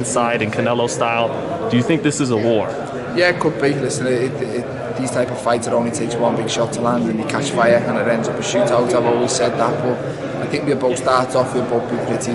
side and Canelo style. Do you think this is a war? Yeah, it could be. Listen, these type of fights, it only takes one big shot to land and you catch fire and it ends up a shootout. I've always said that, but I think we both start off, we'll both be pretty,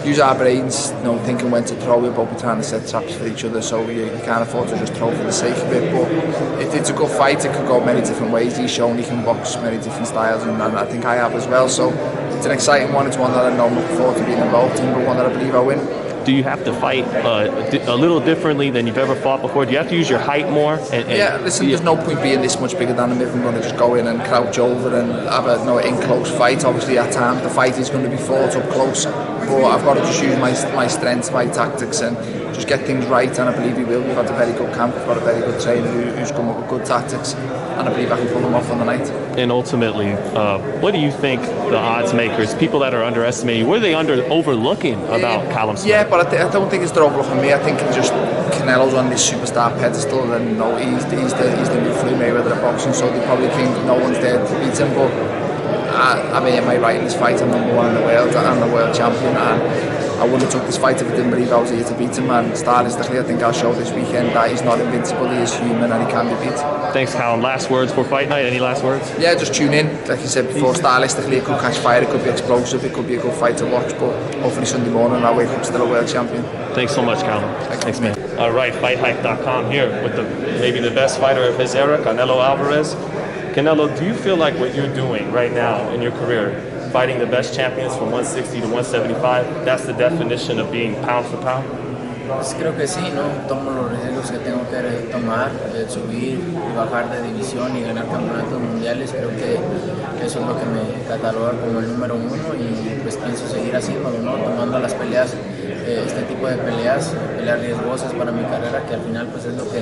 use our brains, thinking when to throw. We'll both be trying to set traps for each other, so you can't afford to just throw for the sake of it. But if it's a good fight, it could go many different ways. He's shown he can box many different styles, and I think I have as well. So it's an exciting one. It's one that I know I'm looking forward to being involved in, but one that I believe I'll win. Do you have to fight a little differently than you've ever fought before? Do you have to use your height more? Yeah, listen, there's no point being this much bigger than him if I'm going to just go in and crouch over and have a in-close fight. Obviously, at times the fight is going to be fought up close, but I've got to just use my strengths, my tactics, and just get things right, and I believe he will. We've had a very good camp, we've got a very good trainer who's come up with good tactics, and I believe I can pull them off on the night. And ultimately, what do you think the odds makers, people that are underestimating, what are they overlooking about Callum Smith? Yeah, but I don't think it's they're overlooking me. I think just Canelo's on this superstar pedestal, and he's the new Floyd Mayweather of boxing, so they probably think no one's there to beat him. But I mean, am I right in this fight? I'm number one in the world, I'm the world champion, and I wouldn't have took this fight if I didn't believe I was here to beat him. And stylistically, I think I'll show this weekend that he's not invincible, he is human and he can be beat. Thanks, Callum. Last words for Fight Night? Any last words? Yeah, just tune in. Like you said before, stylistically it could catch fire, it could be explosive, it could be a good fight to watch, but hopefully Sunday morning I'll wake up still a world champion. Thanks so much, Callum. Thanks, man. All right, FightHype.com here with maybe the best fighter of his era, Canelo Alvarez. Canelo, do you feel like what you're doing right now in your career, fighting the best champions from 160 to 175, that's the definition of being pound for pound? Pues creo que sí, ¿no? Tomo los riesgos que tengo que tomar, subir y bajar de división y ganar campeonatos mundiales. Creo que eso es lo que me cataloga como el número uno, y pues pienso seguir haciéndolo, ¿no? Tomando las peleas, este tipo de peleas riesgosas para mi carrera, que al final pues es lo que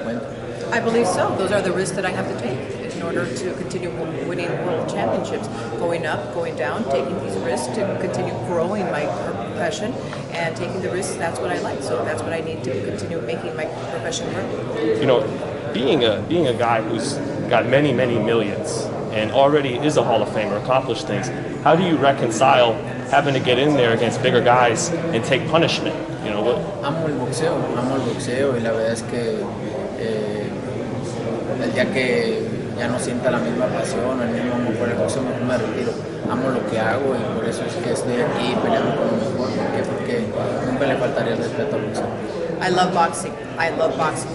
cuenta. I believe so. Those are the risks that I have to take in order to continue winning world championships. Going up, going down, taking these risks to continue growing my profession and taking the risks, that's what I like. So that's what I need to continue making my profession work. You know, being a guy who's got many millions and already is a Hall of Famer, accomplished things, how do you reconcile having to get in there against bigger guys and take punishment? You know, what? Amo el boxeo y la verdad es que el día que ya no sienta la misma pasión, el mismo amor por el boxeo, me retiro. Amo lo que hago y por eso es que estoy aquí peleando con lo mejor. ¿Por qué? Porque nunca le faltaría el respeto al boxeo. I love boxing,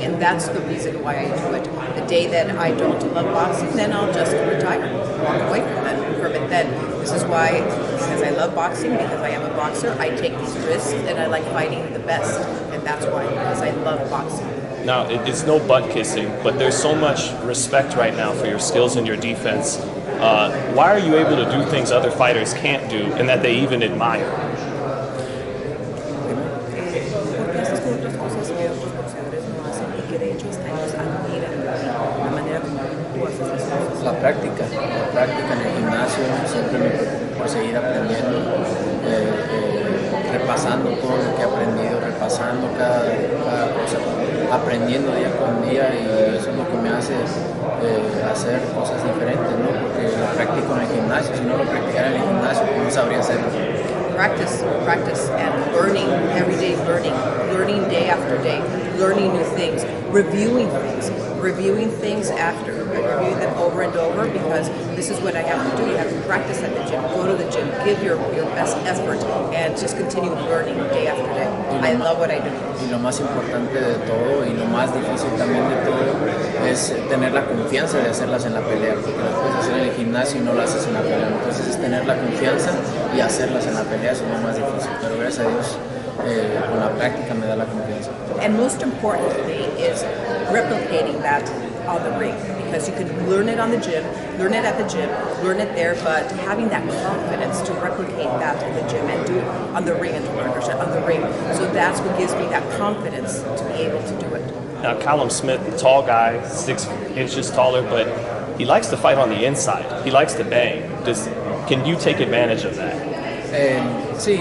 and that's the reason why I do it. The day that I don't love boxing, then I'll just retire, walk away from it. Then this is why, because I love boxing, because I am a boxer, I take these risks and I like fighting the best, and that's why, because I love boxing. Now, it's no butt kissing, but there's so much respect right now for your skills and your defense. Why are you able to do things other fighters can't do and that they even admire? La práctica en el gimnasio, siempre me preocupo por seguir aprendiendo, repasando todo lo que he aprendido, repasando cada cosa, aprendiendo día con día, y eso es lo que me hace hacer cosas diferentes, ¿no? Porque lo practico en el gimnasio, si no lo practicara en el gimnasio, no sabría hacerlo. Practice and learning, everyday learning day after day, learning new things, reviewing things after. I review them over and over, because this is what I have to do. You have to practice at the gym, go to the gym, give your best effort, and just continue learning day after day. I love what I do. Y lo más importante de todo, y lo más difícil también de todo, es tener la confianza de hacerlas en la pelea, porque las puedes hacer en el gimnasio y no las haces en la pelea. Entonces es tener la confianza y hacerlas en la pelea, eso es lo más difícil, pero gracias a Dios con la práctica me da la confianza. And most importantly is replicating that on the ring, because you can learn it on the gym, learn it at the gym, learn it there, but having that confidence to replicate that in the gym and do it on the ring, and to learn on the ring. So that's what gives me that confidence to be able to do it. Now, Callum Smith, tall guy, 6 inches taller, but he likes to fight on the inside. He likes to bang. Can you take advantage of that? Sí,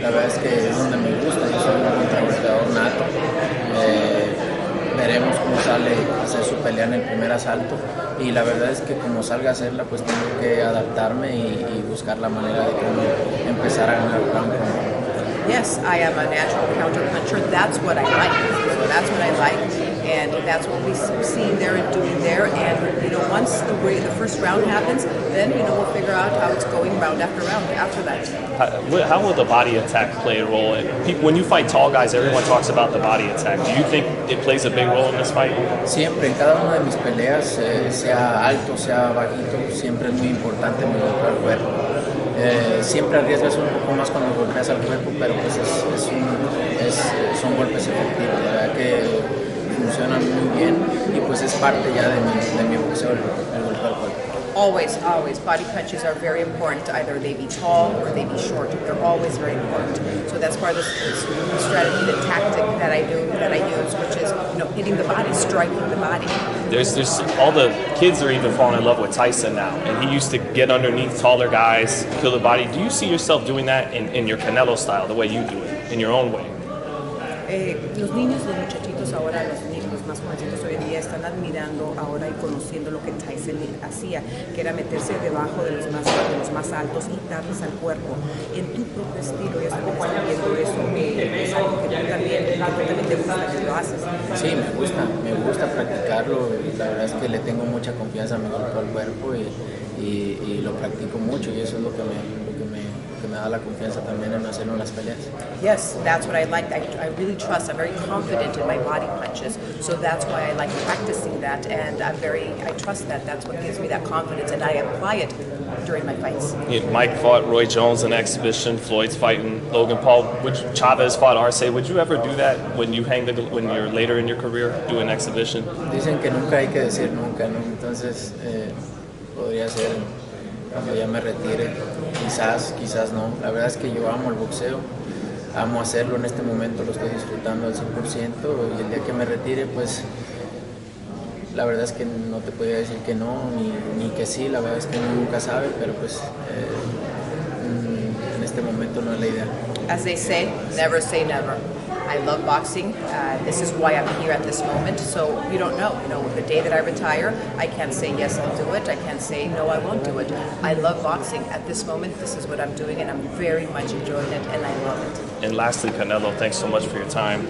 la verdad es que es donde me gusta. Yo soy un contragolpeador nato. Veremos cómo sale a hacer su pelea en el primer asalto, y la verdad es que como salga a hacerla, pues tengo que adaptarme y buscar la manera de cómo empezar a ganar round. Yes, I am a natural counter puncher. That's what I like. So that's what I like, and that's what we see there and doing there. And once the first round happens, then we'll figure out how it's going round after round after that. How will the body attack play a role? When you fight tall guys, everyone talks about the body attack. Do you think it plays a big role in this fight? Siempre, en cada una de mis peleas, sea alto, sea bajito, siempre es muy importante mi golpe al cuerpo. Siempre arriesgas un poco más cuando golpeas al cuerpo, pero pues son golpes efectivos, la verdad que funcionan muy bien y pues es parte ya de mi boxeo el golpe al cuerpo. Always. Body punches are very important. Either they be tall or they be short. They're always very important. So that's part of the strategy, the tactic that I use, which is hitting the body, striking the body. There's all the kids are even falling in love with Tyson now, and he used to get underneath taller guys, kill the body. Do you see yourself doing that in your Canelo style, the way you do it, in your own way? Los niños, los muchachitos ahora, los más jovencitos hoy en día están admirando ahora y conociendo lo que Tyson hacía, que era meterse debajo de los más altos y darles al cuerpo. En tu propio estilo, ya estamos viendo eso, es algo que tú también te gusta que lo haces. Sí, me gusta practicarlo. La verdad es que le tengo mucha confianza a mi golpe al cuerpo y lo practico mucho y eso es lo que me da la confianza también en hacerlo en las peleas. Yes, that's what I like. I really trust. I'm very confident in my body punches, so that's why I like practicing that, and I trust that. That's what gives me that confidence, and I apply it during my fights. Yeah, Mike fought Roy Jones in an exhibition. Floyd's fighting Logan Paul. Chavez fought Arce. Would you ever do that when you're later in your career, do an exhibition? Dicen que nunca hay que decir nunca, ¿no? Entonces podría ser cuando ya me retire, quizás no. La verdad es que yo amo el boxeo, amo hacerlo en este momento, lo estoy disfrutando al 100% y el día que me retire, pues la verdad es que no te podría decir que no, ni que sí, la verdad es que uno nunca sabe, pero pues en este momento no es la idea. As they say never. I love boxing. This is why I'm here at this moment. So you don't know. The day that I retire, I can't say yes, I'll do it. I can't say no, I won't do it. I love boxing. At this moment, this is what I'm doing, and I'm very much enjoying it, and I love it. And lastly, Canelo, thanks so much for your time.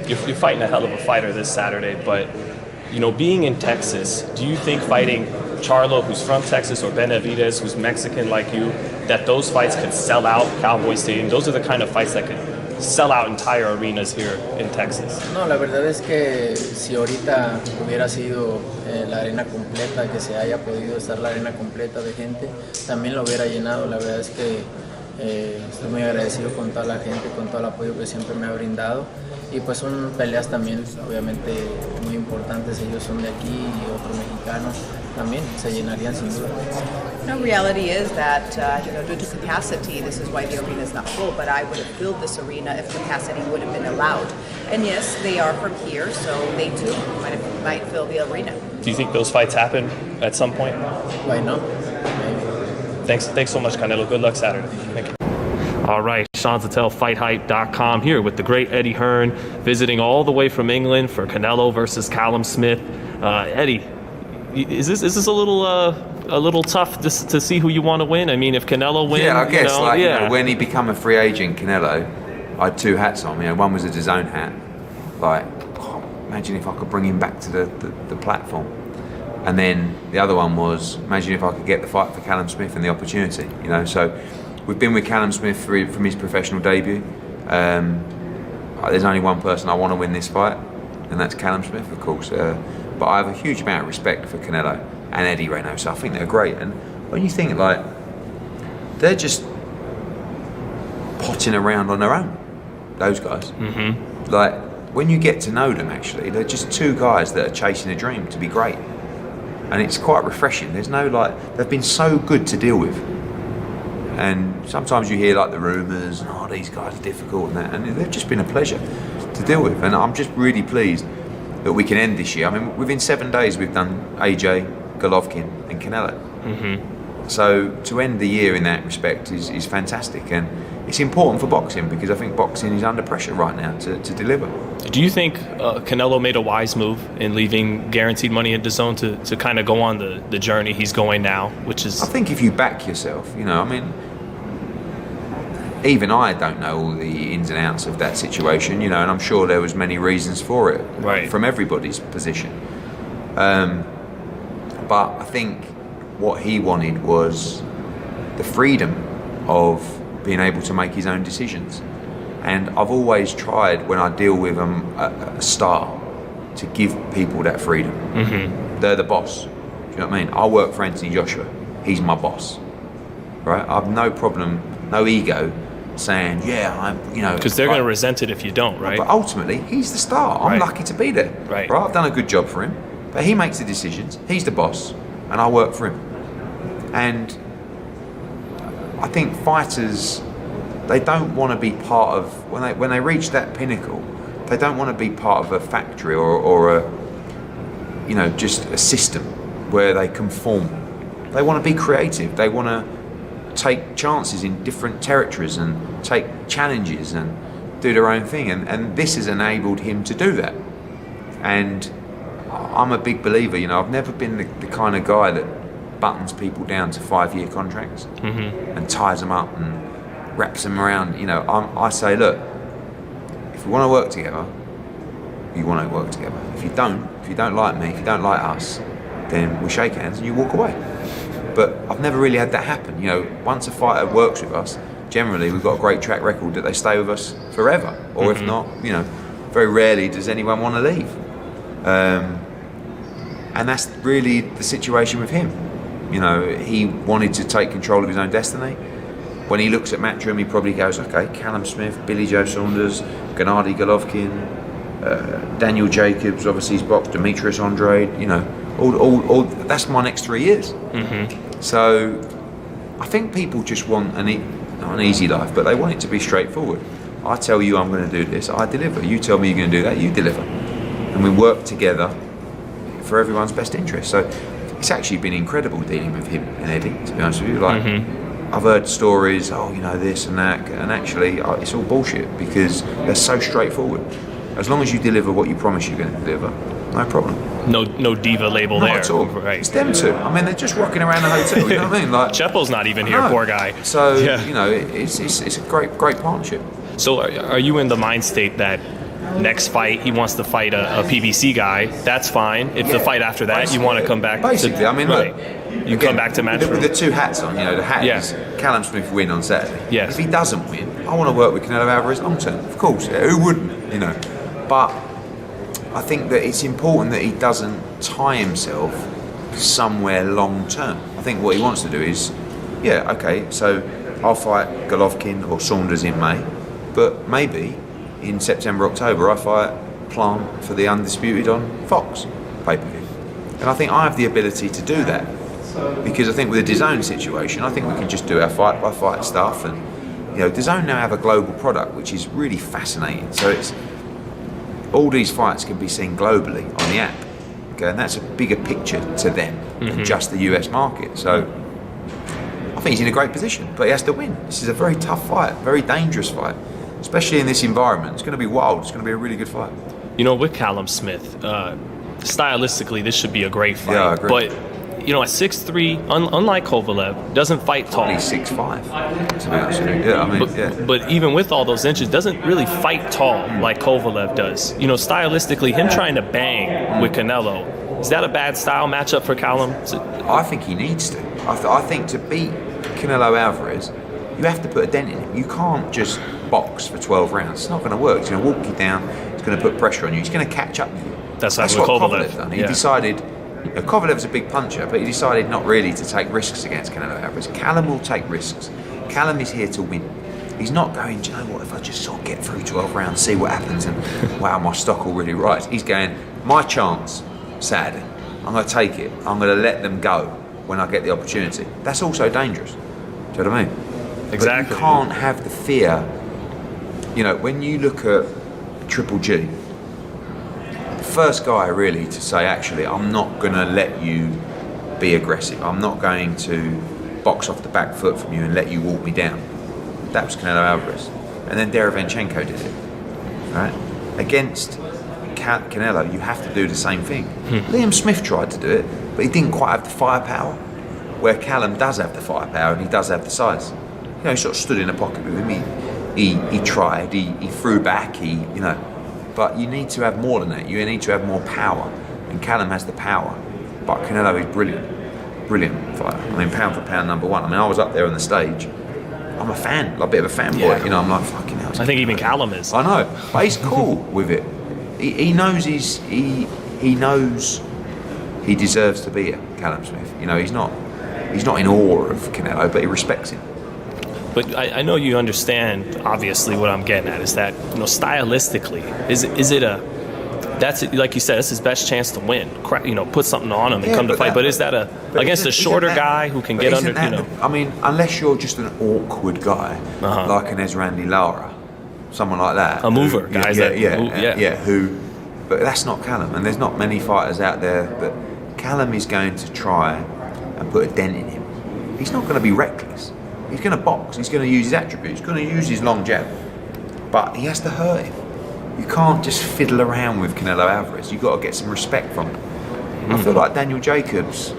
You're fighting a hell of a fighter this Saturday, but being in Texas, do you think fighting Charlo, who's from Texas, or Benavidez, who's Mexican like you, that those fights could sell out Cowboy Stadium? Those are the kind of fights that could sell out entire arenas here in Texas. No, la verdad es que si ahorita hubiera sido la arena completa, que se haya podido estar la arena completa de gente, también lo hubiera llenado. La verdad es que estoy muy agradecido con toda la gente, con todo el apoyo que siempre me ha brindado. Y pues son peleas también, obviamente, muy importantes. Ellos son de aquí y otro mexicano también se llenarían sin duda. No, reality is that due to capacity, this is why the arena is not full. But I would have filled this arena if capacity would have been allowed. And yes, they are from here, so they too might fill the arena. Do you think those fights happen at some point? Why not? Maybe. Thanks so much, Canelo. Good luck Saturday. Thank you. All right, Sean Zattel, FightHype.com here with the great Eddie Hearn, visiting all the way from England for Canelo versus Callum Smith. Eddie, is this a little tough to see who you want to win? I mean, if Canelo wins, yeah, I guess when he became a free agent, Canelo, I had two hats on. One was a DAZN hat. Imagine if I could bring him back to the platform. And then the other one was, imagine if I could get the fight for Callum Smith and the opportunity. So we've been with Callum Smith from his professional debut. There's only one person I want to win this fight, and that's Callum Smith, of course. But I have a huge amount of respect for Canelo and Eddie Hearn, so I think they're great. And when you think they're just potting around on their own, those guys. Mm-hmm. When you get to know them, actually, they're just two guys that are chasing a dream to be great, and it's quite refreshing. There's no they've been so good to deal with. And sometimes you hear the rumours, and these guys are difficult and that, and they've just been a pleasure to deal with. And I'm just really pleased that we can end this year. I mean, within 7 days we've done AJ, Golovkin and Canelo. Mm-hmm. So to end the year in that respect is fantastic, and it's important for boxing because I think boxing is under pressure right now to deliver. Do you think Canelo made a wise move in leaving guaranteed money at DAZN to kind of go on the journey he's going now, which is... I think if you back yourself, even I don't know all the ins and outs of that situation, you know, and I'm sure there was many reasons for it, right, from everybody's position. But I think what he wanted was the freedom of being able to make his own decisions. And I've always tried, when I deal with a star, to give people that freedom. They're the boss. Do you know what I mean? I work for Anthony Joshua. He's my boss, right? I've no problem, no ego, saying, yeah, I'm, you know. Because they're going to resent it if you don't, right? But ultimately, he's the star. I'm lucky to be there. Right. I've done a good job for him, but he makes the decisions. He's the boss, and I work for him. And I think fighters, they don't want to be part of, when they reach that pinnacle, they don't want to be part of a factory or a, you know, just a system where they conform. They want to be creative. They want to take chances in different territories and take challenges and do their own thing. And this has enabled him to do that. And I'm a big believer, you know, I've never been the kind of guy that buttons people down to 5-year contracts and ties them up and wraps them around. You know, I say, look, if we want to work together, you want to work together. If you don't like me, if you don't like us, then we shake hands and you walk away. But I've never really had that happen. You know, once a fighter works with us, generally we've got a great track record that they stay with us forever. Or if not, you know, very rarely does anyone want to leave. And that's really the situation with him. You know, he wanted to take control of his own destiny. When he looks at Matchroom, he probably goes, okay, Callum Smith, Billy Joe Saunders, Gennady Golovkin, Daniel Jacobs, obviously he's boxed, Demetrius Andrade, you know, all that's my next 3 years. So I think people just want not an easy life, but they want it to be straightforward. I tell you I'm going to do this, I deliver. You tell me you're going to do that, you deliver. And we work together for everyone's best interest. So it's actually been incredible dealing with him and Eddie, to be honest with you. Like, I've heard stories, you know, this and that, and actually it's all bullshit because they're so straightforward. As long as you deliver what you promise you're going to deliver, no problem. No diva label Not there. at all. Right. It's them two. I mean, they're just rocking around the hotel. You know what I mean? Like, Chepo's not even here, poor guy. So you know, it's a great partnership. So are you in the mind state that next fight he wants to fight a PBC guy? That's fine. If the fight after that you want to come back. Basically, I mean, look, you come back to Matchroom with the two hats on. You know, the hat is Callum Smith win on Saturday. Yes. If he doesn't win, I want to work with Canelo Alvarez long term. Of course, who wouldn't? You know, but I think that it's important that he doesn't tie himself somewhere long term. I think what he wants to do is, okay, so I'll fight Golovkin or Saunders in May, but maybe in September, October, I fight Plant for the Undisputed on Fox pay-per-view. And I think I have the ability to do that because I think with the DAZN situation, I think we can just do our fight-by-fight stuff. And, you know, DAZN now have a global product, which is really fascinating. So it's all these fights can be seen globally on the app. Okay, and that's a bigger picture to them than just the US market. So I think he's in a great position, but he has to win. This is a very tough fight, very dangerous fight, especially in this environment. It's going to be wild. It's going to be a really good fight. You know, with Callum Smith, stylistically, this should be a great fight. Yeah, I agree. But, you know, at 6'3", unlike Kovalev, doesn't fight tall. He's 6'5", to be honest with you. Yeah, I mean, but even with all those inches, doesn't really fight tall like Kovalev does. You know, stylistically, him trying to bang with Canelo, is that a bad style matchup for Callum? I think he needs to. I think to beat Canelo Alvarez, you have to put a dent in him. You can't just box for 12 rounds. It's not going to work. It's going to walk you down. It's going to put pressure on you. He's going to catch up with you. That's what Kovalev done. He decided. Kovalev's a big puncher, but he decided not really to take risks against Canelo Alvarez. Callum will take risks. Callum is here to win. He's not going, do you know what, if I just sort of get through 12 rounds, see what happens, and wow, my stock will really rise. He's going, my chance, Saturday, I'm going to take it. I'm going to let them go when I get the opportunity. That's also dangerous. Do you know what I mean? Exactly. But you can't have the fear. You know, when you look at Triple G, first guy really to say, actually, I'm not going to let you be aggressive. I'm not going to box off the back foot from you and let you walk me down. That was Canelo Alvarez. And then Derevyanchenko did it. Right? Against Canelo, you have to do the same thing. Liam Smith tried to do it, but he didn't quite have the firepower, where Callum does have the firepower and he does have the size. You know, he sort of stood in a pocket with him. He tried. He threw back. But you need to have more than that. You need to have more power. And Callum has the power. But Canelo is brilliant fighter. I mean, pound for pound, number one. I mean, I was up there on the stage. I'm a fan, like a bit of a fanboy. Yeah. You know, I'm like, fucking hell. I think even Callum is. I know, but he's cool with it. He knows he knows he deserves to be here, Callum Smith. You know, he's not in awe of Canelo, but he respects him. But I know you understand, obviously, what I'm getting at is that, you know, stylistically, is it that's it, like you said, it's his best chance to win. You know, put something on him and come to fight. But is that against a shorter guy who can get under? You know, I mean, unless you're just an awkward guy like an Esrandi Lara, someone like that, a mover, guys. But that's not Callum, and there's not many fighters out there that Callum is going to try and put a dent in him. He's not going to be reckless. He's going to box. He's going to use his attributes. He's going to use his long jab, but he has to hurt him. You can't just fiddle around with Canelo Alvarez. You've got to get some respect from him. I feel like Daniel Jacobs,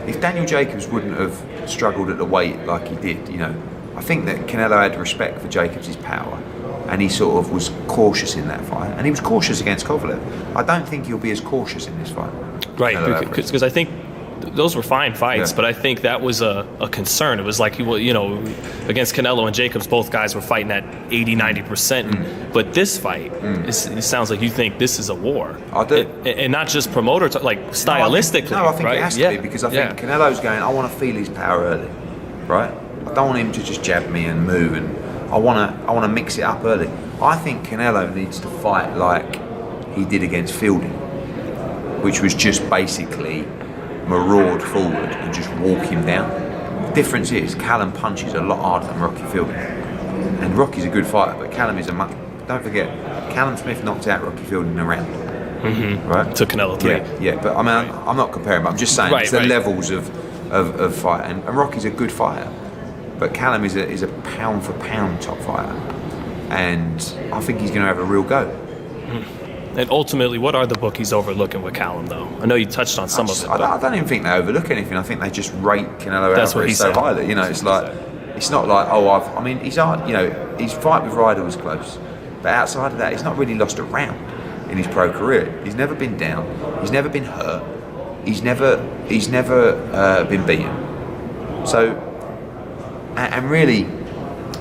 if Daniel Jacobs wouldn't have struggled at the weight like he did, you know, I think that Canelo had respect for Jacobs' power, and he sort of was cautious in that fight, and he was cautious against Kovalev. I don't think he'll be as cautious in this fight. Right, because I think those were fine fights, but I think that was a concern. It was like, you know, against Canelo and Jacobs, both guys were fighting at 80-90%. But this fight, it sounds like you think this is a war. I do. And not just promoter, like stylistically. No, I think right? it has to be, because I think Canelo's going, I want to feel his power early, right? I don't want him to just jab me and move, and I want to mix it up early. I think Canelo needs to fight like he did against Fielding, which was just basically maraud forward and just walk him down. The difference is Callum punches a lot harder than Rocky Fielding, and Rocky's a good fighter, but Callum is don't forget, Callum Smith knocked out Rocky Fielding in a round, right? To Canelo 3. Yeah, but I mean, I'm not comparing, but I'm just saying it's the levels of fight, and Rocky's a good fighter, but Callum is a pound for pound top fighter, and I think he's going to have a real go. And ultimately, what are the bookies overlooking with Callum, though? I know you touched on some of it. I don't even think they overlook anything. I think they just rate Canelo Alvarez so highly. You know, it's like, it's not like, I mean, his fight with Ryder was close, but outside of that, he's not really lost a round in his pro career. He's never been down. He's never been hurt. He's never been beaten. So, and really,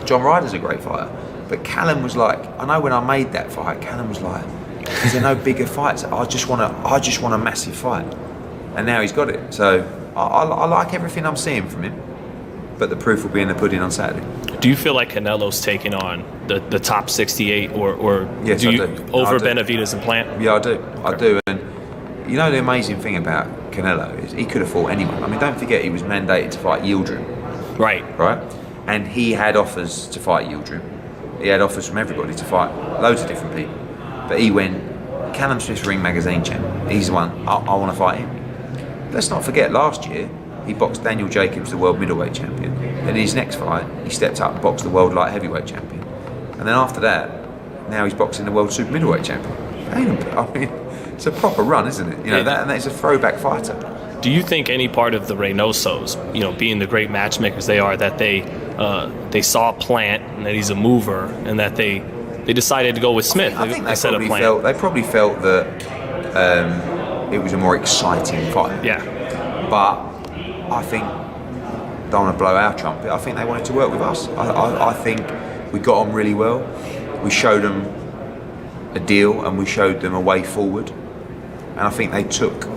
John Ryder's a great fighter, but Callum was like, I know when I made that fight, Callum was like, is there no bigger fights? I just want a massive fight, and now he's got it. So I like everything I'm seeing from him, but the proof will be in the pudding on Saturday. Do you feel like Canelo's taking on the top 68, or yes, do you I do. over Benavidez and Plant? Yeah, I do. Okay. I do. And you know, the amazing thing about Canelo is he could have fought anyone. I mean, don't forget he was mandated to fight Yildirim. Right. And he had offers to fight Yildirim. He had offers from everybody to fight loads of different people. But he went, Callum Smith's Ring Magazine champ. He's the one, I want to fight him. Let's not forget, last year, he boxed Daniel Jacobs, the world middleweight champion. And in his next fight, he stepped up and boxed the world light heavyweight champion. And then after that, now he's boxing the world super middleweight champion. I mean, it's a proper run, isn't it? You know, and that's a throwback fighter. Do you think any part of the Reynosos, you know, being the great matchmakers they are, that they saw Plant and that he's a mover, and that they decided to go with Smith instead of Plant? They probably felt that it was a more exciting fight. Yeah. But I think, don't want to blow our trumpet, I think they wanted to work with us. I think we got on really well. We showed them a deal and we showed them a way forward. And I think they took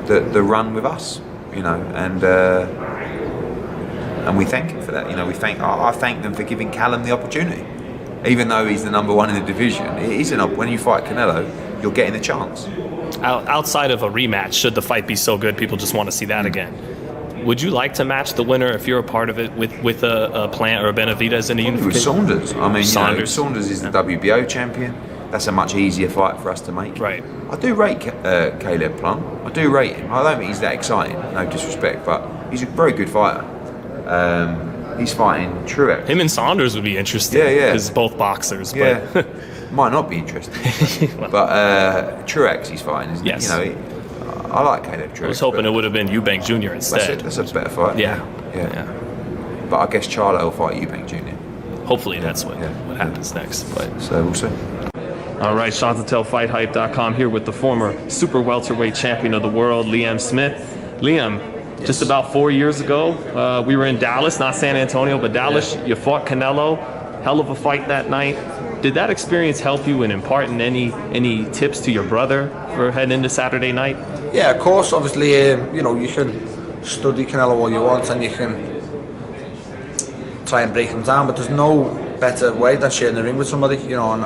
the run with us, you know, and we thank him for that. You know, I thank them for giving Callum the opportunity. Even though he's the number one in the division, it is when you fight Canelo, you're getting the chance. Outside of a rematch, should the fight be so good, people just want to see that again. Would you like to match the winner, if you're a part of it, with a Plant or a Benavidez in the Unification? With Saunders. I mean, Saunders is the WBO champion. That's a much easier fight for us to make. Right. I do rate Caleb Plum. I do rate him. I don't think he's that exciting, no disrespect, but he's a very good fighter. He's fighting Truex. Him and Saunders would be interesting. Yeah. Because both boxers. Yeah. But might not be interesting. But Truex he's fighting, isn't yes. he? You know, I like Caleb Truex. I was hoping it would have been Eubank Jr. instead. That's a better fight. Yeah. But I guess Charlo will fight Eubank Jr. Hopefully that's what happens next. But So we'll see. all right, Sean Tell, FightHype.com here with the former super welterweight champion of the world, Liam Smith. Liam, just about 4 years ago, we were in Dallas, not San Antonio, but Dallas. You fought Canelo. Hell of a fight that night. Did that experience help you in imparting any tips to your brother for heading into Saturday night? Yeah, of course. Obviously, you know, you can study Canelo all you want and you can try and break him down, but there's no better way than sharing the ring with somebody, you know, and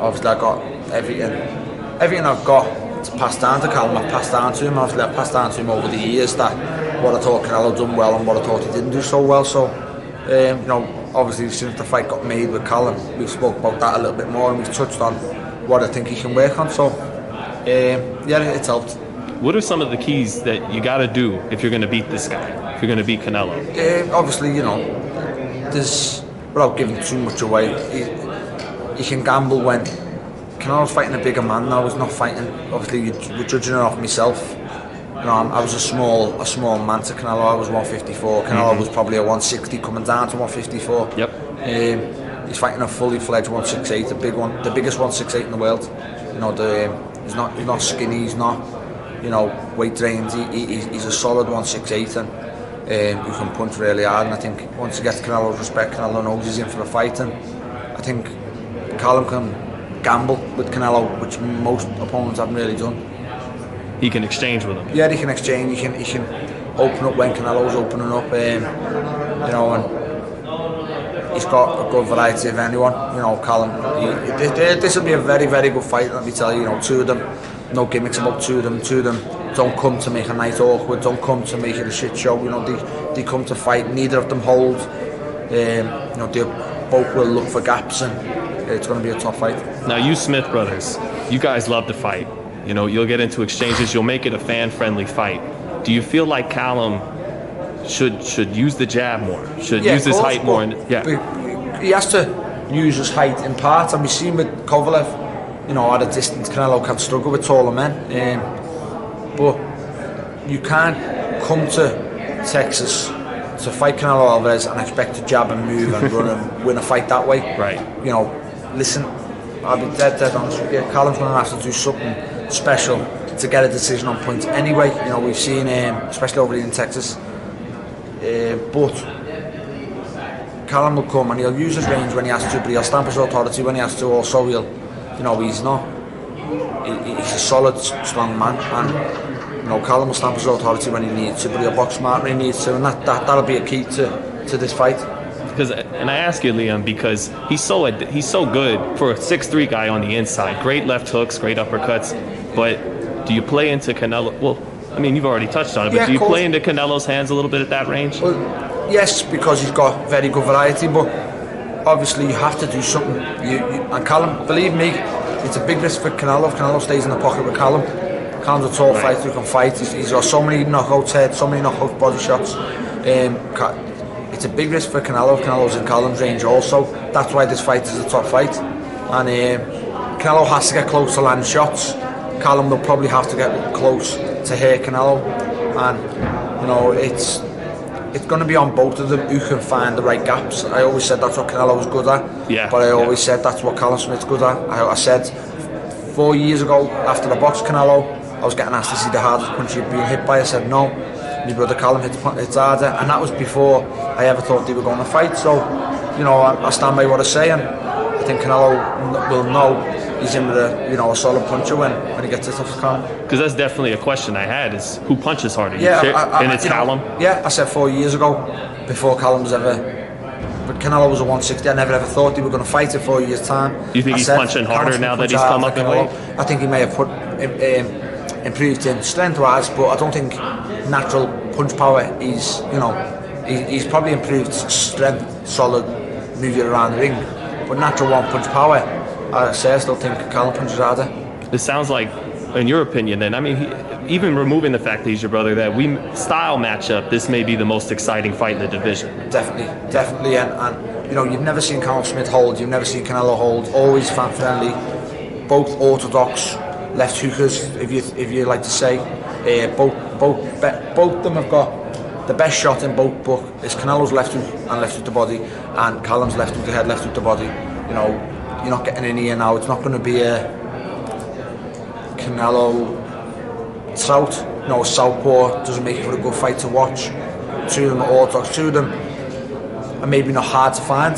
obviously I got everything I've got to pass down to Callum, I've passed down to him. Obviously I've passed down to him over the years that what I thought Canelo done well and what I thought he didn't do so well. So, you know, obviously since the fight got made with Callum, we've spoke about that a little bit more and we've touched on what I think he can work on. So, yeah, it's helped. What are some of the keys that you got to do if you're going to beat this guy, if you're going to beat Canelo? Obviously, you know, there's, without giving too much away, you can gamble when Canelo's fighting a bigger man now. He's not fighting, obviously we're judging it off myself. You know, I was a small man to Canelo. I was 154. Canelo was probably a 160 coming down to 154. Yep. He's fighting a fully fledged 168, the biggest 168 in the world. You know, he's not skinny. He's not, you know, weight drained. He's a solid 168 and who can punch really hard. And I think once he gets Canelo's respect, Canelo knows he's in for a fight. And I think Callum can gamble with Canelo, which most opponents haven't really done. He can exchange with him. Yeah, he can exchange. He can open up when Canelo's opening up. You know, and he's got a good variety of anyone. You know, Callum. This will be a very, very good fight. Let me tell you. You know, two of them, no gimmicks about two of them. Two of them don't come to make a night awkward. Don't come to make it a shit show. You know, they come to fight. Neither of them hold. You know, they both will look for gaps, and it's going to be a tough fight. Now, you Smith brothers, you guys love to fight. You know, you'll get into exchanges. You'll make it a fan-friendly fight. Do you feel like Callum should use the jab more? Should use his height more? He has to use his height in part, and we've seen with Kovalev, you know, at a distance, Canelo can struggle with taller men. But you can't come to Texas to fight Canelo Alvarez and expect to jab and move and run and win a fight that way. Right. You know, listen, I'll be dead honest with you. Callum's going to have to do something special to get a decision on points anyway. You know, we've seen, especially over here in Texas. But Callum will come and he'll use his range when he has to, but he'll stamp his authority when he has to. Also, he's a solid, strong man, and you know, Callum will stamp his authority when he needs to, but he'll box smart when he needs to, and that'll be a key to this fight. And I ask you, Liam, because he's so good for a 6'3" guy on the inside. Great left hooks, great uppercuts. But do you play into Canelo? Well, I mean, you've already touched on it, but do you play into Canelo's hands a little bit at that range? Well, yes, because he's got very good variety, but obviously you have to do something. And Callum, believe me, it's a big risk for Canelo if Canelo stays in the pocket with Callum. Callum's a tall fighter who can fight. He's got so many knockouts head, so many knockout body shots. It's a big risk for Canelo if Canelo's in Callum's range also. That's why this fight is a top fight. And Canelo has to get close to land shots. Callum will probably have to get close to hit Canelo. And, you know, it's going to be on both of them who can find the right gaps. I always said that's what Canelo was good at. Yeah. But I always said that's what Callum Smith's good at. I said 4 years ago, after the box Canelo, I was getting asked to see the hardest punch you'd been hit by. I said no. My brother Callum hits harder, and that was before I ever thought they were going to fight. So, you know, I stand by what I say, and I think Canelo will know he's in with a solid puncher when he gets this off his corner. Because that's definitely a question I had: is who punches harder? Yeah, and it's Callum. Yeah, I said 4 years ago, before Callum was ever. But Canelo was a 160. I never ever thought they were going to fight in 4 years' time. Do you think he's punching harder now that he's come up in weight? I think he may have improved in strength-wise, but I don't think natural punch power is, you know, he's probably improved strength, solid, moving around the ring, but natural one-punch power, I still think Callum punches harder. It sounds like, in your opinion then, I mean, even removing the fact that he's your brother, that style matchup, this may be the most exciting fight in the division. Definitely, and you know, you've never seen Callum Smith hold, you've never seen Canelo hold, always fan-friendly, both orthodox left hookers, if you like to say. Both of them have got the best shot in both book is Canelo's left hook and left hook to body, and Callum's left hook to head, left hook to body. You know, you're not getting in here now. It's not going to be a Canelo Trout. You know, southpaw doesn't make for a good fight to watch. Two of them are orthodox. Two of them are maybe not hard to find.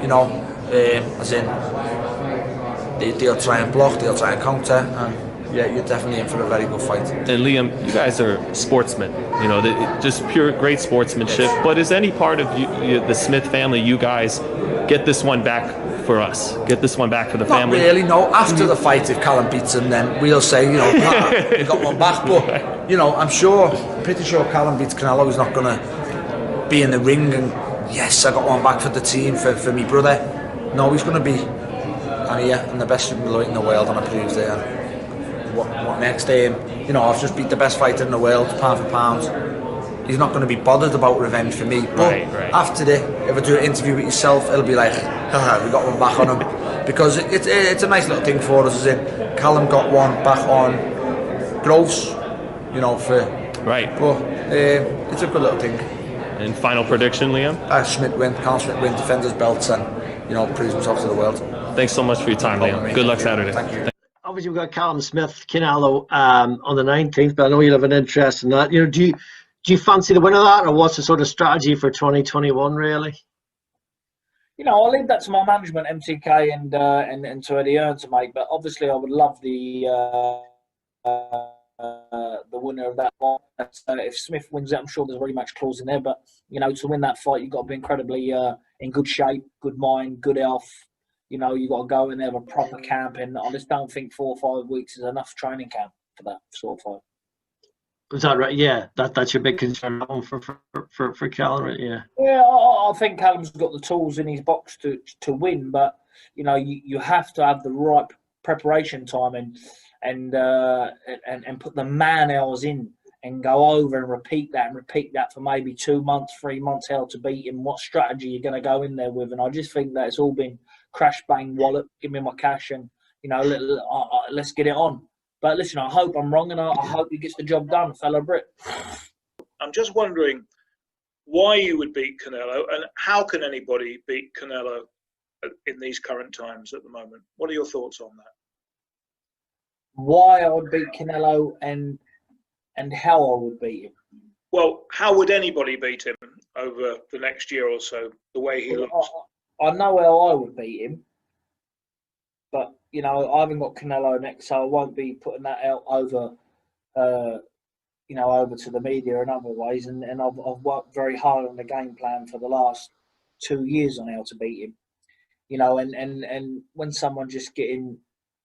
You know, as in they'll try and block, they'll try and counter, and yeah, you're definitely in for a very good fight. And Liam, you guys are sportsmen, you know, just pure great sportsmanship. Yes. But is any part of the Smith family, you guys, get this one back for us? Get this one back for the family? Not really, no. After the fight, if Callum beats him, then we'll say, you know, nah, we got one back. But, you know, I'm pretty sure Callum beats Canelo. He's not going to be in the ring and, yes, I got one back for the team, for me brother. No, he's going to be and the best middleweight in the world, and I proves it. And what next? You know, I've just beat the best fighter in the world, pound for pound. He's not going to be bothered about revenge for me. But after if I do an interview with yourself, it'll be like, haha, we got one back on him. Because it's a nice little thing for us, as in Callum got one back on Groves, you know, for... Right. But it's a good little thing. And final prediction, Liam? Callum Smith win, defends his belts, and, you know, proves himself to the world. Thanks so much for your time, Liam. Good luck Saturday. Thank you. Obviously, we've got Callum Smith, Canelo on the 19th, but I know you'll have an interest in that. You know, do you fancy the winner of that, or what's the sort of strategy for 2021, really? You know, I'll leave that to my management, MTK, and to Eddie Hearn to make. But obviously, I would love the winner of that one. If Smith wins it, I'm sure there's a rematch clause in there. But you know, to win that fight, you've got to be incredibly in good shape, good mind, good health. You know, you've got to go in there with a proper camp, and I just don't think 4 or 5 weeks is enough training camp for that sort of fight. Is that right? Yeah, that's your big concern for Callum, right? Yeah. Yeah, I think Callum's got the tools in his box to win, but you know, you have to have the right preparation time and put the man hours in and go over and repeat that for maybe 2 months, 3 months, how to beat him, what strategy you're going to go in there with, and I just think that it's all been crash bang wallet, give me my cash, and you know, let's get it on. But listen, I hope I'm wrong, and I hope he gets the job done, fellow Brit. I'm just wondering why you would beat Canelo, and how can anybody beat Canelo in these current times at the moment? What are your thoughts on that? Why I would beat Canelo and how I would beat him? Well, how would anybody beat him over the next year or so, the way he looks? I know how I would beat him, but you know, I haven't got Canelo next, so I won't be putting that out over, you know, over to the media in other ways. And I've worked very hard on the game plan for the last 2 years on how to beat him. You know, and when someone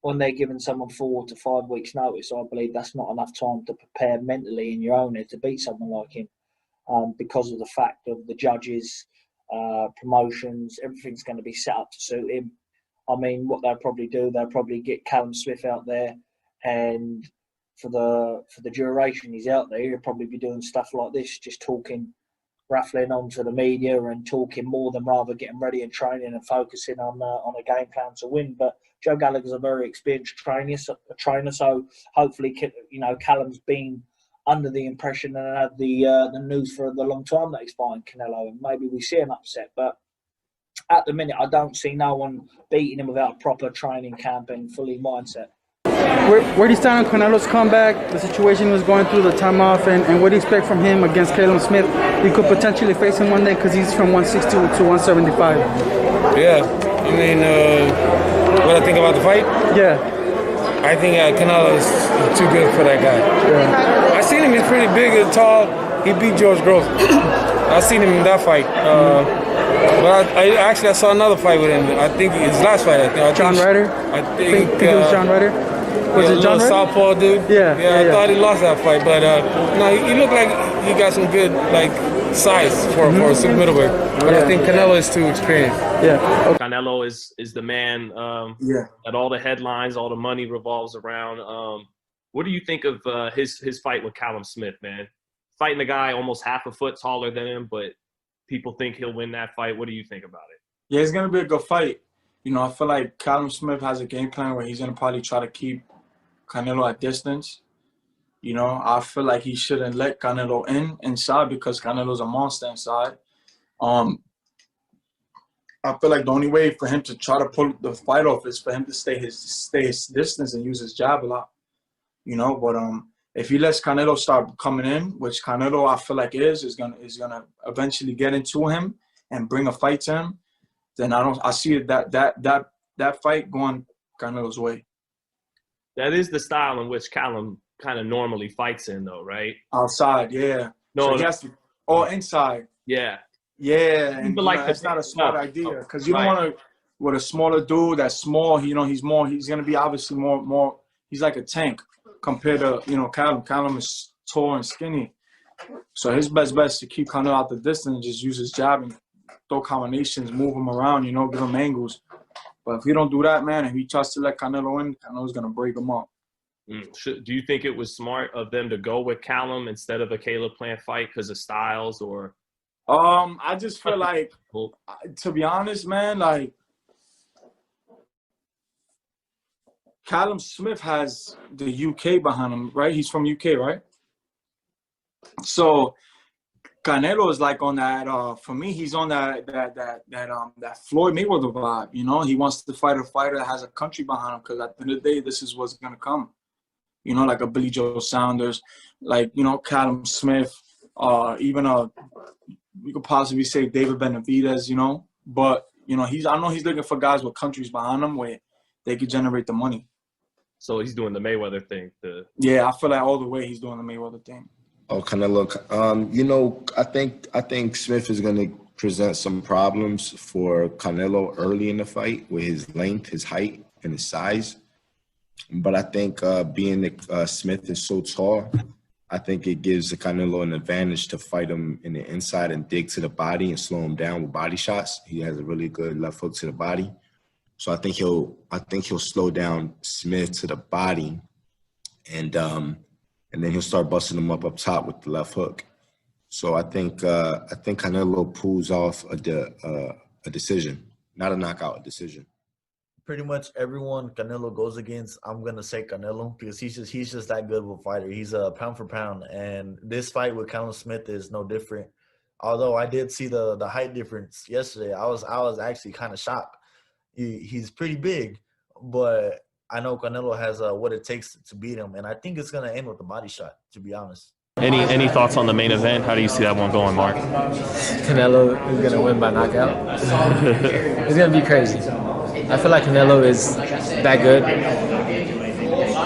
when they're giving someone 4 to 5 weeks notice, I believe that's not enough time to prepare mentally in your own head to beat someone like him, because of the fact of the judges, promotions, everything's going to be set up to suit him. I mean, what they'll probably do, they'll probably get Callum Smith out there, and for the duration he's out there, he'll probably be doing stuff like this, just talking, raffling on to the media and talking more than rather getting ready and training and focusing on a game plan to win. But Joe Gallagher's a very experienced trainer, so hopefully, you know, Callum's been under the impression and had the news for the long time that he's fighting Canelo, and maybe we see an upset. But at the minute, I don't see no one beating him without a proper training camp and fully mindset. Where do you stand on Canelo's comeback, the situation he was going through, the time off, and what do you expect from him against Callum Smith? You could potentially face him one day because he's from 160 to 175. Yeah, I mean, what I think about the fight? Yeah. I think Canelo is too good for that guy. Yeah. I seen him, he's pretty big and tall. He beat George Groves. I seen him in that fight. But I saw another fight with him. I think his last fight. John Ryder? I think it was John Ryder? Was it John Ryder? Southpaw dude. Yeah. I thought he lost that fight. But no, he looked like he got some good size for a super middleweight. But I think Canelo is too experienced. Yeah. Okay. Canelo is the man that all the headlines, all the money revolves around. What do you think of his fight with Callum Smith, man? Fighting a guy almost half a foot taller than him, but people think he'll win that fight. What do you think about it? Yeah, it's going to be a good fight. You know, I feel like Callum Smith has a game plan where he's going to probably try to keep Canelo at distance. You know, I feel like he shouldn't let Canelo inside because Canelo's a monster inside. I feel like the only way for him to try to pull the fight off is for him to stay his distance and use his jab a lot. You know, but if he lets Canelo start coming in, which Canelo I feel like is gonna eventually get into him and bring a fight to him, then I see that fight going Canelo's way. That is the style in which Callum kind of normally fights in, though, right? Outside, yeah. No, so he has to, or inside. Yeah. Yeah, and like that's not a smart idea because you don't Right. want to with a smaller dude that's small. You know, he's gonna be obviously more. He's like a tank compared to Callum. Callum is tall and skinny, so his best bet is to keep Canelo out the distance and just use his jab and throw combinations, move him around. You know, give him angles. But if he don't do that, man, if he tries to let Canelo in, Canelo's gonna break him up. Do you think it was smart of them to go with Callum instead of a Caleb Plant fight because of styles or? I just feel like, to be honest, man, like Callum Smith has the UK behind him, right? He's from UK, right? So Canelo is like on that. For me, he's on that Floyd Mayweather vibe. You know, he wants to fight a fighter that has a country behind him because at the end of the day, this is what's gonna come. You know, like a Billy Joe Saunders, like Callum Smith, even we could possibly say David Benavidez, but I know he's looking for guys with countries behind them where they could generate the money. So he's doing the Mayweather thing. Yeah, I feel like all the way he's doing the Mayweather thing. Oh, Canelo, I think Smith is going to present some problems for Canelo early in the fight with his length, his height, and his size. But I think being that Smith is so tall, I think it gives Canelo an advantage to fight him in the inside and dig to the body and slow him down with body shots. He has a really good left hook to the body. So I think he'll slow down Smith to the body and then he'll start busting him up top with the left hook. So I think Canelo pulls off a decision, not a knockout, a decision. Pretty much everyone Canelo goes against, I'm gonna say Canelo because he's just that good of a fighter. He's a pound for pound, and this fight with Callum Smith is no different. Although I did see the height difference yesterday, I was actually kind of shocked. He's pretty big, but I know Canelo has what it takes to beat him, and I think it's gonna end with a body shot. To be honest. Any thoughts on the main event? How do you see that one going, Mark? Canelo is gonna win by knockout. It's gonna be crazy. I feel like Canelo is that good.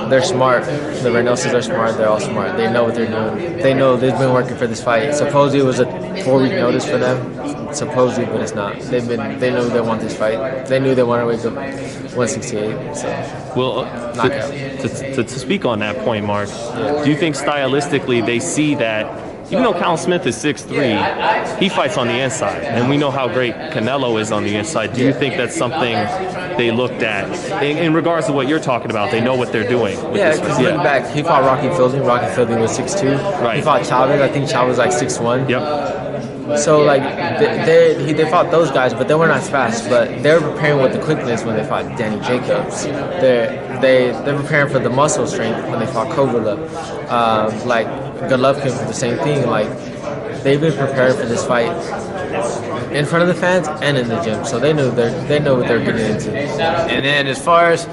They're smart. The Reynolds are smart. They're all smart. They know what they're doing. They know they've been working for this fight. Supposedly it was a 4-week notice for them. Supposedly, but it's not. They know they want this fight. They knew they wanted to wake up 168. So, well, knockout. To speak on that point, Mark, do you think stylistically they see that? Even though Callum Smith is 6'3", he fights on the inside, and we know how great Canelo is on the inside. Do you think that's something they looked at in regards to what you're talking about? They know what they're doing. Yeah, because looking back, he fought Rocky Fielding. Rocky Fielding was 6'2". Right. He fought Chavez. I think Chavez was like 6'1". Yep. So like they fought those guys, but they weren't as fast. But they're preparing with the quickness when they fought Danny Jacobs. They're preparing for the muscle strength when they fought Kovalev. Like Golovkin for the same thing. Like they've been preparing for this fight in front of the fans and in the gym, so they know what they're getting into. And then as far as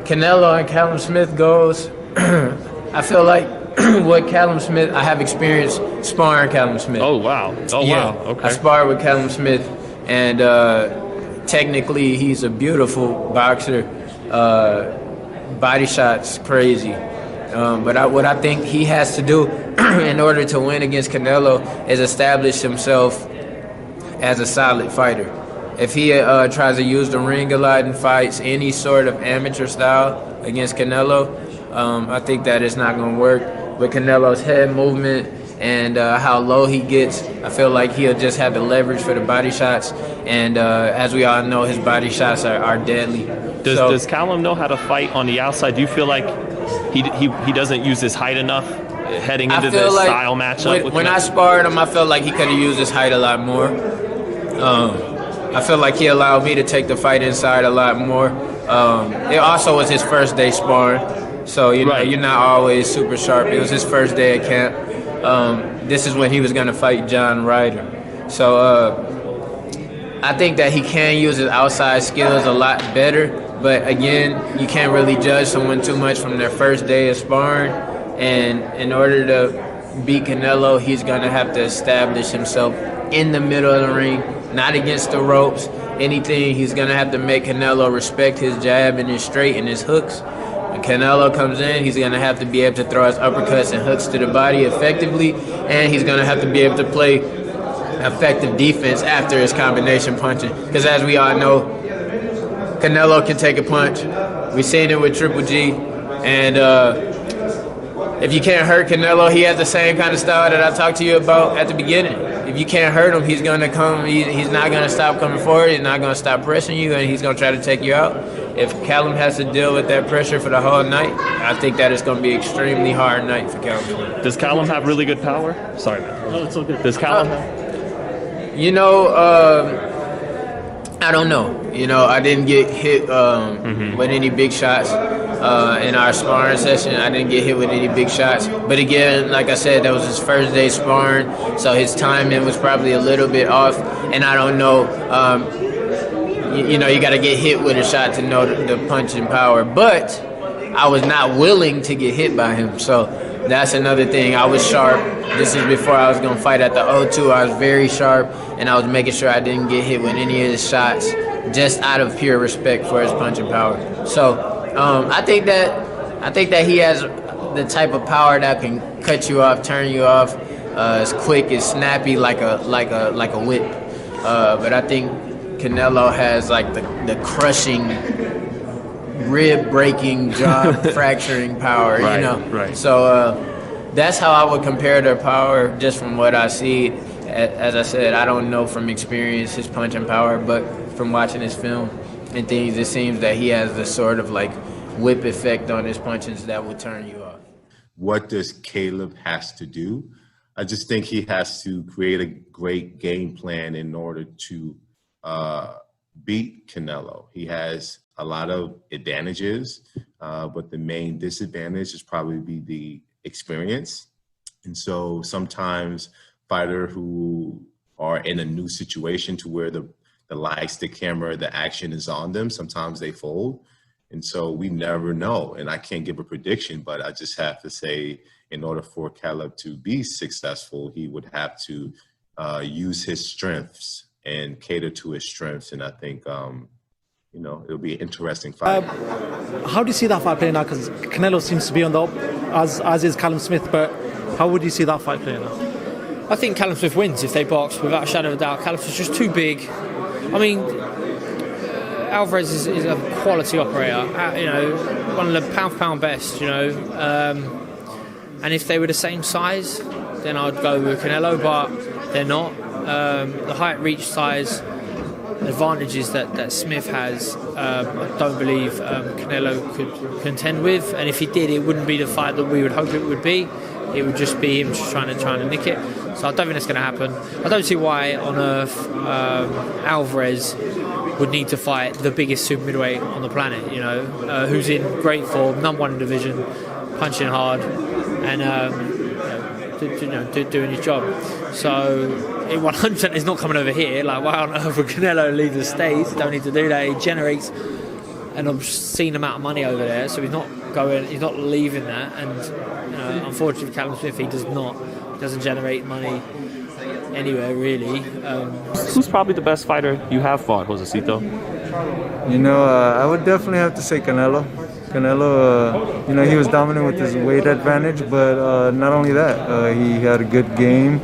Canelo and Callum Smith goes, I feel like what Callum Smith, I have experience sparring Callum Smith. Oh wow! Wow! Okay. I sparred with Callum Smith, and technically he's a beautiful boxer. Body shots crazy. But what I think he has to do in order to win against Canelo is establish himself as a solid fighter. If he tries to use the ring a lot and fights any sort of amateur style against Canelo, I think that it's not going to work. With Canelo's head movement and how low he gets, I feel like he'll just have the leverage for the body shots. And as we all know, his body shots are deadly. Does Callum know how to fight on the outside? Do you feel like he doesn't use his height enough heading into the like style matchup? When I sparred him, I felt like he could have used his height a lot more. I feel like he allowed me to take the fight inside a lot more. It also was his first day sparring, So you're not always super sharp. It was his first day at camp. This is when he was gonna fight John Ryder. So I think that he can use his outside skills a lot better. But again, you can't really judge someone too much from their first day of sparring. And in order to beat Canelo, he's gonna have to establish himself in the middle of the ring, not against the ropes. Anything, he's gonna have to make Canelo respect his jab and his straight and his hooks. When Canelo comes in, he's gonna have to be able to throw his uppercuts and hooks to the body effectively, and he's gonna have to be able to play effective defense after his combination punching. Because as we all know, Canelo can take a punch. We've seen it with Triple G, and if you can't hurt Canelo, he has the same kind of style that I talked to you about at the beginning. If you can't hurt him, he's gonna come. He's not gonna stop coming forward. He's not gonna stop pressing you, and he's gonna try to take you out. If Callum has to deal with that pressure for the whole night, I think that it's gonna be an extremely hard night for Callum. Does Callum have really good power? Sorry, man. No, it's all good. Does Callum I don't know. I didn't get hit with any big shots in our sparring session. I didn't get hit with any big shots. But again, like I said, that was his first day sparring, so his timing was probably a little bit off. And I don't know. You got to get hit with a shot to know the punching power. But I was not willing to get hit by him, so that's another thing. I was sharp. This is before I was going to fight at the O2. I was very sharp, and I was making sure I didn't get hit with any of his shots just out of pure respect for his punching power. So I think that he has the type of power that can cut you off, turn you off. It's quick, it's snappy like a whip. But I think Canelo has like the crushing, rib-breaking, jaw-fracturing power, Right. So that's how I would compare their power just from what I see. As I said, I don't know from experience his punching power, but from watching his film and things, it seems that he has the sort of like whip effect on his punches that will turn you off. What does Caleb has to do? I just think he has to create a great game plan in order to beat Canelo. He has a lot of advantages, but the main disadvantage is probably be the experience. And so sometimes fighters who are in a new situation to where the lights, the camera, the action is on them, sometimes they fold. And so we never know. And I can't give a prediction, but I just have to say, in order for Caleb to be successful, he would have to use his strengths and cater to his strengths. And I think, it'll be an interesting fight. How do you see that fight playing out? Because Canelo seems to be on the up, as is Callum Smith, but how would you see that fight playing out? I think Callum Smith wins if they box, without a shadow of a doubt. Callum Smith's just too big. I mean, Alvarez is a quality operator, one of the pound-for-pound best, and if they were the same size, then I'd go with Canelo, but they're not. The height, reach, size advantages that Smith has, I don't believe Canelo could contend with, and if he did, it wouldn't be the fight that we would hope it would be. It would just be him just trying to nick it. So I don't think that's going to happen. I don't see why on earth Alvarez would need to fight the biggest super middleweight on the planet, who's in great form, number one in division, punching hard, and doing his job. So it 100% is not coming over here. Like, why on earth would Canelo leave the States? Don't need to do that. He generates an obscene amount of money over there, so he's not leaving that. And unfortunately for Callum Smith, he doesn't generate money anywhere really. Who's probably the best fighter you have fought, Josecito? I would definitely have to say Canelo. Canelo, he was dominant with his weight advantage, but not only that, he had a good game,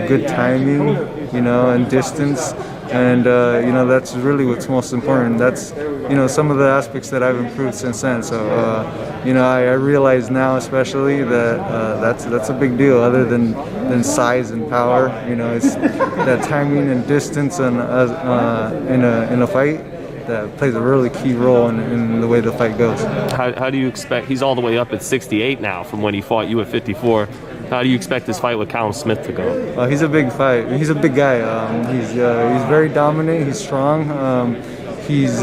good timing, and distance. And, that's really what's most important. That's, some of the aspects that I've improved since then. So, I realize now especially that that's a big deal other than size and power. It's that timing and distance and in a fight that plays a really key role in the way the fight goes. How do you expect, he's all the way up at 68 now from when he fought you at 54. How do you expect this fight with Callum Smith to go? He's a big fight. He's a big guy. He's very dominant. He's strong. He's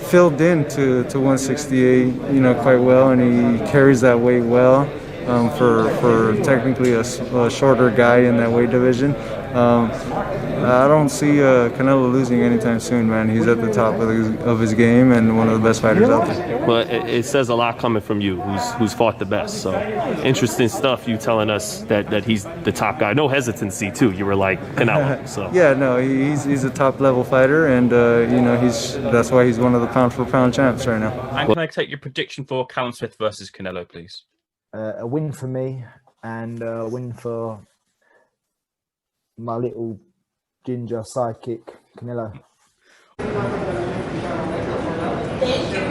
filled in to 168, you know, quite well, and he carries that weight well for technically a shorter guy in that weight division. I don't see Canelo losing anytime soon, man. He's at the top of his game and one of the best fighters out there. Well, it says a lot coming from you, who's fought the best. So interesting stuff. You telling us that he's the top guy. No hesitancy too. You were like Canelo. So yeah, no, he's a top level fighter, and you know, that's why he's one of the pound for pound champs right now. And can I take your prediction for Callum Smith versus Canelo, please? A win for me, and a win for my little ginger sidekick, Canelo. Thank you.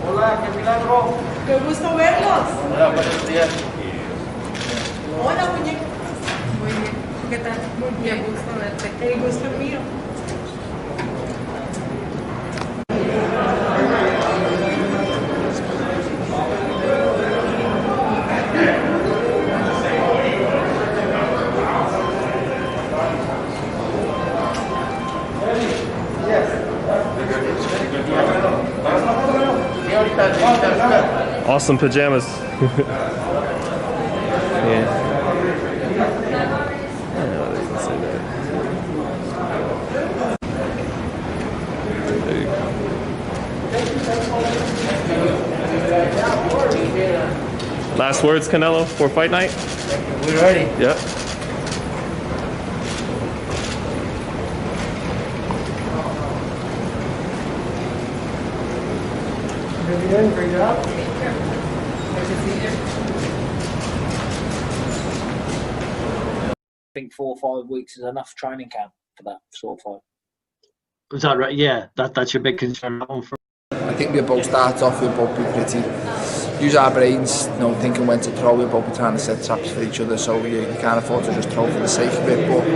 Hola, qué milagro. Qué gusto verlos. Hola, buenos días. Hola, muñeca. Muy bien. ¿Qué tal? Muy bien. Qué gusto verte. El gusto es mío. awesome pajamas. Yeah. Last words, Canelo, for fight night? We ready? Yeah. Great job. I think 4 or 5 weeks is enough training camp for that sort of fight. Is that right? Yeah, that's your big concern. I think we both start off, we'll both be pretty, use our brains, you know, thinking when to throw. We'll both be trying to set traps for each other, so you can't afford to just throw for the sake of it. But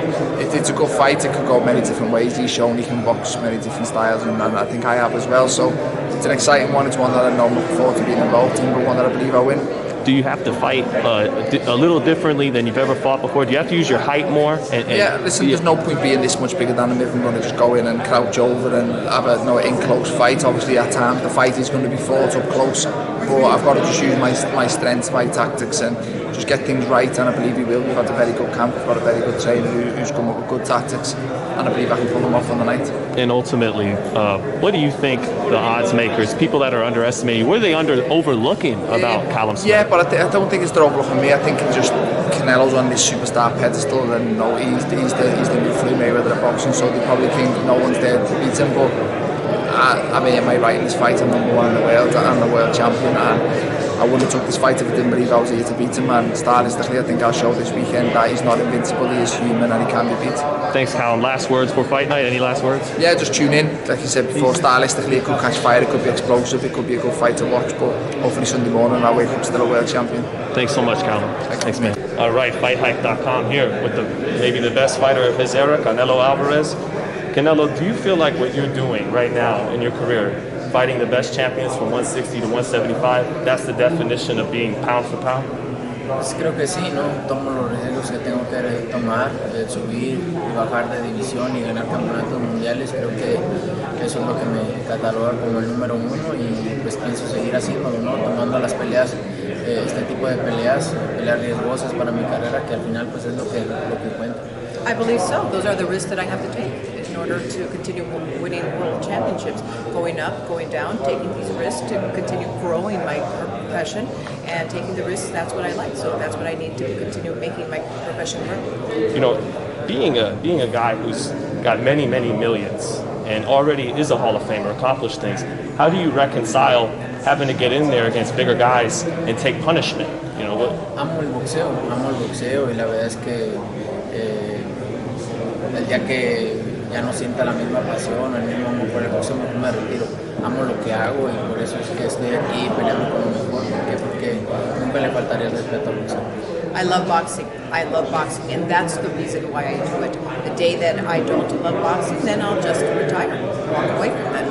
if it's a good fight, it could go many different ways. He's shown he can box many different styles, and I think I have as well. So it's an exciting one. It's one that I know I'm looking forward to being involved in, but one that I believe I win. Do you have to fight a little differently than you've ever fought before? Do you have to use your height more? Yeah, listen, there's no point being this much bigger than him if I'm going to just go in and crouch over and have a in-close fight. Obviously, at times the fight is going to be fought up close, but I've got to just use my strengths, my tactics, and just get things right, and I believe he will. We've had a very good camp, we've got a very good trainer who's come up with good tactics, and I believe I can pull them off on the night. And ultimately, what do you think the odds makers, people that are underestimating, what are they overlooking about Callum Smith? Yeah, but I don't think it's they're overlooking me. I think it's just Canelo's on this superstar pedestal, and you know, he's the new Floyd Mayweather of boxing, so they probably think no one's there to beat him. But I mean, am I right in this fight? I'm number 1 in the world, I'm the world champion, and I wouldn't have took this fight if I didn't believe I was here to beat him. And stylistically, I think I'll show this weekend that he's not invincible, he is human, and he can be beat. Thanks, Callum. Last words for fight night? Any last words? Yeah, just tune in. Like you said before, stylistically it could catch fire, it could be explosive, it could be a good fight to watch, but hopefully Sunday morning I'll wake up still a world champion. Thanks so much, Callum. Thanks, man. All right, FightHype.com here with maybe the best fighter of his era, Canelo Alvarez. Canelo, do you feel like what you're doing right now in your career, fighting the best champions from 160 to 175, that's the definition of being pound for pound? Pues creo que sí, ¿no? Tomo los riesgos que tengo que tomar, subir y bajar de división y ganar campeonatos mundiales. Creo que eso es lo que me cataloga como el número 1 y pues pienso seguir haciéndolo, ¿no? Tomando las peleas, este tipo de peleas riesgosas para mi carrera, que al final pues es lo que cuenta. I believe so. Those are the risks that I have to take in order to continue winning world championships. Going up, going down, taking these risks to continue growing my profession and taking the risks, that's what I like. So that's what I need to continue making my profession grow. You know, being a guy who's got many millions and already is a Hall of Famer, accomplished things, how do you reconcile having to get in there against bigger guys and take punishment? You know, what? Amo el boxeo y la verdad es que el día que ya no sienta la misma pasión, el mismo amor por el boxeo, me retiro. Amo lo que hago y por eso es que estoy aquí peleando con lo mejor. ¿Por qué? Porque nunca le faltaría el respeto al boxeo. I love boxing. I love boxing, and that's the reason why I do it. The day that I don't love boxing, then I'll just retire, walk away from it.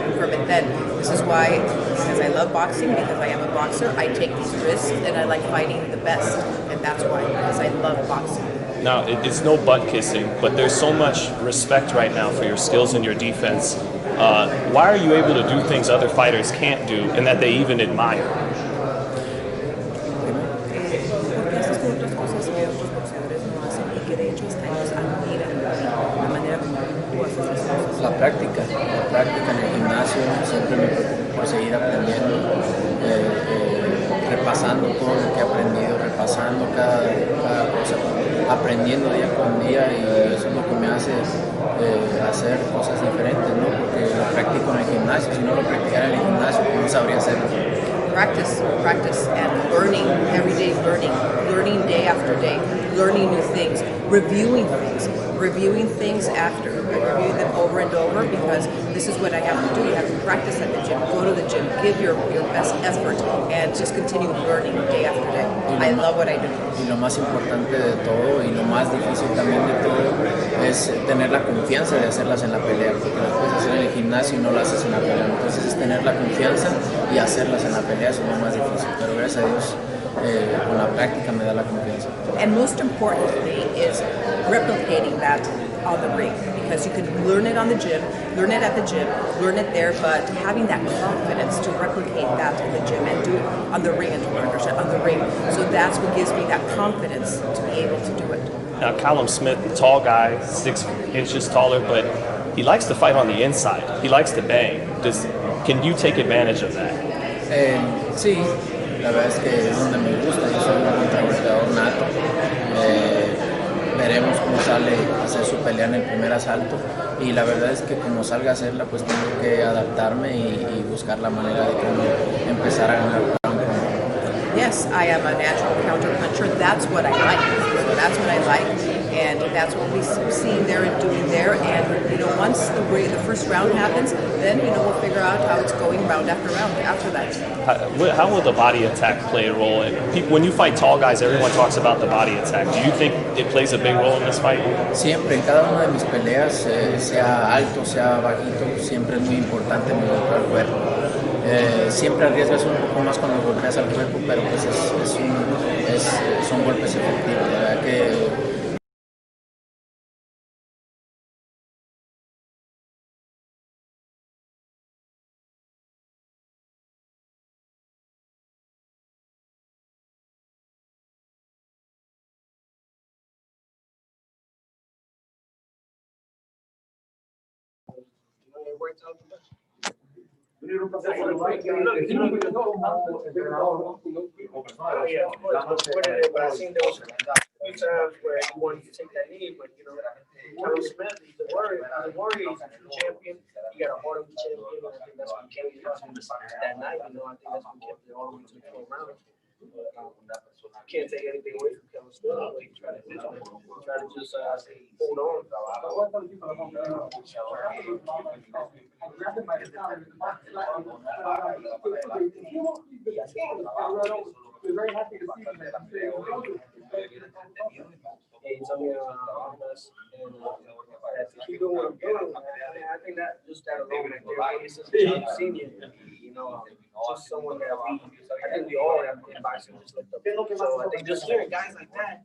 Then this is why, because I love boxing, because I am a boxer, I take these risks, and I like fighting the best, and that's why, because I love boxing. Now, it's no butt kissing, but there's so much respect right now for your skills and your defense. Why are you able to do things other fighters can't do and that they even admire? La práctica en el gimnasio, siempre me preocupo por seguir aprendiendo, repasando todo lo que he aprendido, repasando cada cosa, aprendiendo día con día, y eso es lo que me hace hacer cosas diferentes, ¿no? Porque lo practico en el gimnasio, si no lo practicara en el gimnasio, no sabría hacerlo. Practice, and learning, everyday learning day after day, learning new things, reviewing things after. I review them over and over because this is what I have to do. You have to practice at the gym, go to the gym, give your best effort, and just continue learning day after day. I love what I do. Y lo más importante de todo, y lo más difícil también de todo, es tener la confianza de hacerlas en la pelea, porque las puedes hacer en el gimnasio y no las haces en la pelea. Entonces es tener la confianza y hacerlas en la pelea, eso es lo más difícil. Pero gracias a Dios, con la práctica me da la confianza. And most importantly is replicating that on the ring, because you can learn it on the gym, learn it at the gym, learn it there, but having that confidence to replicate that in the gym and do it on the ring and to understand on the ring. So that's what gives me that confidence to be able to do it. Now, Callum Smith, tall guy, 6 inches taller, but he likes to fight on the inside. He likes to bang. Can you take advantage of that? Sí, la verdad es que es donde me gusta. Yo soy un contragolpeador nato. Veremos cómo sale a hacer su pelea en el primer asalto, y la verdad es que como salga a hacerla, pues tengo que adaptarme y buscar la manera de cómo empezar a ganar. Yes, I am a natural counter puncher. That's what I like. So that's what I like, and that's what we see there and doing there. And you know, once the first round happens, then you know we'll figure out how it's going round after round after that. How will the body attack play a role? When you fight tall guys, everyone talks about the body attack. Do you think it plays a big role in this fight? Siempre, en cada una de mis peleas, sea alto, sea bajito, siempre es muy importante mi golpe al cuerpo. Siempre arriesgas un poco más cuando golpeas al cuerpo, pero pues son golpes efectivos. La verdad que times where he wanted to take that knee, but you know, Callum Smith, he's the warrior, he's a true champion. He got a heart of a champion, and I think that's what kept him that night. You know, I think that's what kept it all the way to the 12th round. Can't take anything away from Callum Smith, but he tried to just hold on. We're very happy to see you. He told me and to keep doing what I'm doing. I think that just that alone, he's just a senior, you know, just someone that I think we all have in boxing just looked up. So I think just hearing guys like that,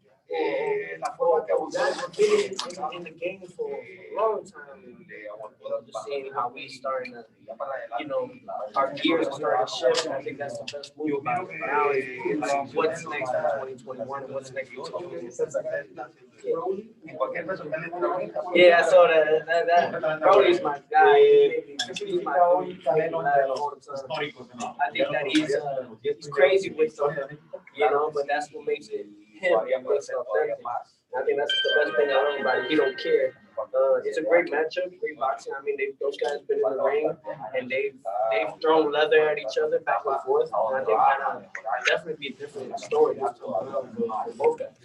that's been in the game for a long time. Just seeing how we starting to, you know, our gears are starting to shift. I think that's the best move about it now. Is what's next in 2021 and what's next in 2022. Yeah, I saw that Brody's my guy. He's my all the time. I think that he's crazy with them, you know, but that's what makes it him. It makes it authentic. I think that's the best thing about everybody. He don't care. It's a great matchup, great boxing. I mean, those guys been in the ring and they've thrown leather at each other back and forth. And I think that'll definitely be a different story for both guys.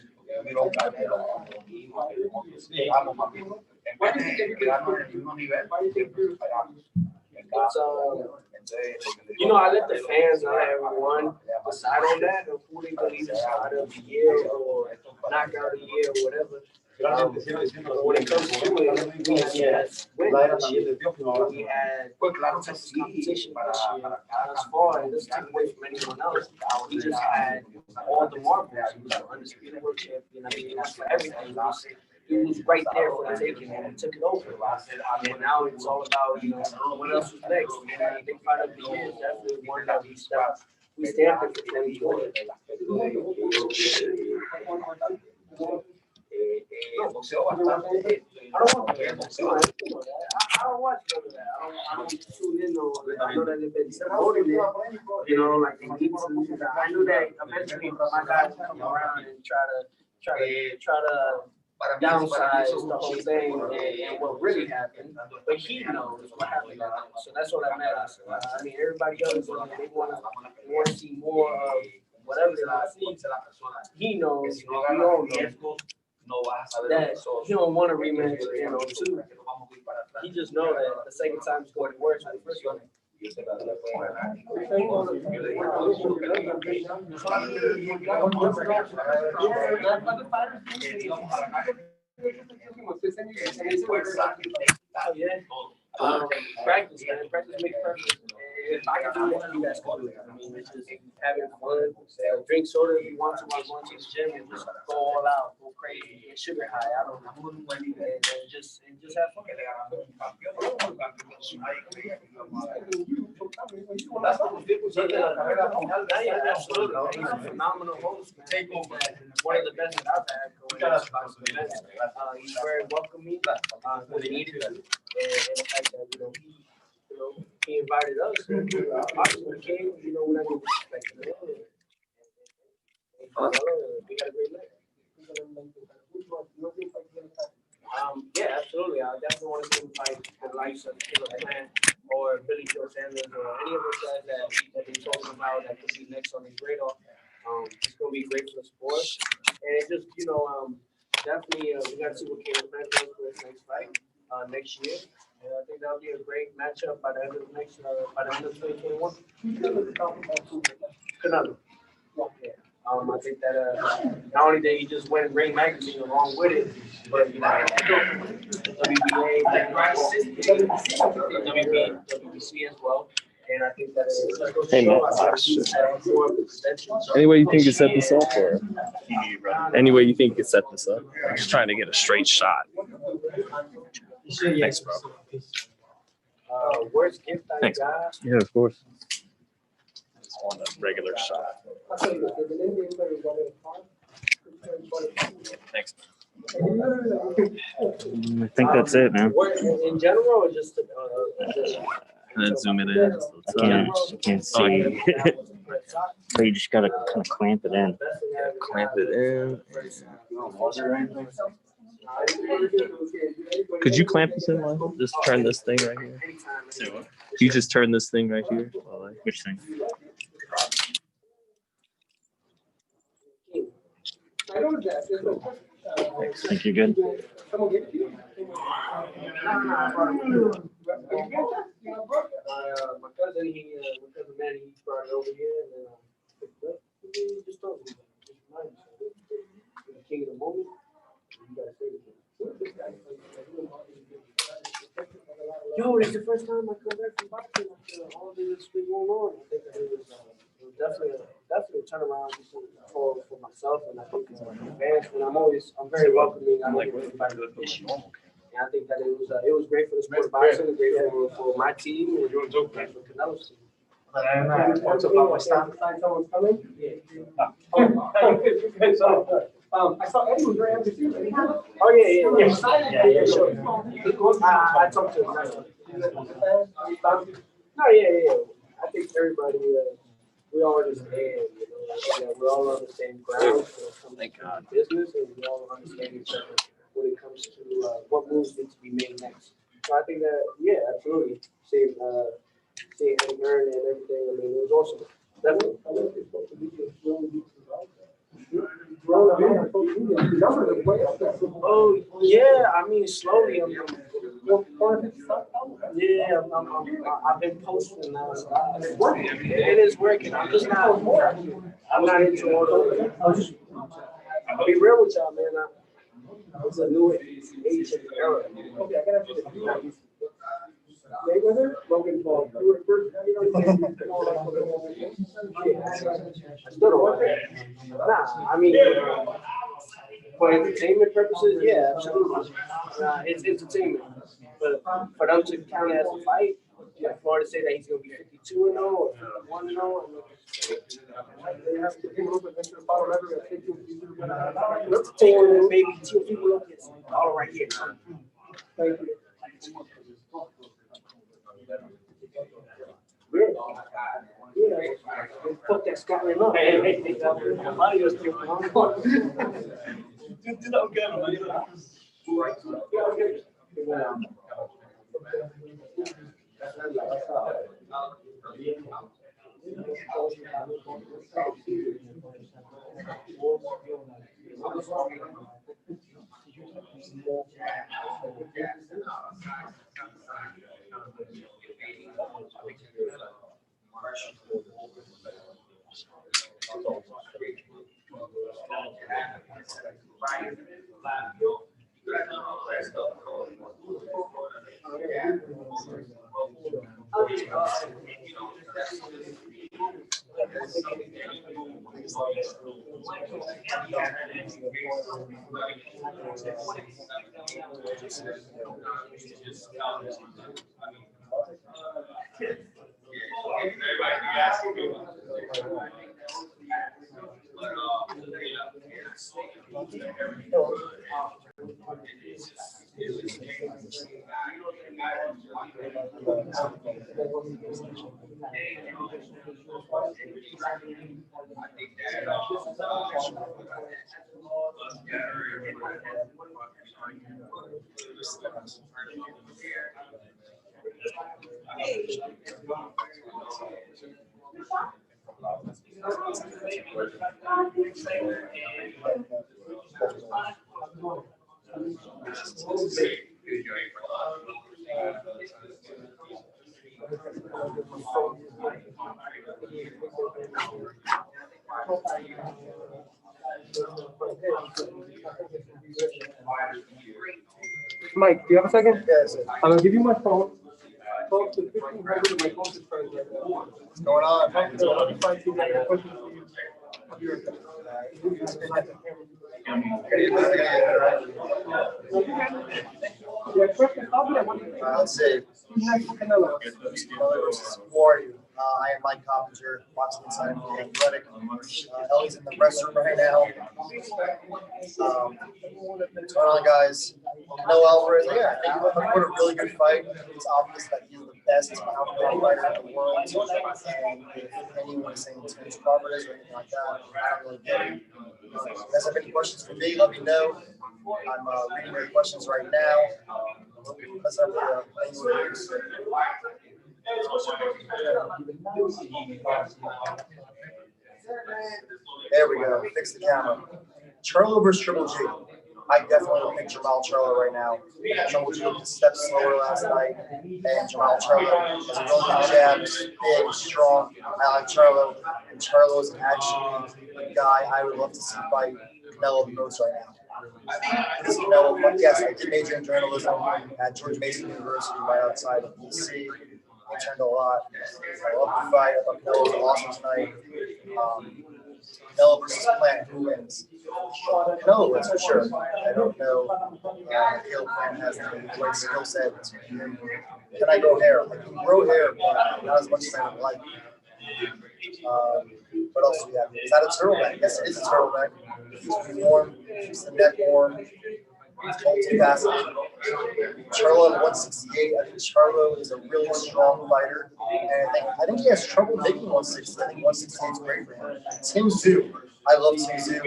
you know, I let the fans and everyone decide on that of who they believe is out of the year or knockout of the year or whatever. When it comes to it, we had win this year. We had competition this year. As far as this took away from anyone else, we just had all the marbles. He was the undisputed world champion. I mean, it was for everything. It was right there for the taking, and we took it over. And now it's all about, you know, what else was next. And I think fight of the year is definitely one that we stamped it for 2020. I don't watch none of that. I don't tune in on it. I know that they've been promoting it, you know, like they need to. I knew that eventually my guys would come around and try to downsize the whole thing and what really happened. But he knows what happened, so that's all that matters. I mean, everybody else, they want to see more of whatever they want to see. He knows, we all know that he don't want to rematch, you know, too. He just know that the second time is going to work than the first one. Practice, man. Practice makes perfect. If I can do it, you guys can do it. I mean, it's just having fun. Drink soda if you want to while going to the gym and just go all out, go crazy, get sugar high. I don't know, and just have fun. Absolutely, he's a phenomenal host, man. One of the best that I've had going to this boxing event. He's very welcoming. We needed it, and the fact that he invited us. Obviously, we came. You know, we're not going to disrespect him. We had a great night. Yeah, absolutely. I definitely want to see him fight the likes of Caleb Smith or Billy Joe Sanders or any of those guys that they're talking about that could be next on his radar. It's going to be great for the sport. And it just, definitely we got to see what Caleb Smith does for his next fight next year. And I think that'll be a great matchup by the end of 2021. Canelo. Yeah. I think that not only did he just win Ring Magazine along with it, but WBC as well. And I think that any way you think you set this up, or any way you think you could set this up? I'm just trying to get a straight shot. Thanks, bro. Worst gift I Thanks. got. Yeah, of course. Just want a regular shot. Thanks. I think that's it, man. In general, or just And then zoom it in. You can't see. So you just gotta kind of clamp it in. Clamp it in. Could you clamp this in, Michael? Just turn this thing right here. You just turn this thing right here. Which thing? I think you're good. My cousin, my cousin Manny, he brought it over here and then picked it up. He just told me, the king of the moment. You gotta say it. Yo, it's the first time I come back from boxing after all this been going on. I think that it was definitely a turnaround for myself, and I think fans. And I'm very welcoming. I like everybody with issue. And I think that it was great for the sport of boxing, great for my team, and great for Canelo's team. I saw Eddie was very happy too. Oh yeah, sure. I talked to him. No, yeah. I think everybody, we all understand. We're all on the same ground when it comes to business, and we all understand each other when it comes to what moves need to be made next. So I think that, yeah, absolutely. Seeing Eddie Hearn and everything, I mean, it was awesome. Definitely. Oh yeah, I mean slowly. Yeah, I've been posting now. So it is working. I'm just not. I'm not into all of it. I'll be real with y'all, man. It's a new age and era. Okay, I gotta do this. Mayweather, Logan Paul. You were the first. I still don't want it. Nah, I mean, for entertainment purposes, yeah, absolutely. It's entertainment. But for them to count it as a fight, Florida say that he's going to be 52-0 or 51-0. Let's take maybe two people look at all right here. Thank you. Yeah, fuck that Scotland up. Hey, Mario's still Mike, do you have a second? Yes. I'm gonna give you my phone. Talk to 1500 of my closest friends right now. What's going on? Talk to 105 people that have questions for you. I'll be right back. Yeah, question. Let's see. Canelo versus who are you? I am Mike Coppinger, Boxing Insider from The Athletic. Ellie's in the restroom right now. What's going on, guys? Canelo Alvarez, yeah, I think what a really good fight. It's obvious that he's the best pound-for-pound fighter in the world. And if anyone is saying Terence Crawford is or anything like that, I don't really get it. If you guys have any questions for me, let me know. I'm reading your questions right now. Let's have there we go. Fix the camera. Charlo versus Triple G. I definitely would pick Jamal Charlo right now. Triple G was a step slower last night, and Jamal Charlo has a really good jabs, big, strong. I like Charlo, and Charlo is actually a guy I would love to see fight Canelo the most right now. Because Canelo, yes, I did major in journalism at George Mason University right outside of DC. I learned a lot. I love the fight. I thought Canelo was awesome tonight. Canelo versus Plant, who wins? Canelo wins for sure. I don't know. Caleb Plant has the right skill set. Can I grow hair? I can grow hair, but not as much as I would like. What else do we have? Is that a turtleneck? Yes, it is a turtleneck. It keeps me warm, keeps the neck warm. It's multifaceted. Charlo at 168. I think Charlo is a really strong fighter, and I think he has trouble making 160. I think 168 is great for him. Tim Tszyu. I love Tim Tszyu.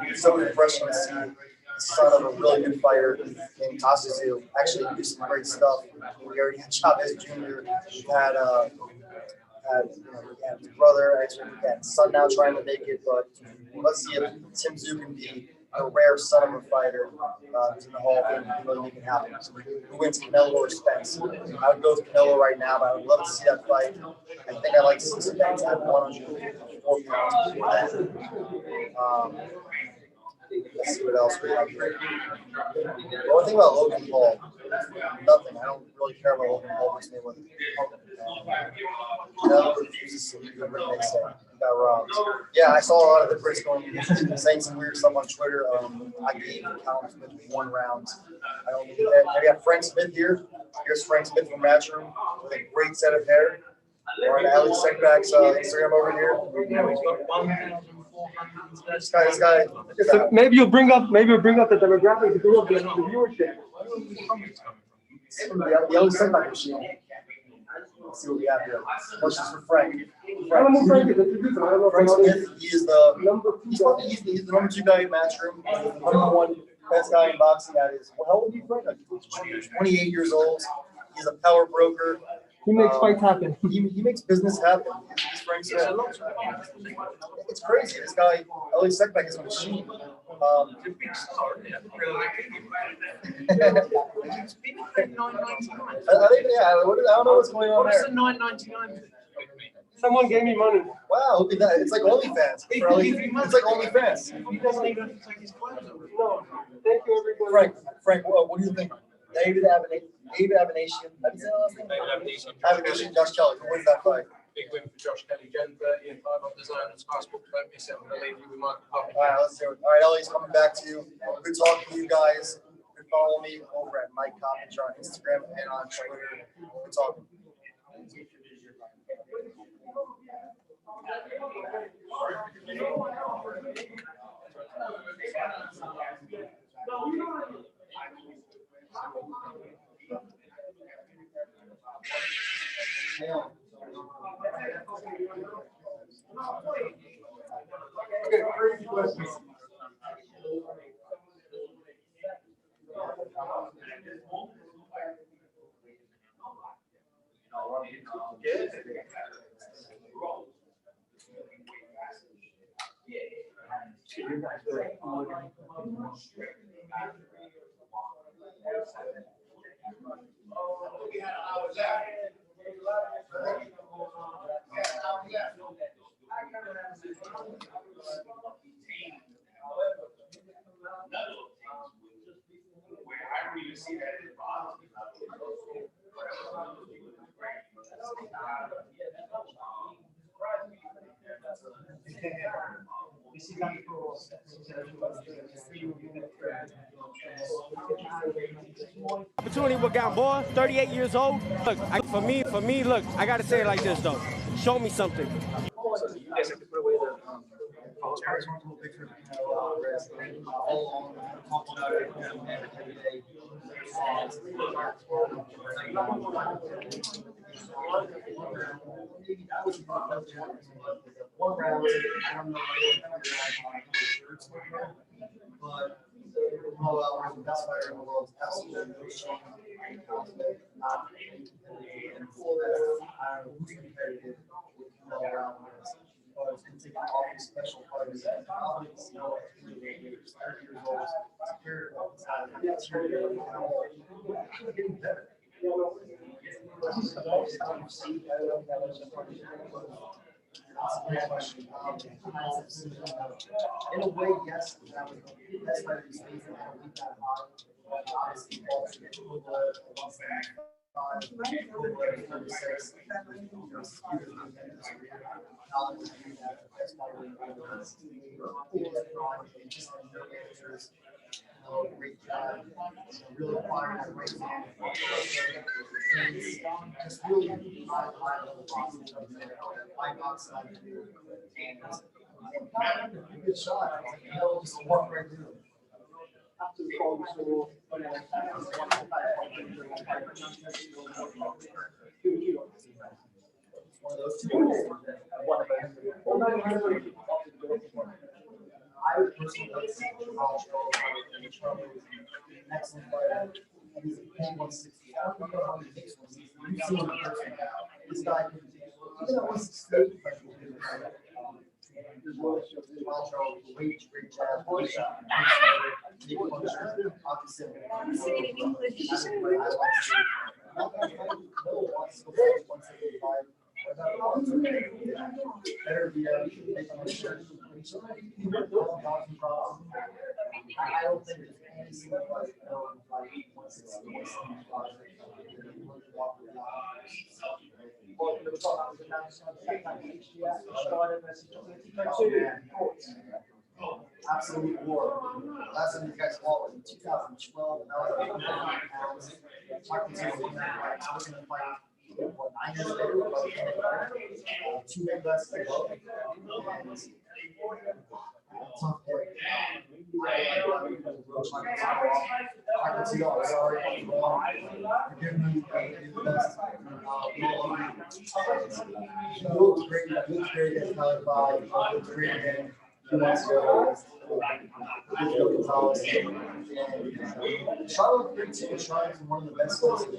It's so refreshing to see the son of a really good fighter named Tszyu actually do some great stuff. We already had Chavez Jr. We've had his brother, actually, son now trying to make it, but let's see if Tim Tszyu can be a rare son of a fighter who's in the Hall of Fame who really make it happen. Who wins Canelo or Spence? I would go with Canelo right now, but I would love to see that fight. I think I like to see Spence at 154 pounds before that. Let's see what else we have here. The only thing about Logan Paul, nothing. I don't really care about Logan Paul versus Mayweather. Canelo refuses to leave him, they say. He got robbed. Yeah, I saw a lot of the Brits saying some weird stuff on Twitter. I gave Callum Smith 1 round. I don't believe that. I got Frank Smith here. Here's Frank Smith from Matchroom with a great set of hair. We're on Ali Sekbak's Instagram over here. This guy. So maybe you'll bring up the demographics, bring up the viewership. The Ali Sekbak machine. Let's see what we have here. Questions for Frank. Frank Smith, he is the number 2 guy in Matchroom. He's the #1 best guy in boxing. That is, how old are you, Frank? Like 28 years old. He's a power broker. He makes fights happen. He makes business happen. He's Frank Smith. It's crazy. This guy, Ali Sekbak, is a machine. I don't know what's going on there. What's the $9.99? Someone gave me money. Wow, look at that. It's like OnlyFans. It's like OnlyFans. He doesn't even take his clothes off. No. Thank you, everybody. Frank, what do you think? David Avenation. How do you say that last name? Avenation, Josh Kelly. Who wins that fight? Big win for Josh Kelly. Gen 30 and 5 off the zone and Sparring. Don't miss it. I'm going to leave you with Michael Poppy. All right, let's do it. All right, Ellie's coming back to you. Good talking to you guys. You can follow me over at Mike Coppinger on Instagram and on Twitter. Good talking. Okay, crazy questions. Opportunity with Gamboa, 38 years old. Look, for me, look, I gotta say it like this though. Show me something. One round, I don't know but Canelo Alvarez, the best fighter in the world, absolutely no shame. And before that, I was competitive with Canelo Alvarez. But it's going to take all these special fighters. Alvarez, you know, 30 years old, superior getting better. In a way, yes, that was the best fighter he's faced. I don't think that hard, but obviously, also get over 135, 36. Great job. Really firing at right hand. Just really high level boxing. High boxing. Good shot. Just walk right through. One of those two. I would personally like to see excellent fighter. He's a 160. I don't know how many makes ones. You've seen him in person. This guy can even at 168. I don't think there's any single absolute war. Last time these guys fought was in 2012, and that was 105 pounds. Marc Castro was going to fight 9 years later, 2 big less to go. Tough break. I can see all sorry. Forgive me. Do the best. He looks great. He looks great against Canelo Post-Fight. He looks great again. He wants to go. Charlotte looked great too. Charlotte's one of the best players in the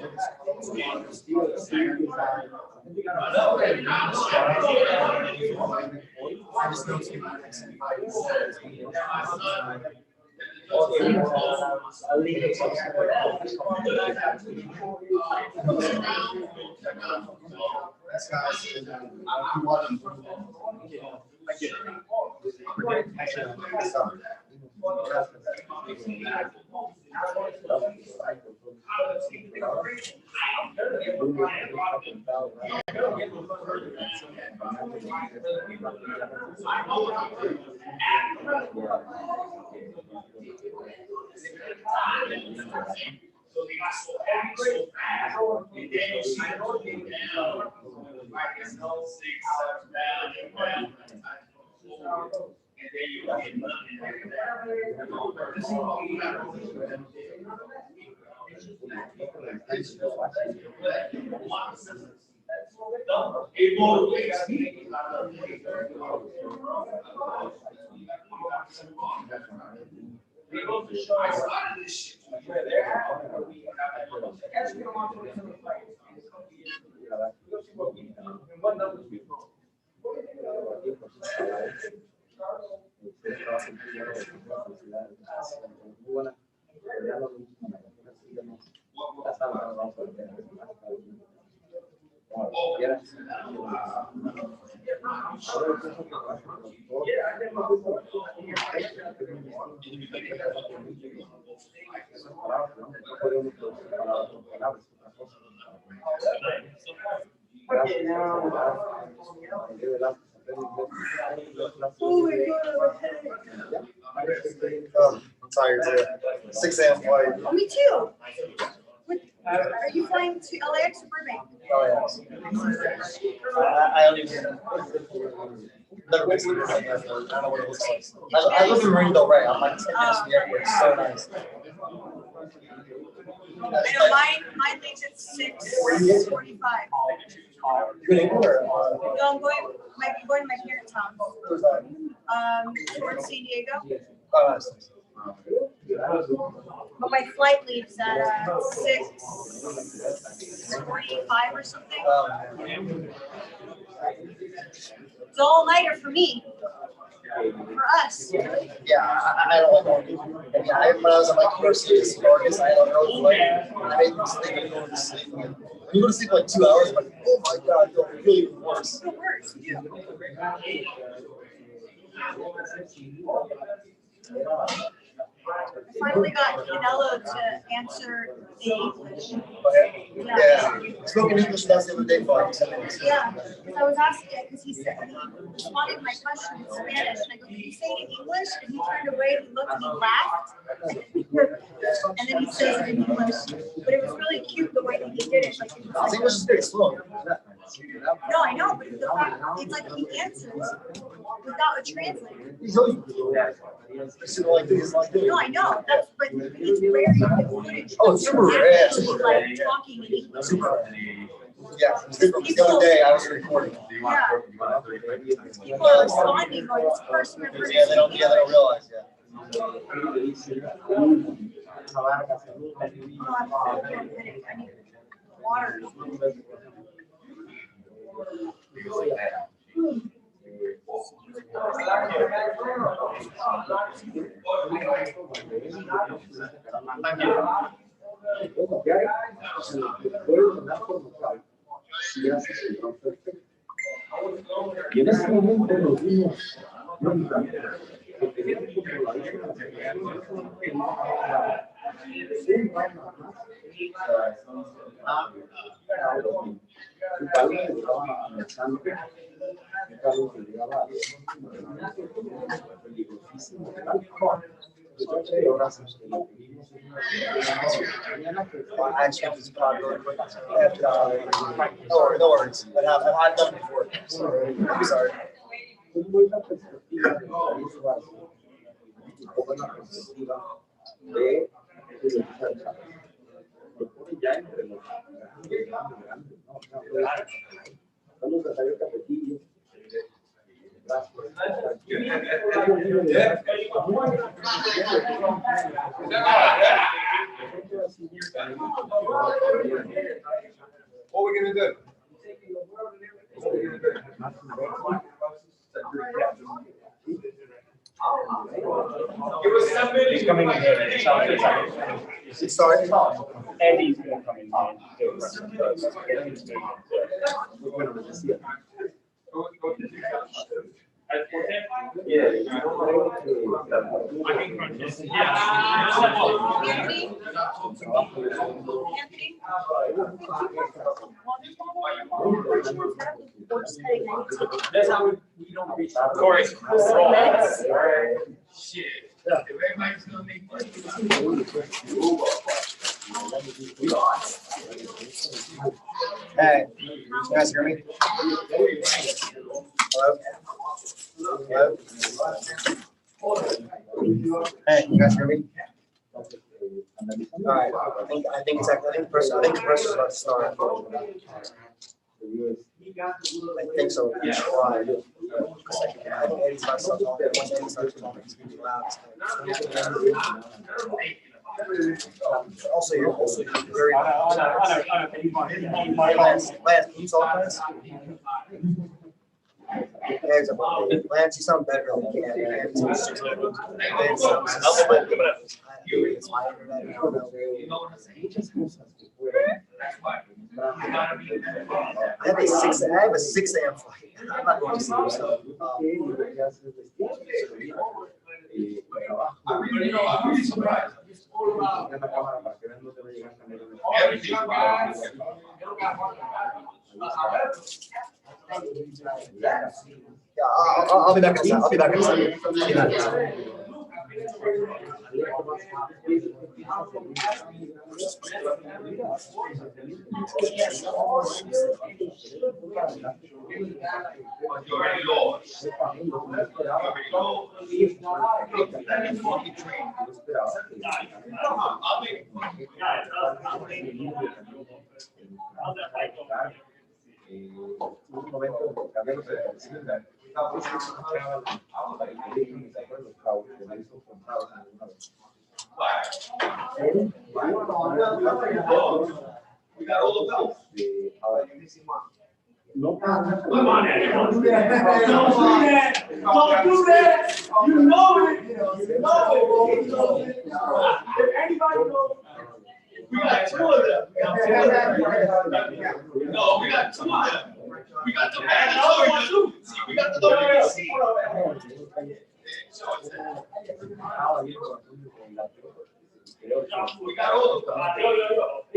I just don't see my next fight. That's guys. I'm watching. Oh, I'm tired too. 6 a.m. flight. Oh, me too. Are you flying to LAX or Burbank? Oh, yeah. I don't even. Never been to Burbank. I don't know what it looks like. I live in Marine Del Rey. I'm like 10 minutes from the airport. It's so nice. I know mine leaves at 6:45. You're in England or? No, I'm going to my parents' house. Where's that? Towards San Diego. Oh, nice. But my flight leaves at 6:45 or something. It's all nighter for me. For us. Yeah, I don't like going. Yeah, when I was on my course, August, I had an early flight. I made the mistake of going to sleep. When you go to sleep for like 2 hours, I'm like, oh my god, I feel really worse. It worse, you I finally got Canelo to answer in English. Yeah. Spoken English, that's the other day for like 10 minutes. Yeah. I was asking it because he said he responded to my question in Spanish. And I go, can you say it in English? And he turned away, he looked and he laughed. And then he says it in English. But it was really cute the way that he did it. Like, His English is very slow. No, I know, but the fact it's like he answers without a translator. No, I know. That's but it's rare you get footage. Oh, it's super rare. Actually, like talking in English. Super. Yeah, the other day I was recording. Yeah. People are responding going, this person refers Yeah, they don't realize, yeah. Oh, I need water. Y en ese momento nos vimos Actually, it's popular. No worries. I've done it before. I'm sorry. What are we gonna do? He's coming in here. Sorry. Eddie's gonna come in here. Corey. Shit. Everybody's gonna make money. Hey, you guys hear me? Hello? Hello? Hey, you guys hear me? Alright, I think the pressure's about to start. I think so. Why? Because I think Eddie's about to start talking. Once Eddie starts talking, it's gonna be loud. Also, you're very. Lance, can you talk, Lance? Lance, you sound better than you can. Lance, it's my internet. I don't know. I have a 6 a.m. flight. I'm not going to sleep. So, I'm really surprised. yeah, I'll be back in a second. I'll be back in a second. We got all of those. Come on, Eddie, don't do that. Don't do that. Don't do that. You know it. You know it. If anybody knows, we got 2 of them. No, we got 2 of them. We got the mandatory one too. We got the WBC. We got all of them. We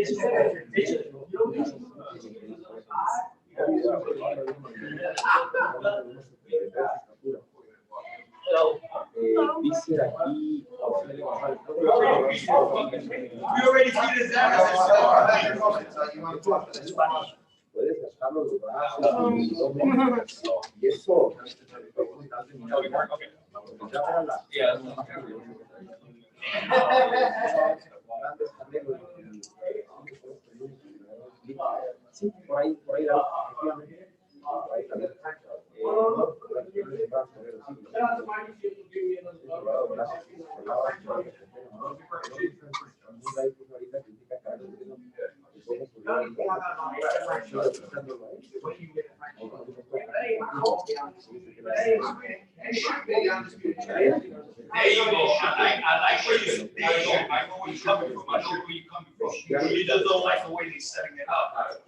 already figured that out. Puedes gastarlo los brazos y eso sí, por ahí There you go. I like where you. There you go. I know where you're coming from. I know where you're coming from. You just don't like the way he's setting it up.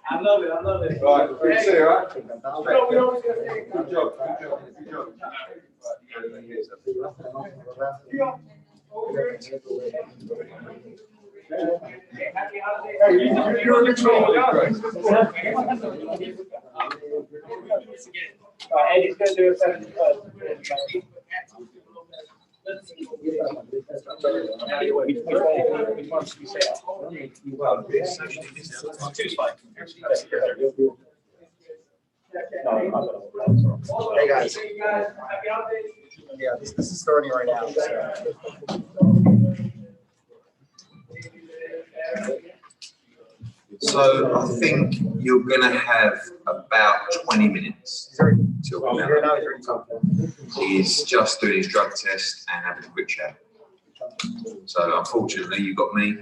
I love it. I love it. Right, great to see you, right? Good job. Good job. You're in control. Eddie's going to do a 70 Hey guys. Yeah, this is starting right now. So I think you're going to have about 20 minutes till he's just doing his drug test and having a quick chat. So unfortunately, you got me.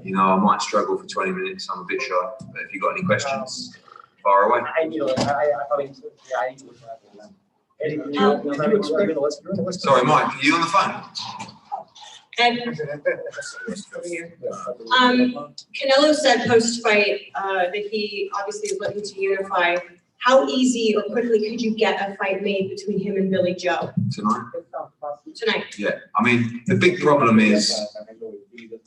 You know, I might struggle for 20 minutes. I'm a bit shy, but if you've got any questions, fire away. Sorry, Mike, are you on the phone? Canelo said post-fight that he obviously is looking to unify. How easy or quickly could you get a fight made between him and Billy Joe? Tonight. Yeah, I mean, the big problem is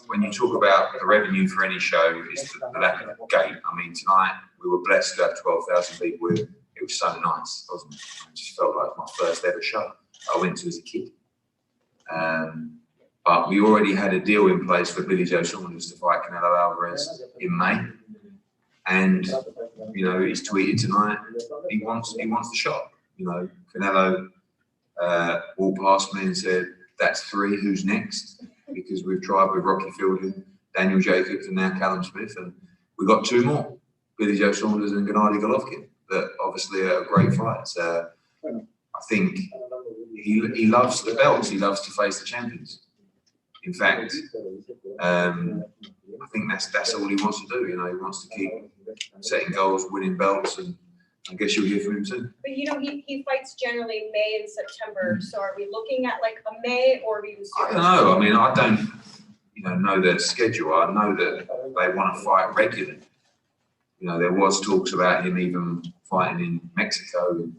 when you talk about the revenue for any show is the lack of gate. I mean, tonight we were blessed to have 12,000 people with. It was so nice, wasn't it? It just felt like my first ever show I went to as a kid. But we already had a deal in place for Billy Joe Saunders to fight Canelo Alvarez in May. And, you know, he's tweeted tonight, he wants the shot. You know, Canelo walked past me and said, that's 3, who's next? Because we've tried with Rocky Fielding, Daniel Jacobs, and now Callum Smith. And we got 2 more, Billy Joe Saunders and Gennady Golovkin, that obviously are great fights. I think he loves the belts. He loves to face the champions. In fact, I think that's all he wants to do. You know, he wants to keep setting goals, winning belts, and I guess you'll hear from him soon. But you know, he fights generally May and September. So are we looking at like a May or are we? I don't know. I mean, I don't, know their schedule. I know that they want to fight regularly. You know, there was talks about him even fighting in Mexico in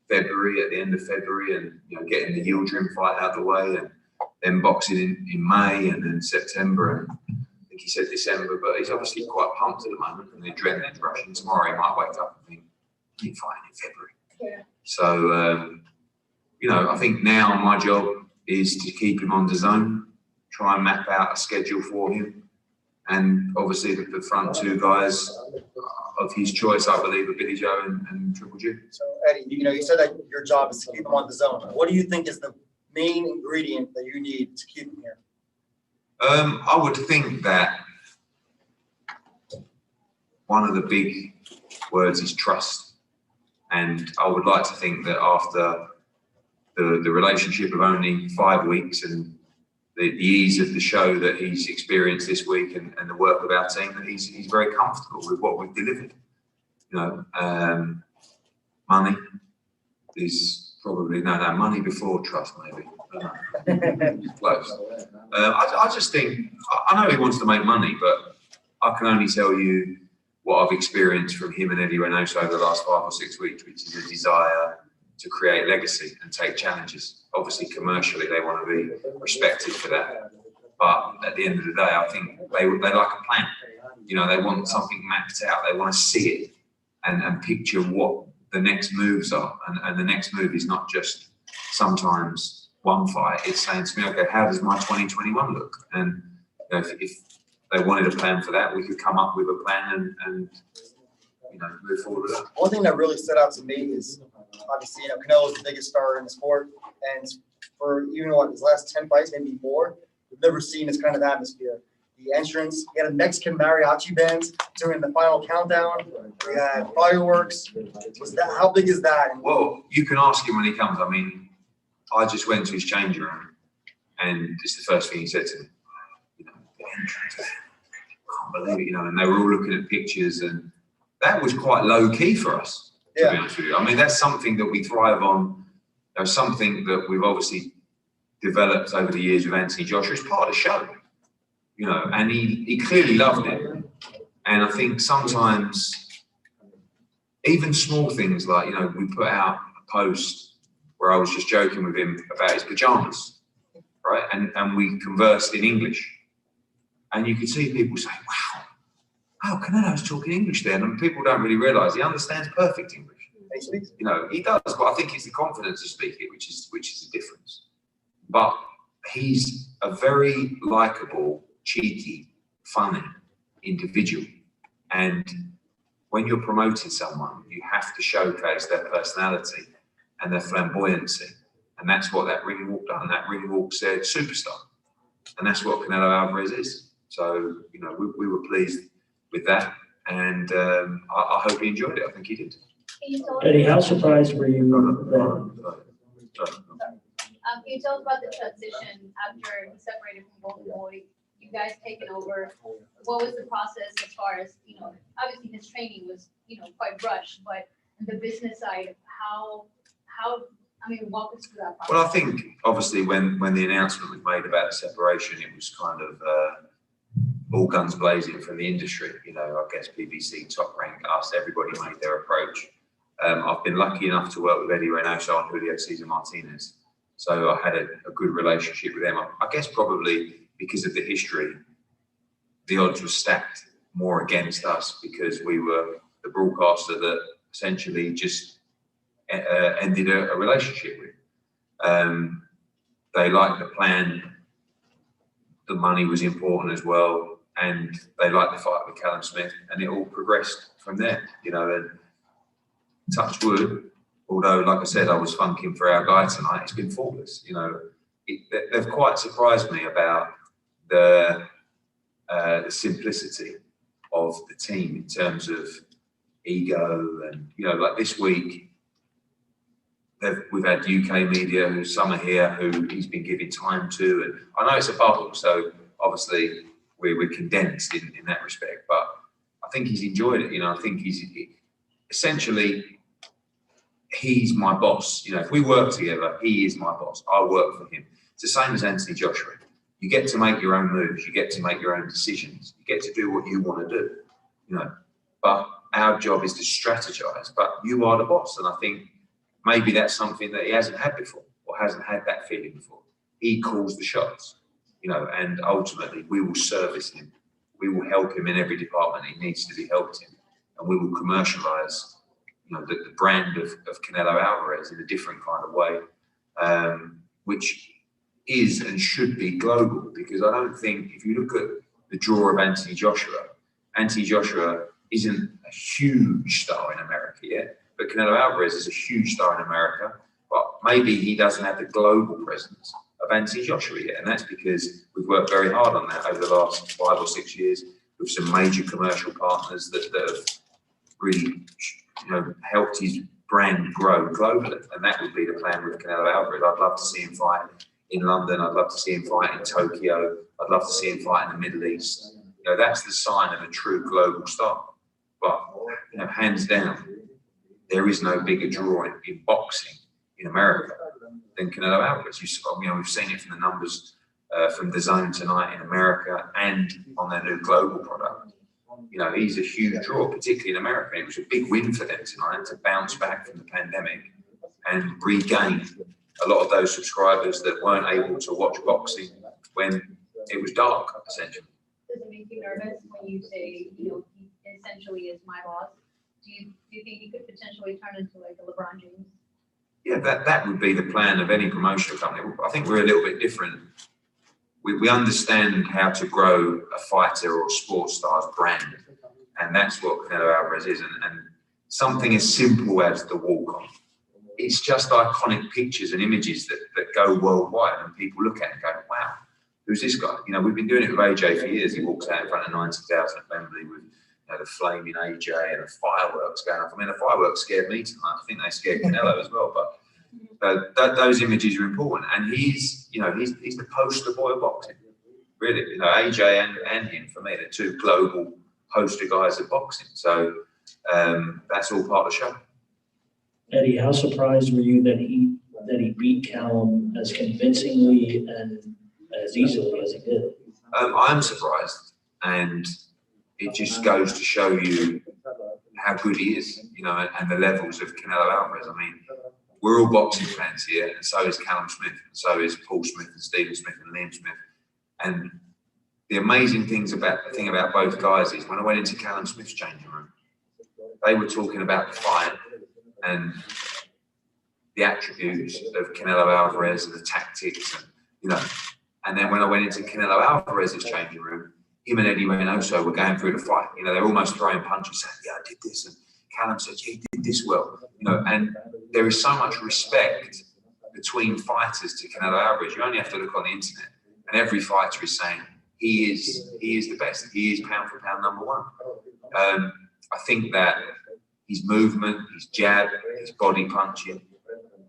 February, at the end of February, and getting the Yildirim fight out of the way, and then boxing in May and then September, and I think he said December, but he's obviously quite pumped at the moment, and the adrenaline's rushing. Tomorrow he might wake up and think, he's fighting in February. Yeah. So, I think now my job is to keep him on the zone, try and map out a schedule for him, and obviously the front 2 guys of his choice, I believe, are Billy Joe and Triple G. So Eddie, you said that your job is to keep him on the zone. What do you think is the main ingredient that you need to keep him here? I would think that one of the big words is trust. And I would like to think that after the relationship of only 5 weeks and the ease of the show that he's experienced this week and the work of our team, that he's very comfortable with what we've delivered. Money is probably, money before trust, maybe. Close. I just think, I know he wants to make money, but I can only tell you what I've experienced from him and Eddie Reynoso over the last 5 or 6 weeks, which is a desire to create legacy and take challenges. Obviously, commercially, they want to be respected for that. But at the end of the day, I think they like a plan. They want something mapped out. They want to see it and picture what the next moves are. And the next move is not just sometimes one fight. It's saying to me, okay, how does my 2021 look? And if they wanted a plan for that, we could come up with a plan and move forward with that. One thing that really stood out to me is obviously, Canelo's the biggest star in the sport, and for even his last 10 fights, maybe more, we've never seen this kind of atmosphere. The entrance, he had a Mexican mariachi band during the final countdown. We had fireworks. How big is that? Well, you can ask him when he comes. I mean, I just went to his changing room, and it's the first thing he said to me. The entrance, I can't believe it, and they were all looking at pictures, and that was quite low key for us, to be honest with you. I mean, that's something that we thrive on. There's something that we've obviously developed over the years with Anthony Joshua. It's part of the show, you know, and he clearly loved it. And I think sometimes even small things like, you know, we put out a post where I was just joking with him about his pajamas, right? And we conversed in English. And you could see people say, wow, oh, Canelo's talking English then. And people don't really realise he understands perfect English. You know, he does, but I think it's the confidence to speak it, which is the difference. But he's a very likeable, cheeky, funny individual. And when you're promoting someone, you have to showcase their personality and their flamboyancy. And that's what that ring walk done. That ring walk said superstar. And that's what Canelo Alvarez is. So, you know, we were pleased with that. And I hope he enjoyed it. I think he did. Eddie, how surprised were you Can you tell us about the transition after he separated from Golden Boy? You guys taken over. What was the process as far as, you know, obviously his training was, you know, quite rushed, but the business side, how I mean, walk us through that process. Well, I think obviously when the announcement was made about the separation, it was kind of all guns blazing from the industry. You know, I guess BBC, Top Rank, us, everybody made their approach. I've been lucky enough to work with Eddie Hearn and Julio Cesar Martinez. So I had a good relationship with them. I guess probably because of the history, the odds were stacked more against us because we were the broadcaster that essentially just ended a relationship with. They liked the plan. The money was important as well. And they liked the fight with Callum Smith. And it all progressed from there, you know, and touch wood, although, like I said, I was funking for our guy tonight, it's been faultless. You know, they've quite surprised me about the simplicity of the team in terms of ego. And, you know, like this week, we've had UK media who some are here who he's been giving time to. And I know it's a bubble, so obviously we're condensed in that respect. But I think he's enjoyed it. You know, I think he's essentially, he's my boss. You know, if we work together, he is my boss. I work for him. It's the same as Anthony Joshua. You get to make your own moves. You get to make your own decisions. You get to do what you want to do, you know. But our job is to strategize. But you are the boss. And I think maybe that's something that he hasn't had before or hasn't had that feeling before. He calls the shots, you know, and ultimately we will service him. We will help him in every department he needs to be helped in. And we will commercialize, you know, the brand of Canelo Alvarez in a different kind of way, which is and should be global. Because I don't think, if you look at the draw of Anthony Joshua isn't a huge star in America yet, but Canelo Alvarez is a huge star in America, but maybe he doesn't have the global presence of Anthony Joshua yet. And that's because we've worked very hard on that over the last 5 or 6 years with some major commercial partners that have really, you know, helped his brand grow globally. And that would be the plan with Canelo Alvarez. I'd love to see him fight in London. I'd love to see him fight in Tokyo. I'd love to see him fight in the Middle East. You know, that's the sign of a true global star. But, you know, hands down, there is no bigger draw in boxing in America than Canelo Alvarez. You know, we've seen it from the numbers from the Zone tonight in America and on their new global product. You know, he's a huge draw, particularly in America. It was a big win for them tonight to bounce back from the pandemic and regain a lot of those subscribers that weren't able to watch boxing when it was dark, essentially. Does it make you nervous when you say, you know, he essentially is my boss? Do you think he could potentially turn into like a LeBron James? Yeah, that would be the plan of any promotional company. I think we're a little bit different. We understand how to grow a fighter or a sports star's brand, and that's what Canelo Alvarez is. And something as simple as the walk-on, it's just iconic pictures and images that go worldwide, and people look at it and go, wow, who's this guy? You know, we've been doing it with AJ for years. He walks out in front of 90,000 at Wembley with, you know, the flaming AJ and the fireworks going off. I mean, the fireworks scared me tonight. I think they scared Canelo as well, but those images are important. And he's, you know, he's the poster boy of boxing, really. You know, AJ and him, for me, the two global poster guys of boxing. So that's all part of the show. Eddie, how surprised were you that he beat Callum as convincingly and as easily as he did? I'm surprised, and it just goes to show you how good he is, you know, and the levels of Canelo Alvarez. I mean, we're all boxing fans here, and so is Callum Smith, and so is Paul Smith, and Stephen Smith, and Liam Smith. And the amazing thing about both guys is when I went into Callum Smith's changing room, they were talking about the fight and the attributes of Canelo Alvarez and the tactics, and you know. And then when I went into Canelo Alvarez's changing room, him and Eddie Hearn were going through the fight. You know, they're almost throwing punches, saying, "Yeah, I did this," and Callum said, "Yeah, he did this well." You know, and there is so much respect between fighters to Canelo Alvarez. You only have to look on the internet, and every fighter is saying he is the best. He is pound for pound #1. I think that his movement, his jab, his body punching.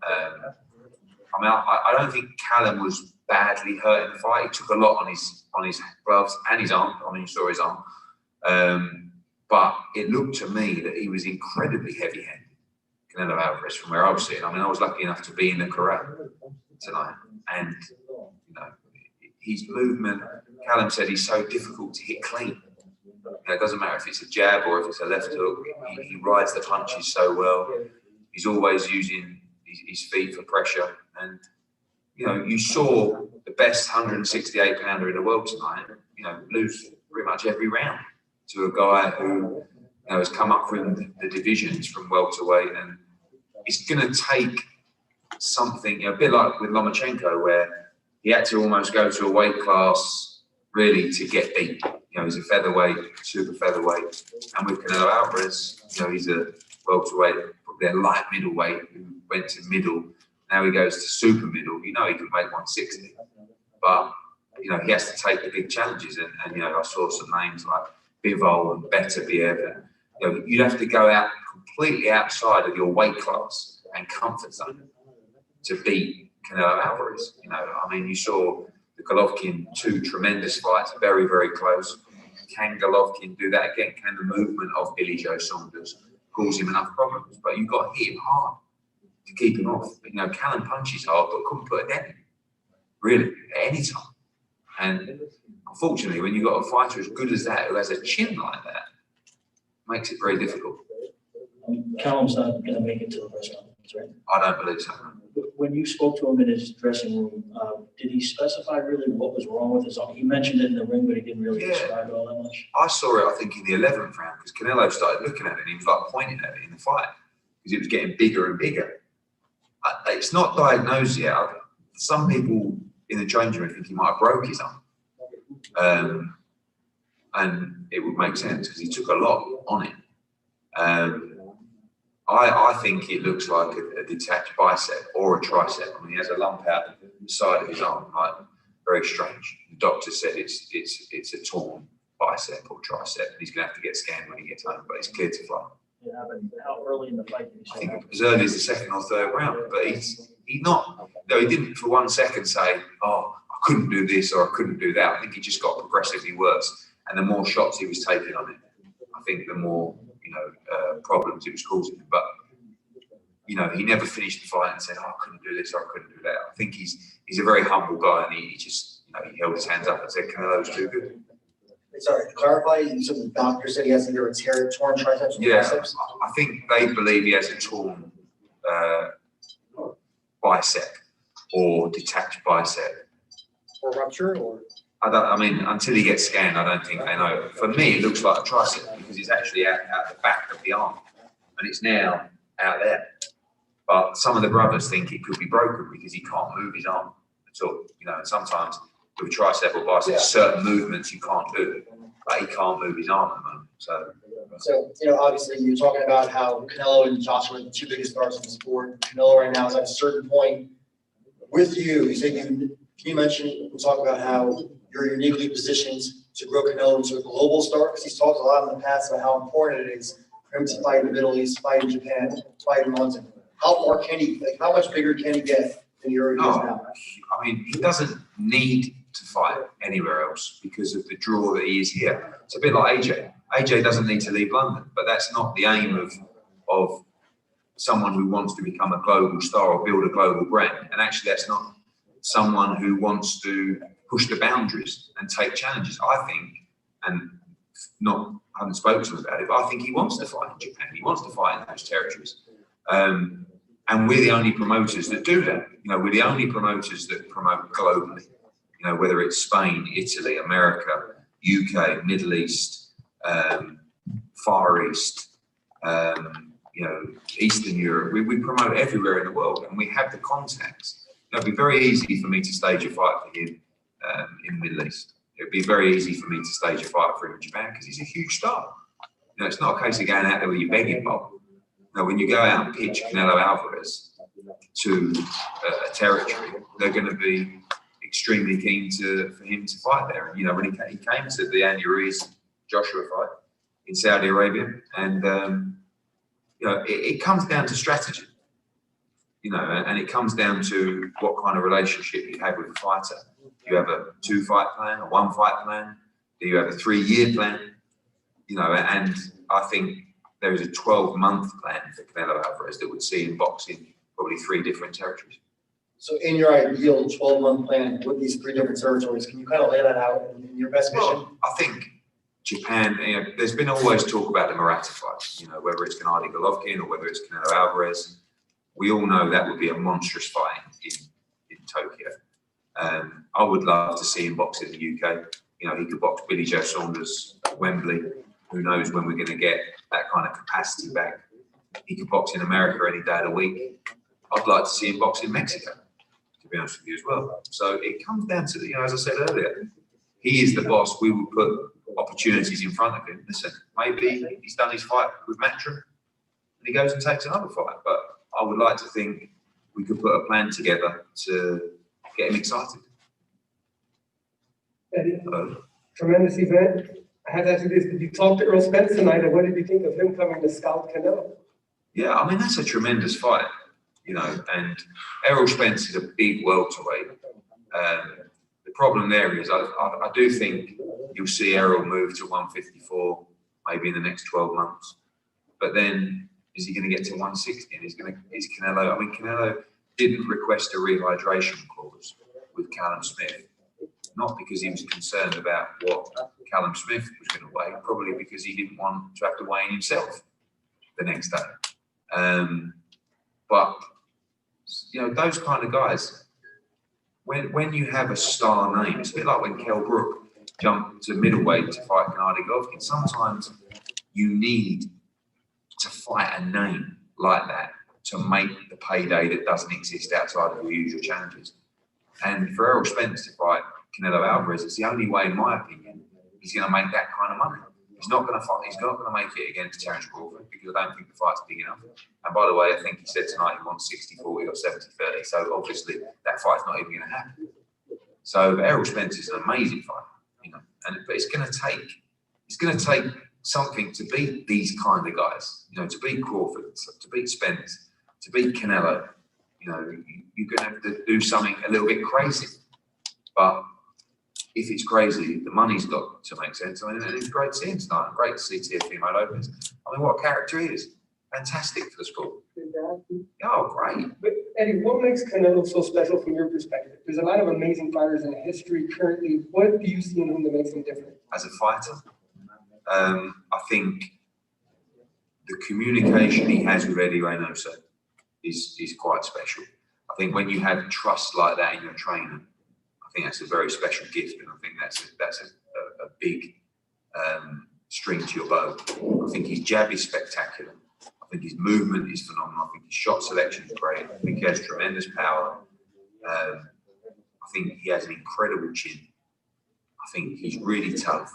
I mean, I don't think Callum was badly hurt in the fight. He took a lot on his gloves and his arm. I mean, you saw his arm. But it looked to me that he was incredibly heavy-handed, Canelo Alvarez, from where I was sitting. I mean, I was lucky enough to be in the corral tonight, and you know, his movement. Callum said he's so difficult to hit clean. You know, it doesn't matter if it's a jab or if it's a left hook. He rides the punches so well. He's always using his feet for pressure, and you know, you saw the best 168-pounder in the world tonight, you know, lose pretty much every round to a guy who, you know, has come up from the divisions from welterweight, and it's going to take something, you know, a bit like with Lomachenko, where he had to almost go to a weight class really to get beat. You know, he's a featherweight, super featherweight, and with Canelo Alvarez, you know, he's a welterweight, probably a light middleweight who went to middle. Now he goes to super middle. You know, he can make 160, but you know, he has to take the big challenges. And you know, I saw some names like Bivol and Beterbiev. And you know, you'd have to go out completely outside of your weight class and comfort zone to beat Canelo Alvarez. You know, I mean, you saw the Golovkin 2 tremendous fights, very, very close. Can Golovkin do that again? Can the movement of Billy Joe Saunders cause him enough problems? But you've got to hit him hard to keep him off. You know, Callum punches hard, but couldn't put a dent in him, really, at any time. And unfortunately, when you've got a fighter as good as that, who has a chin like that, makes it very difficult. Callum's not going to make it to the press conference, right? I don't believe so. When you spoke to him in his dressing room, did he specify really what was wrong with his arm? He mentioned it in the ring, but he didn't really describe it all that much. I saw it, I think, in the 11th round, because Canelo started looking at it and he was like pointing at it in the fight because it was getting bigger and bigger. It's not diagnosed yet. Some people in the changing room think he might have broke his arm. And it would make sense because he took a lot on it. I think it looks like a detached bicep or a tricep. I mean, he has a lump out the side of his arm, like very strange. The doctor said it's a torn bicep or tricep, and he's going to have to get scanned when he gets home, but he's clear to fly. Yeah, but how early in the fight did he say I think as early as the second or third round, but he's not. No, he didn't for 1 second say, "Oh, I couldn't do this or I couldn't do that." I think he just got progressively worse, and the more shots he was taking on it, I think the more problems it was causing him. But you know, he never finished the fight and said, "Oh, I couldn't do this or I couldn't do that." I think he's a very humble guy, and he just, you know, he held his hands up and said, "Canelo's too good." Sorry, to clarify, you said the doctor said he has either a torn triceps or biceps? I think they believe he has a torn bicep or detached bicep. Or rupture, or? I mean, until he gets scanned, I don't think they know. For me, it looks like a tricep because it's actually out the back of the arm, and it's now out there. But some of the brothers think it could be broken because he can't move his arm at all. You know, and sometimes with a tricep or bicep, certain movements you can't do, but he can't move his arm at the moment. So, you know, obviously you're talking about how Canelo and Joshua are the 2 biggest stars in the sport. Canelo right now is at a certain point with you. You said you mentioned, we'll talk about how you're uniquely positioned to grow Canelo into a global star, because he's talked a lot in the past about how important it is for him to fight in the Middle East, fight in Japan, fight in London. How far can he, how much bigger can he get than he already is now? I mean, he doesn't need to fight anywhere else because of the draw that he is here. It's a bit like AJ. AJ doesn't need to leave London, but that's not the aim of someone who wants to become a global star or build a global brand. And actually, that's not someone who wants to push the boundaries and take challenges. I think, and I haven't spoken to him about it, but I think he wants to fight in Japan. He wants to fight in those territories. And we're the only promoters that do that. You know, we're the only promoters that promote globally. You know, whether it's Spain, Italy, America, UK, Middle East, Far East, you know, Eastern Europe. We promote everywhere in the world, and we have the contacts. It'd be very easy for me to stage a fight for him in the Middle East. It'd be very easy for me to stage a fight for him in Japan because he's a huge star. You know, it's not a case of going out there with your begging bowl. You know, when you go out and pitch Canelo Alvarez to a territory, they're going to be extremely keen for him to fight there. And you know, when he came to the Andy Ruiz Joshua fight in Saudi Arabia, and you know, it comes down to strategy. You know, and it comes down to what kind of relationship you have with a fighter. Do you have a 2-fight plan, a 1-fight plan? Do you have a 3-year plan? You know, and I think there is a 12-month plan for Canelo Alvarez that would see him boxing probably 3 different territories. So in your ideal 12-month plan with these 3 different territories, can you kind of lay that out in your best vision? Well, I think Japan, you know, there's been always talk about the Murata fight, you know, whether it's Gennady Golovkin or whether it's Canelo Alvarez. We all know that would be a monstrous fight in Tokyo. I would love to see him box in the UK. You know, he could box Billy Joe Saunders at Wembley. Who knows when we're going to get that kind of capacity back. He could box in America any day of the week. I'd like to see him box in Mexico, to be honest with you as well. So it comes down to, you know, as I said earlier, he is the boss. We will put opportunities in front of him. Listen, maybe he's done his fight with Matchroom and he goes and takes another fight. But I would like to think we could put a plan together to get him excited. Eddie, tremendous event. I had to ask you this. Did you talk to Earl Spence tonight, and what did you think of him coming to scout Canelo? Yeah, I mean, that's a tremendous fight, you know, and Errol Spence is a big welterweight. The problem there is I do think you'll see Errol move to 154 maybe in the next 12 months. But then is he going to get to 160? And is Canelo, I mean, Canelo didn't request a rehydration clause with Callum Smith, not because he was concerned about what Callum Smith was going to weigh, probably because he didn't want to have to weigh in himself the next day. But, you know, those kind of guys, when you have a star name, it's a bit like when Kell Brook jumped to middleweight to fight Gennady Golovkin. Sometimes you need to fight a name like that to make the payday that doesn't exist outside of your usual challenges. And for Errol Spence to fight Canelo Alvarez, it's the only way, in my opinion, he's going to make that kind of money. He's not going to fight. He's not going to make it against Terence Crawford because I don't think the fight's big enough. And by the way, I think he said tonight he wants 60-40 or 70-30. So obviously that fight's not even going to happen. So Errol Spence is an amazing fighter, you know. But it's going to take something to beat these kind of guys. You know, to beat Crawford, to beat Spence, to beat Canelo. You know, you're going to have to do something a little bit crazy. But if it's crazy, the money's got to make sense. I mean, and it's great to see him tonight. Great to see Teofimo Lopez. I mean, what a character he is. Fantastic for the sport. Oh, great. But Eddie, what makes Canelo so special from your perspective? There's a lot of amazing fighters in history currently. What do you see in him that makes him different? As a fighter, I think the communication he has with Eddie Reynoso is quite special. I think when you have trust like that in your trainer, I think that's a very special gift, and I think that's a big string to your bow. I think his jab is spectacular. I think his movement is phenomenal. I think his shot selection is great. I think he has tremendous power. I think he has an incredible chin. I think he's really tough.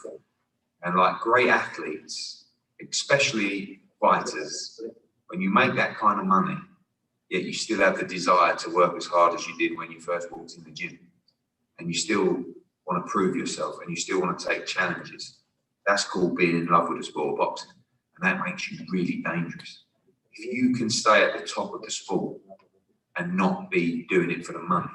And like great athletes, especially fighters, when you make that kind of money, yet you still have the desire to work as hard as you did when you first walked in the gym, and you still want to prove yourself and you still want to take challenges, that's called being in love with the sport of boxing. And that makes you really dangerous. If you can stay at the top of the sport and not be doing it for the money,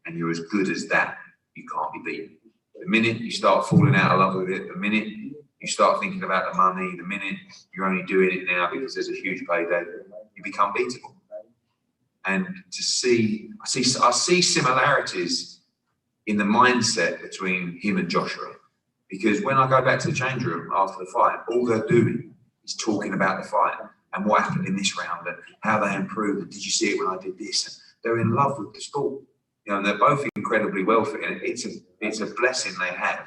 and you're as good as that, you can't be beaten. The minute you start falling out of love with it, the minute you start thinking about the money, the minute you're only doing it now because there's a huge payday, you become beatable. And to see, I see similarities in the mindset between him and Joshua. Because when I go back to the change room after the fight, all they're doing is talking about the fight and what happened in this round and how they improved. And did you see it when I did this? And they're in love with the sport. You know, and they're both incredibly wealthy. And it's a blessing they have.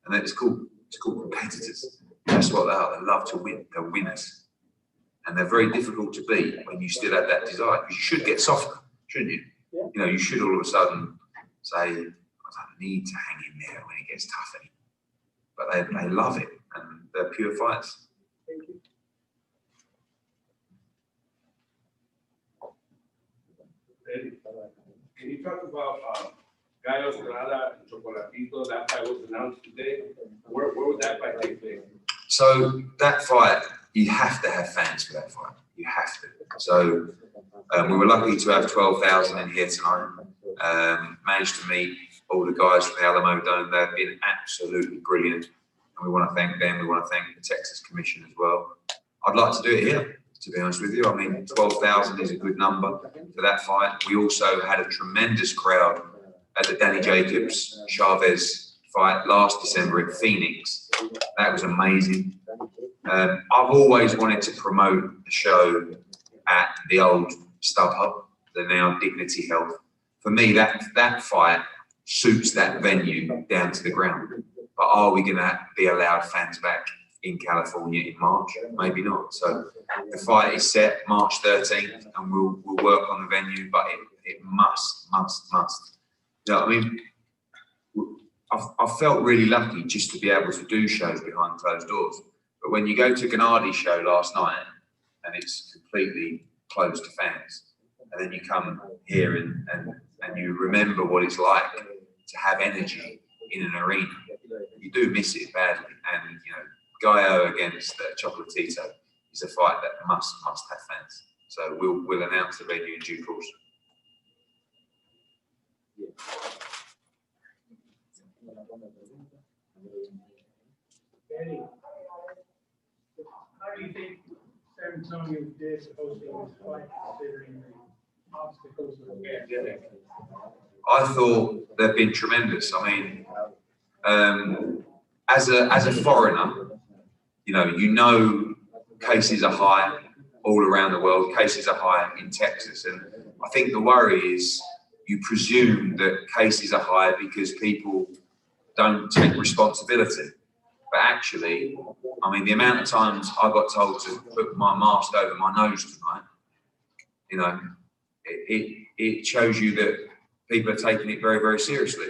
And it's called competitors. That's what they are. They love to win. They're winners. And they're very difficult to beat when you still have that desire. You should get softer, shouldn't you? You know, you should all of a sudden say, I don't need to hang in there when it gets tough anymore. But they love it, and they're pure fights. Thank you. Eddie, can you talk about Gallo Estrada and Chocolatito? That fight was announced today. Where would that fight take place? So that fight, you have to have fans for that fight. You have to. So we were lucky to have 12,000 in here tonight. Managed to meet all the guys from the Alamodome. They've been absolutely brilliant. And we want to thank them. We want to thank the Texas Commission as well. I'd like to do it here, to be honest with you. I mean, 12,000 is a good number for that fight. We also had a tremendous crowd at the Danny Jacobs Chavez fight last December in Phoenix. That was amazing. I've always wanted to promote the show at the old StubHub, the now Dignity Health. For me, that fight suits that venue down to the ground. But are we going to be allowed fans back in California in March? Maybe not. So the fight is set March 13th, and we'll work on the venue. But it must. You know, I mean, I've felt really lucky just to be able to do shows behind closed doors. But when you go to Gennadi's show last night and it's completely closed to fans, and then you come here and you remember what it's like to have energy in an arena, you do miss it badly. And you know, Gallo against Chocolatito is a fight that must have fans. So we'll announce the venue in due course. Eddie, how do you think San Antonio did hosting this fight, considering the obstacles of the pandemic? I thought they've been tremendous. I mean, as a foreigner, you know, cases are high all around the world. Cases are high in Texas, and I think the worry is you presume that cases are high because people don't take responsibility. But actually, I mean, the amount of times I got told to put my mask over my nose tonight, you know, it shows you that people are taking it very, very seriously.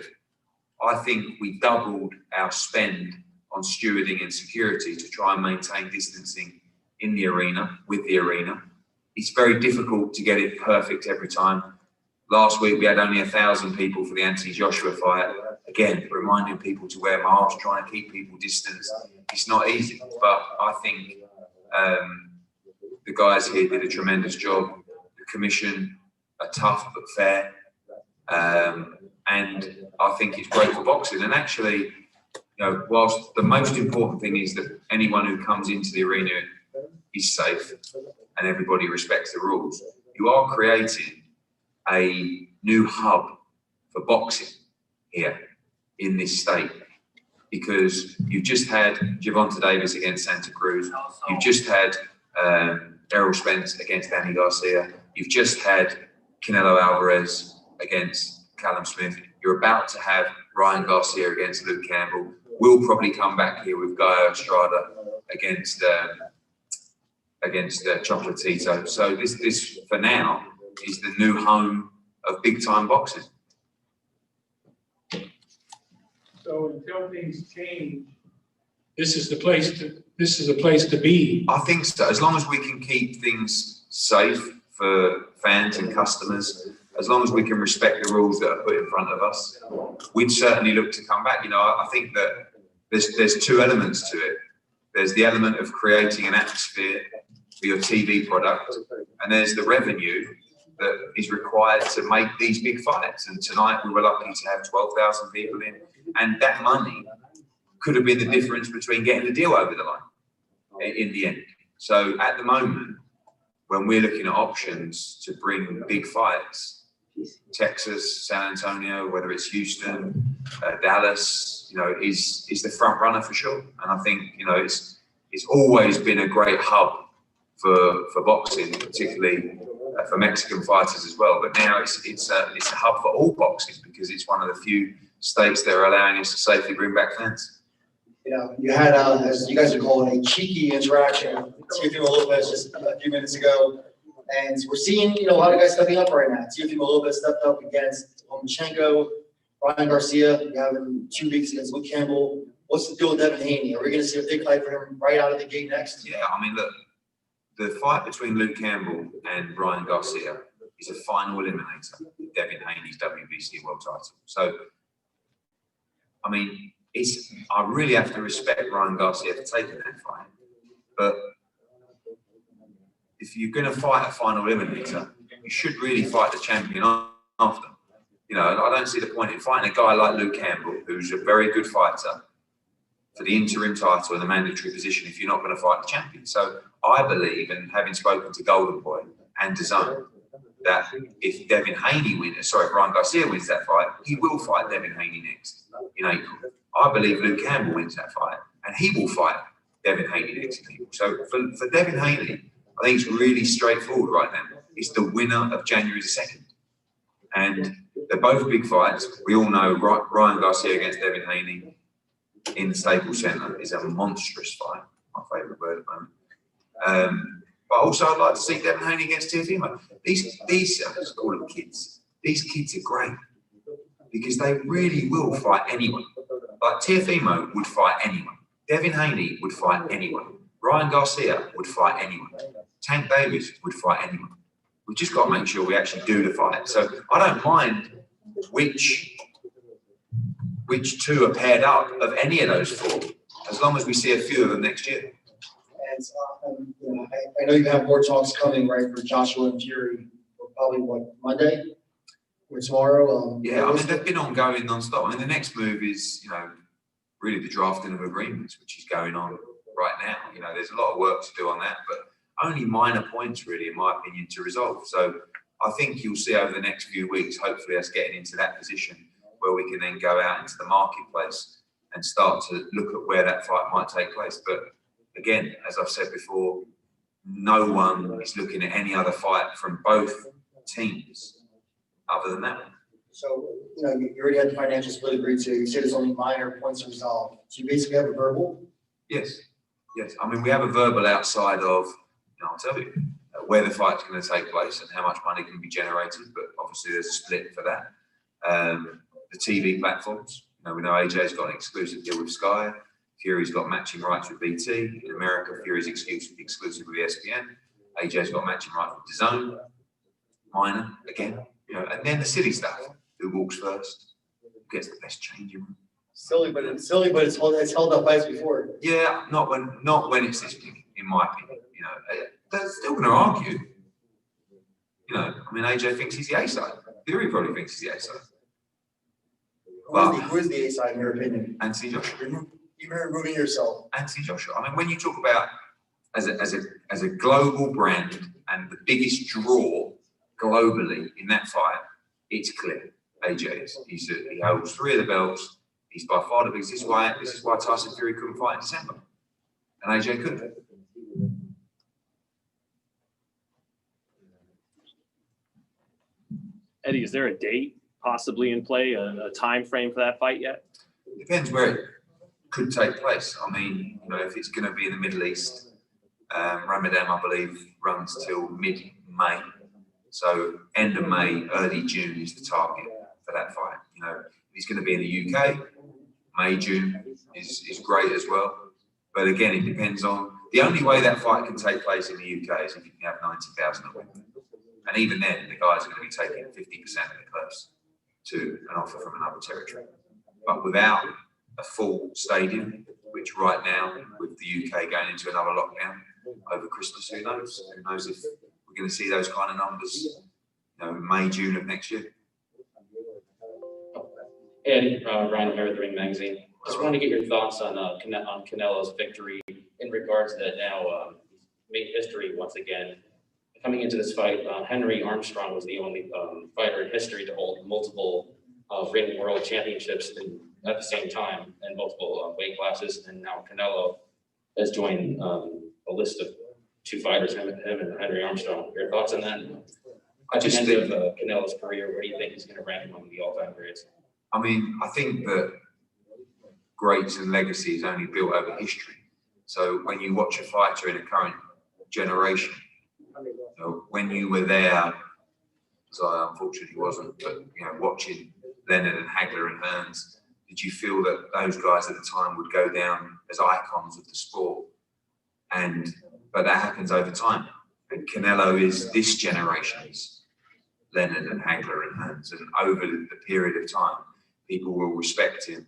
I think we doubled our spend on stewarding and security to try and maintain distancing in the arena, with the arena. It's very difficult to get it perfect every time. Last week, we had only 1,000 people for the Anthony Joshua fight. Again, reminding people to wear masks, trying to keep people distanced. It's not easy, but I think the guys here did a tremendous job. The commission are tough but fair. And I think it's great for boxing. And actually, you know, whilst the most important thing is that anyone who comes into the arena is safe and everybody respects the rules, you are creating a new hub for boxing here in this state, because you've just had Gervonta Davis against Santa Cruz, you've just had Errol Spence against Danny Garcia, you've just had Canelo Alvarez against Callum Smith, you're about to have Ryan Garcia against Luke Campbell. We'll probably come back here with Gallo Estrada against Chocolatito. So this for now is the new home of big time boxing. So until things change, this is the place to be. I think so. As long as we can keep things safe for fans and customers, as long as we can respect the rules that are put in front of us, we'd certainly look to come back. You know, I think that there's two elements to it. There's the element of creating an atmosphere for your TV product, and there's the revenue that is required to make these big fights. And tonight we were lucky to have 12,000 people in, and that money could have been the difference between getting the deal over the line in the end. So at the moment, when we're looking at options to bring big fights, Texas, San Antonio, whether it's Houston, Dallas, you know, is the front runner for sure. And I think, you know, it's always been a great hub for boxing, particularly for Mexican fighters as well. But now it's a hub for all boxing because it's one of the few states that are allowing us to safely bring back fans. You know, you had, as you guys are calling, a cheeky interaction with Teofimo Lopez just a few minutes ago. And we're seeing, you know, a lot of guys stepping up right now. Teofimo Lopez stepped up against Lomachenko, Ryan Garcia. You have him 2 weeks against Luke Campbell. What's the deal with Devin Haney? Are we going to see a big fight for him right out of the gate next? Yeah, I mean, look, the fight between Luke Campbell and Ryan Garcia is a final eliminator with Devin Haney's WBC world title. So, I mean, I really have to respect Ryan Garcia for taking that fight. But if you're going to fight a final eliminator, you should really fight the champion after. You know, I don't see the point in fighting a guy like Luke Campbell, who's a very good fighter, for the interim title and the mandatory position if you're not going to fight the champion. So I believe, and having spoken to Golden Boy and DAZN, that if Ryan Garcia wins that fight, he will fight Devin Haney next in April. I believe Luke Campbell wins that fight, and he will fight Devin Haney next in April. So for Devin Haney, I think it's really straightforward right now. It's the winner of January the 2nd. And they're both big fights. We all know Ryan Garcia against Devin Haney in the Staples Center is a monstrous fight. My favourite word at the moment. But also I'd like to see Devin Haney against Teofimo. These I just call them kids. These kids are great because they really will fight anyone. Like Teofimo would fight anyone. Devin Haney would fight anyone. Ryan Garcia would fight anyone. Tank Davis would fight anyone. We've just got to make sure we actually do the fight. So I don't mind which two are paired up of any of those four, as long as we see a few of them next year. And you know, I know you have more talks coming, right, for Joshua and Fury, probably what, Monday or tomorrow? Yeah, I mean, they've been ongoing non-stop. I mean, the next move is, you know, really the drafting of agreements, which is going on right now. You know, there's a lot of work to do on that, but only minor points, really, in my opinion, to resolve. So I think you'll see over the next few weeks, hopefully, us getting into that position where we can then go out into the marketplace and start to look at where that fight might take place. But again, as I've said before, no one is looking at any other fight from both teams other than that one. So, you know, you already had the financial split agreed to. You said there's only minor points to resolve. So you basically have a verbal? Yes. Yes. I mean, we have a verbal outside of, you know, I'll tell you, where the fight's going to take place and how much money can be generated. But obviously there's a split for that. The TV platforms, you know, we know AJ's got an exclusive deal with Sky. Fury's got matching rights with BT. In America, Fury's exclusive with ESPN. AJ's got matching rights with DAZN. Minor, again. You know, and then the silly stuff. Who walks first? Who gets the best changing room? Silly, but it's held up fights before. Yeah, not when it's this big, in my opinion. You know, they're still going to argue. You know, I mean, AJ thinks he's the A side. Fury probably thinks he's the A side. Who is the A side in your opinion? Anthony Joshua. You're removing yourself. Anthony Joshua. I mean, when you talk about as a global brand and the biggest draw globally in that fight, it's clear. AJ is. He holds 3 of the belts. He's by far the biggest. This is why Tyson Fury couldn't fight in December, and AJ could. Eddie, is there a date possibly in play, a time frame for that fight yet? Depends where it could take place. I mean, you know, if it's going to be in the Middle East, Ramadan, I believe, runs till mid-May. So end of May, early June is the target for that fight. You know, if he's going to be in the UK, May, June is great as well. But again, it depends on, the only way that fight can take place in the UK is if you can have 90,000 a win. And even then, the guys are going to be taking 50% of the purse to an offer from another territory. But without a full stadium, which right now, with the UK going into another lockdown over Christmas, who knows? Who knows if we're going to see those kind of numbers May, June of next year. Hey, Eddie, Ryan O'Hara, The Ring Magazine. Just wanted to get your thoughts on Canelo's victory in regards to that now made history once again. Coming into this fight, Henry Armstrong was the only fighter in history to hold multiple ring world championships at the same time in multiple weight classes, and now Canelo has joined a list of 2 fighters, him and Henry Armstrong. Your thoughts on that? At the end of Canelo's career, where do you think he's going to rank among the all-time greats? I mean, I think that greats and legacy is only built over history. So when you watch a fighter in a current generation, when you were there, as I unfortunately wasn't, but watching Leonard and Hagler and Hearns, did you feel that those guys at the time would go down as icons of the sport? But that happens over time. And Canelo is this generation's Leonard and Hagler and Hearns, and over the period of time, people will respect him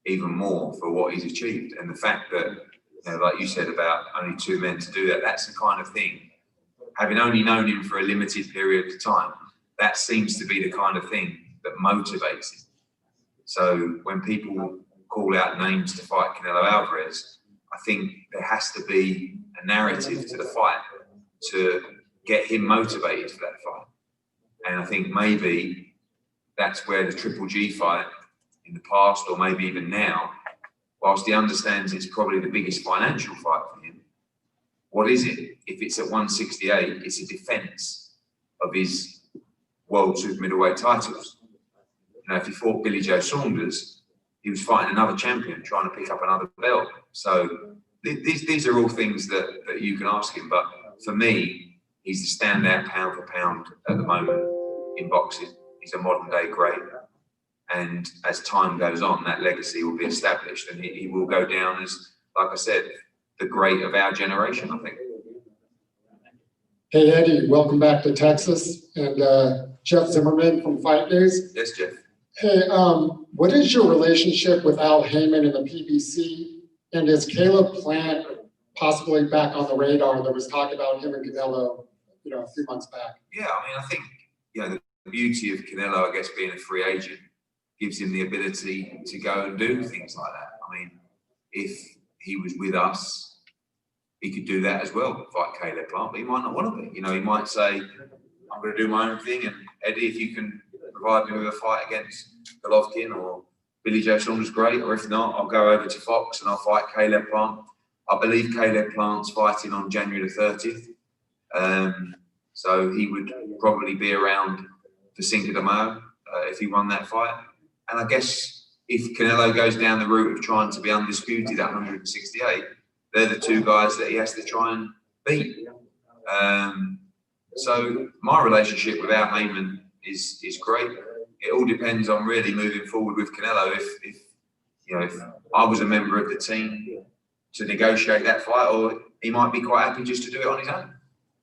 even more for what he's achieved. And the fact that, like you said about only 2 men to do that, that's the kind of thing. Having only known him for a limited period of time, that seems to be the kind of thing that motivates him. So when people call out names to fight Canelo Alvarez, I think there has to be a narrative to the fight to get him motivated for that fight. And I think maybe that's where the Triple G fight in the past, or maybe even now, whilst he understands it's probably the biggest financial fight for him, what is it? If it's at 168, it's a defense of his world super middleweight titles. If he fought Billy Joe Saunders, he was fighting another champion, trying to pick up another belt. So these are all things that you can ask him. But for me, he's the standout pound for pound at the moment in boxing. He's a modern day great. And as time goes on, that legacy will be established, and he will go down as, like I said, the great of our generation, I think. Hey, Eddie, welcome back to Texas. And Jeff Zimmerman from Fight News. Yes, Jeff. Hey, what is your relationship with Al Heyman and the PBC? And is Caleb Plant possibly back on the radar? There was talk about him and Canelo, a few months back. Yeah, I mean, I think, the beauty of Canelo, I guess, being a free agent gives him the ability to go and do things like that. I mean, if he was with us, he could do that as well, fight Caleb Plant, but he might not want to be. He might say, I'm going to do my own thing, and Eddie, if you can provide me with a fight against Golovkin or Billy Joe Saunders, great, or if not, I'll go over to Fox and I'll fight Caleb Plant. I believe Caleb Plant's fighting on January the 30th, so he would probably be around for Cinco de Mayo if he won that fight. And I guess if Canelo goes down the route of trying to be undisputed at 168, they're the 2 guys that he has to try and beat. So my relationship with Al Heyman is great. It all depends on really moving forward with Canelo. If I was a member of the team to negotiate that fight, or he might be quite happy just to do it on his own.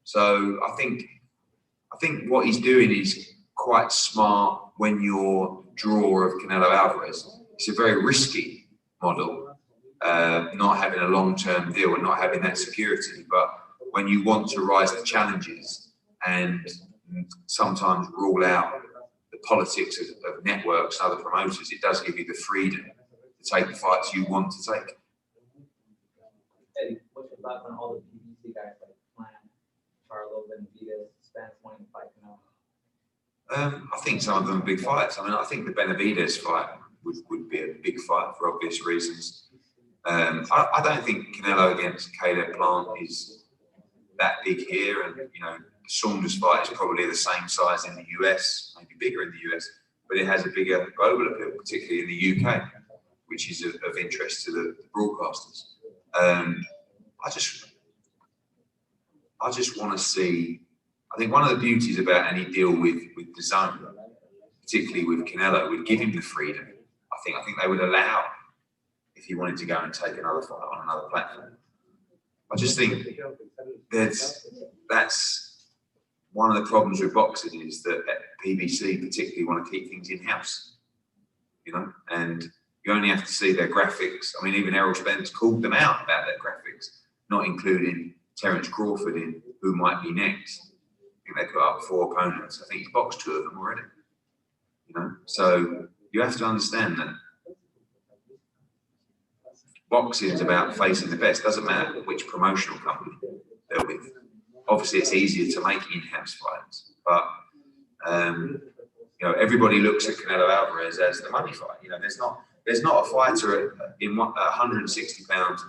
So I think what he's doing is quite smart when you're draw of Canelo Alvarez. It's a very risky model, not having a long-term deal and not having that security. But when you want to rise to challenges and sometimes rule out the politics of networks and other promoters, it does give you the freedom to take the fights you want to take. Eddie, what's your thoughts on all the PBC guys like Plant, Charlo, Benavidez, Spence wanting to fight Canelo? I think some of them are big fights. I mean, I think the Benavidez fight would be a big fight for obvious reasons. I don't think Canelo against Caleb Plant is that big here, and the Saunders fight is probably the same size in the US, maybe bigger in the US, but it has a bigger global appeal, particularly in the UK, which is of interest to the broadcasters. I just want to see. I think one of the beauties about any deal with the zone, particularly with Canelo, would give him the freedom. I think they would allow, if he wanted to go and take another fight on another platform. I just think that's one of the problems with boxing, is that PBC particularly want to keep things in-house, and you only have to see their graphics. I mean, even Errol Spence called them out about their graphics, not including Terence Crawford in who might be next. think they put up 4 opponents. I think he's boxed 2 of them already. You know, so you have to understand that boxing is about facing the best. Doesn't matter which promotional company they're with. Obviously, it's easier to make in-house fights, but you know, everybody looks at Canelo Alvarez as the money fight. You know, there's not a fighter in 160 pounds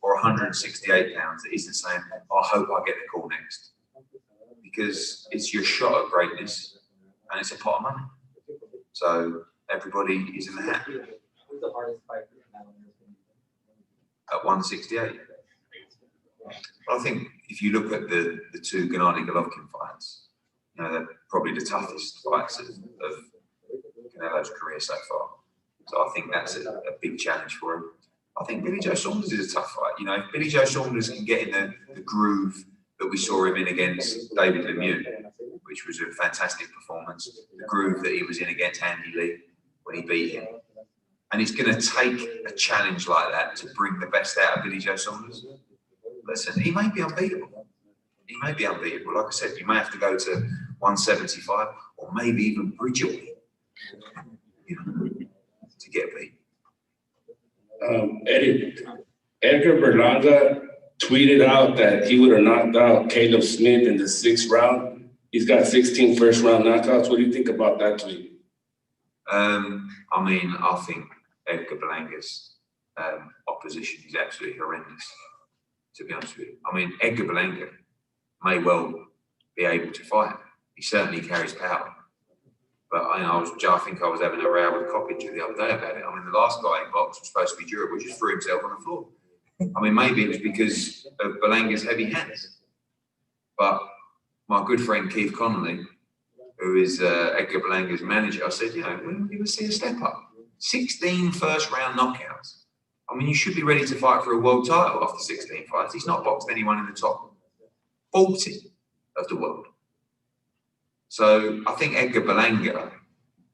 or 168 pounds that isn't saying, "I hope I get the call next," because it's your shot at greatness and it's a pot of money. So everybody is in the hat. Who's the hardest fight for Canelo? At 168. Well, I think if you look at the 2 Gennady Golovkin fights, you know, they're probably the toughest fights of Canelo's career so far. So I think that's a big challenge for him. I think Billy Joe Saunders is a tough fight. You know, if Billy Joe Saunders can get in the groove that we saw him in against David Lemieux, which was a fantastic performance, the groove that he was in against Andy Lee when he beat him. And it's going to take a challenge like that to bring the best out of Billy Joe Saunders. Listen, he may be unbeatable. He may be unbeatable. Like I said, you may have to go to 175 or maybe even Bridgerweight, you know, to get beat. Eddie, Edgar Berlanga tweeted out that he would have knocked out Callum Smith in the 6th round. He's got 16 first-round knockouts. What do you think about that tweet? I mean, I think Edgar Berlanga's opposition is absolutely horrendous, to be honest with you. I mean, Edgar Berlanga may well be able to fight. He certainly carries power. But I think I was having a row with Coppinger the other day about it. I mean, the last guy in box was supposed to be durable, just threw himself on the floor. I mean, maybe it was because of Berlanga's heavy hands. But my good friend Keith Connolly, who is Edgar Berlanga's manager, I said, you know, when are we going to see a step up? 16 first-round knockouts. I mean, you should be ready to fight for a world title after 16 fights. He's not boxed anyone in the top 40 of the world. So I think Edgar Berlanga,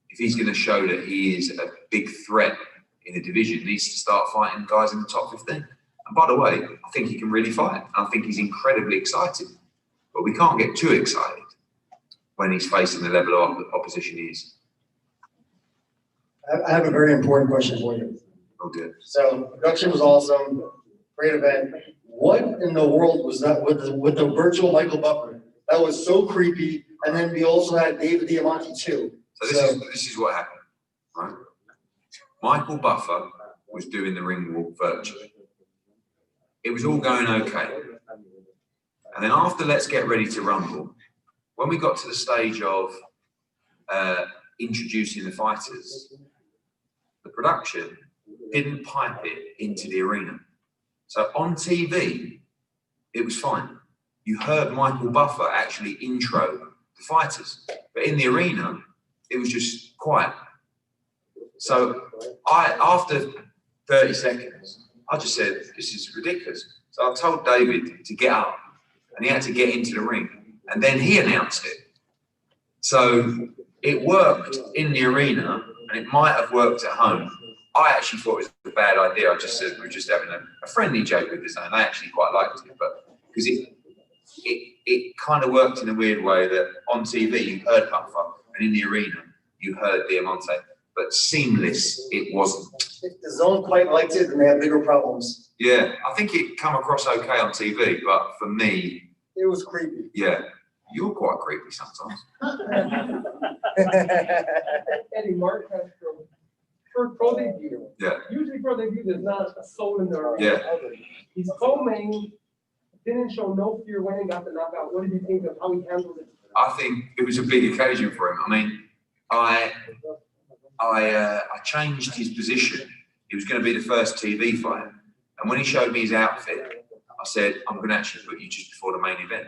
if he's going to show that he is a big threat in the division, needs to start fighting guys in the top 15. And by the way, I think he can really fight. And I think he's incredibly excited. But we can't get too excited when he's facing the level of opposition he is. I have a very important question for you. Oh dear. So production was awesome, great event. What in the world was that with the virtual Michael Buffer? That was so creepy. And then we also had David Diamante too. So this is what happened, right? Michael Buffer was doing the ring walk virtually. It was all going okay. And then after Let's Get Ready to Rumble, when we got to the stage of introducing the fighters, the production didn't pipe it into the arena. So on TV, it was fine. You heard Michael Buffer actually intro the fighters, but in the arena, it was just quiet. So after 30 seconds, I just said, this is ridiculous. So I told David to get up, and he had to get into the ring, and then he announced it. So it worked in the arena, and it might have worked at home. I actually thought it was a bad idea. I just said we were just having a friendly joke with this, and I actually quite liked it, but because it kind of worked in a weird way that on TV you heard Buffer, and in the arena you heard Diamante, but seamless it wasn't. If the zone quite liked it, then they had bigger problems. Yeah, I think it come across okay on TV, but for me, it was creepy. Yeah, you're quite creepy sometimes. Eddie, Marc Castro, for pro debut. Yeah. Usually pro debut, there's not a soul in there. Yeah. He's co-main, didn't show no fear when he got the knockout. What did you think of how he handled it? I think it was a big occasion for him. I mean, I changed his position. It was going to be the first TV fight. And when he showed me his outfit, I said, I'm going to actually put you just before the main event.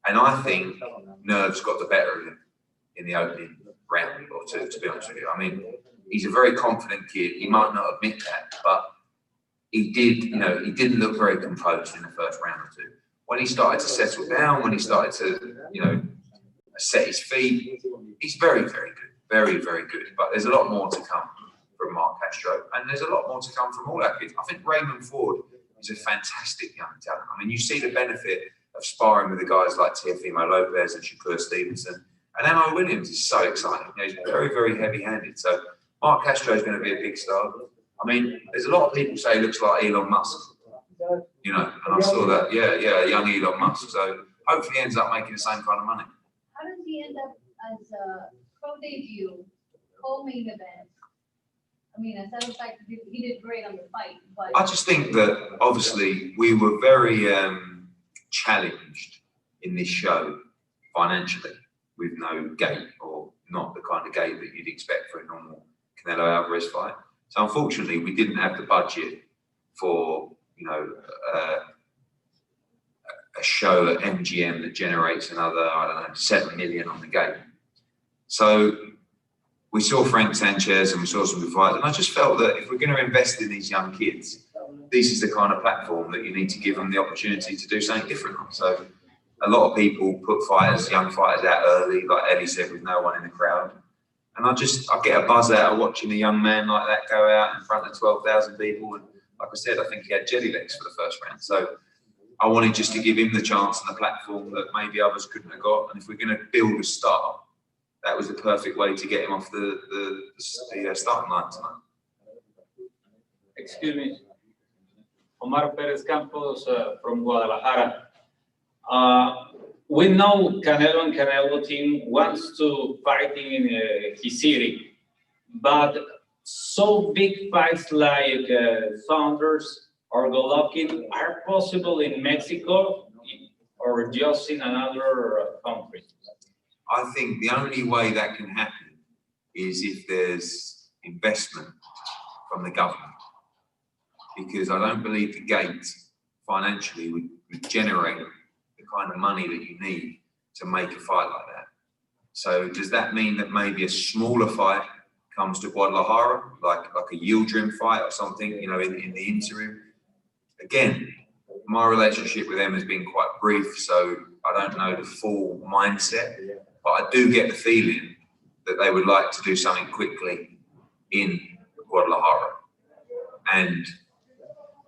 And I think nerves got the better of him in the opening round or two, to be honest with you. I mean, he's a very confident kid. He might not admit that, but he did, you know, he didn't look very composed in the first round or two. When he started to settle down, when he started to, you know, set his feet, he's very, very good. Very, very good. But there's a lot more to come from Marc Castro, and there's a lot more to come from all our kids. I think Raymond Ford is a fantastic young talent. I mean, you see the benefit of sparring with the guys like Teofimo Lopez and Shakur Stevenson. And Ammo Williams is so exciting. You know, he's very, very heavy-handed. So Marc Castro is going to be a big star. I mean, there's a lot of people say he looks like Elon Musk. You know, and I saw that, yeah, young Elon Musk. So hopefully he ends up making the same kind of money. How does he end up as a pro debut, co-main event? I mean, aside from the fact that he did great on the fight, but I just think that obviously we were very challenged in this show financially with no gate, or not the kind of gate that you'd expect for a normal Canelo Alvarez fight. So unfortunately, we didn't have the budget for, you know, a show at MGM that generates another, I don't know, 7 million on the gate. So we saw Frank Sanchez and we saw some good fights, and I just felt that if we're going to invest in these young kids, this is the kind of platform that you need to give them the opportunity to do something different. So a lot of people put fighters, young fighters out early, like Eddie said, with no one in the crowd. And I get a buzz out of watching a young man like that go out in front of 12,000 people. And like I said, I think he had jelly legs for the first round. So I wanted just to give him the chance and the platform that maybe others couldn't have got. And if we're going to build a star, that was the perfect way to get him off the starting line tonight. Excuse me. Omar Perez Campos from Guadalajara. We know Canelo and Canelo team wants to fight in his city, but so big fights like Saunders or Golovkin are possible in Mexico or just in another country? I think the only way that can happen is if there's investment from the government, because I don't believe the gate financially would generate the kind of money that you need to make a fight like that. So does that mean that maybe a smaller fight comes to Guadalajara, like a Yildirim fight or something, you know, in the interim? Again, my relationship with them has been quite brief, so I don't know the full mindset, but I do get the feeling that they would like to do something quickly in Guadalajara. And,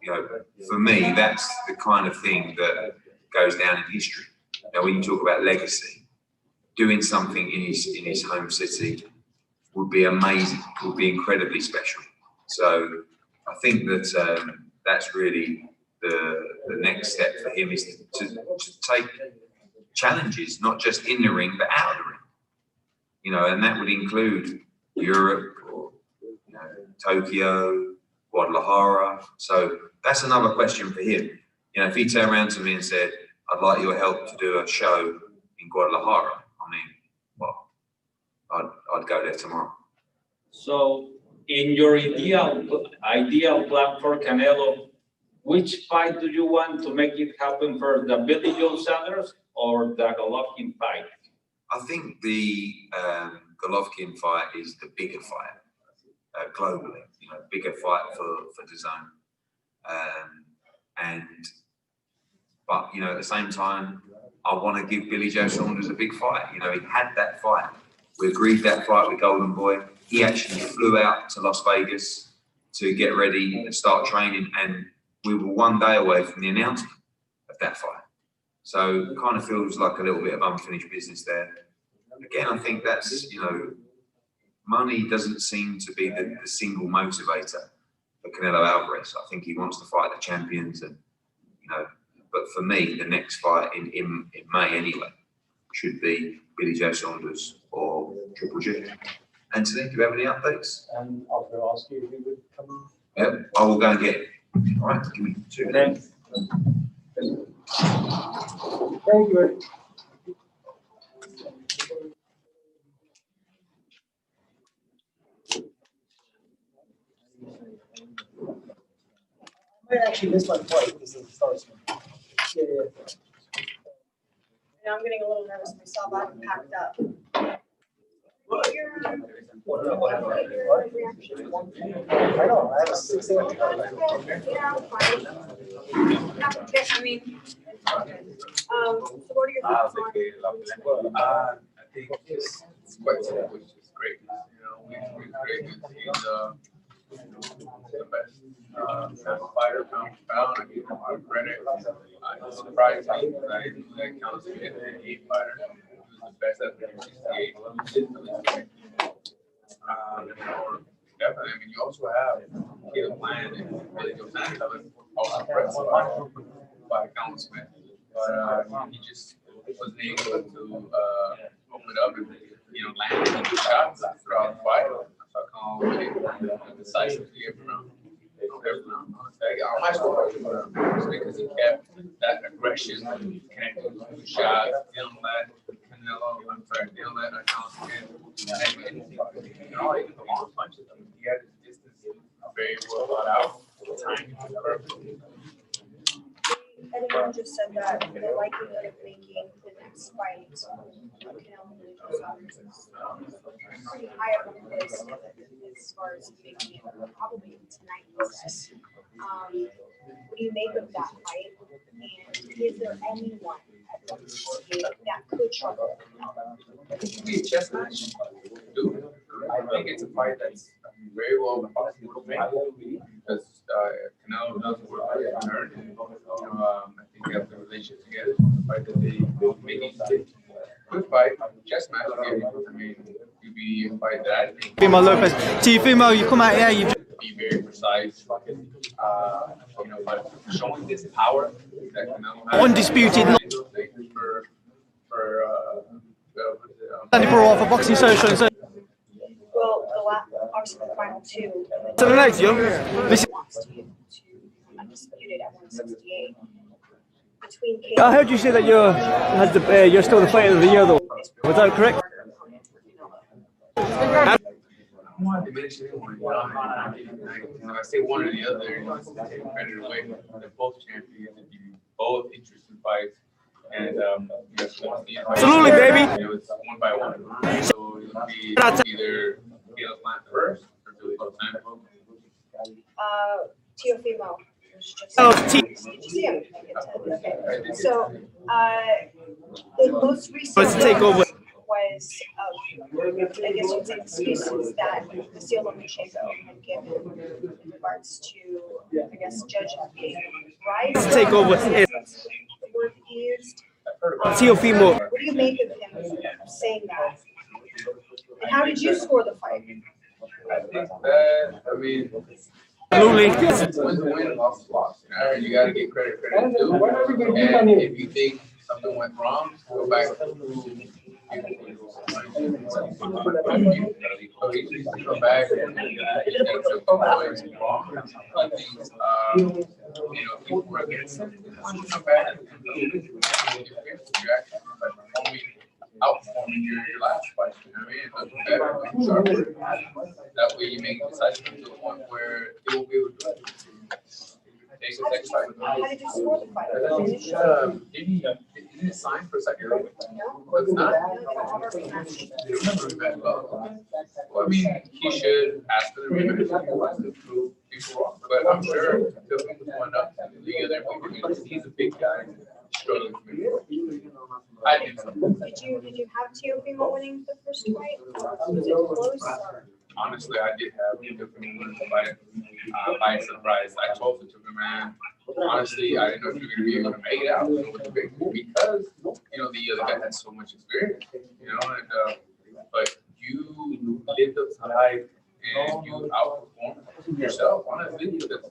you know, for me, that's the kind of thing that goes down in history. Now, when you talk about legacy, doing something in his home city would be amazing, would be incredibly special. So I think that that's really the next step for him, is to take challenges, not just in the ring, but out of the ring. You know, and that would include Europe, or, you know, Tokyo, Guadalajara. So that's another question for him. You know, if he turned around to me and said, "I'd like your help to do a show in Guadalajara," I mean, well, I'd go there tomorrow. So, in your ideal plan for Canelo, which fight do you want to make it happen first, the Billy Joe Saunders or the Golovkin fight? I think the Golovkin fight is the bigger fight globally. You know, bigger fight for DAZN. But you know, at the same time, I want to give Billy Joe Saunders a big fight. You know, he had that fight. We agreed that fight with Golden Boy. He actually flew out to Las Vegas to get ready and start training, and we were one day away from the announcement of that fight. So it kind of feels like a little bit of unfinished business there. Again, I think that's, you know, money doesn't seem to be the single motivator for Canelo Alvarez. I think he wants to fight the champions, and, you know, but for me, the next fight in May anyway should be Billy Joe Saunders or Triple G. Anthony, do you have any updates? And I was going to ask you if you would come. Yep, I will go and get it. All right, give me 2 minutes. Thank you. I might actually miss my flight because of the stars. Yeah. And I'm getting a little nervous myself. I haven't packed up. I know, I have a 6 a.m. I mean, so what are your thoughts on? I think it's quite simple, which is great. You know, we created the best fighter, pound for pound. I give him a lot of credit. It surprised me that I didn't know that Callum Smith, an 8 fighter, he was the best at the 68. Definitely. I mean, you also have Caleb Bland and Billy Joe Sanders that was also impressed by Callum Smith. But he just wasn't able to open it up and, land any good shots throughout the fight. I thought Callum really decisively every round. On my score, because he kept that aggression, connecting to the shots, didn't let Callum Smith, and even the long punches. He had his distance very well thought out. The timing was perfect. Eddie Hearn just said that the likelihood of making the next fight Canelo Alvarez is pretty high up on the list as far as making it probably tonight. What do you make of that fight? And is there anyone at 168 that could trouble? I think it could be a chess match. I think it's a fight that's very well possible to make because Canelo does work with Hearn. I think they have the relationship together. The fight that they make each good fight, chess match. I mean, it could be a fight that I think. Female Lopez, Female, you come out here, you be very precise. But showing this power that Canelo has. Undisputed. For Boxing Social. So. Well, obviously the final two. So the next, wants to undisputed at 168. I heard you say that you're still the fighter of the year, though. Was that correct? I want to diminish anyone. I say one or the other. It's credit away. They're both champions. Both interesting fights. And absolutely, baby. It's one by one. So it'll be either Caleb Bland first or Billy Joe Sanders. Teofimo. Did you see him? Okay. So the most recent takeover was, I guess you'd say, excuses that Vasil Lomachenko had given in regards to, I guess, judges being right. Takeover. The word he used. Teofimo. What do you make of him saying that? And how did you score the fight? I think that, absolutely. Win the win, loss the loss. You got to get credit due. And if you think something went wrong, go back to come back and people were against something. Come back and outperforming your last fight. Better, that way you make a decision to the point where it will be able to do it. How did you score the fight? Didn't it sign for a second? No. But it's not. They don't have a rematch. Well, he should ask for the rematch to prove people wrong. But I'm sure he'll be one up in the league there. He's a big guy. Struggling for me. I think so. Did you have Teofimo winning the first fight? Was it close? Honestly, I did have Teofimo winning the fight by surprise. I told the man, honestly, I didn't know if you were going to be able to make it out because the other guy had so much experience, but you lived up to the hype and you outperformed yourself, honestly, because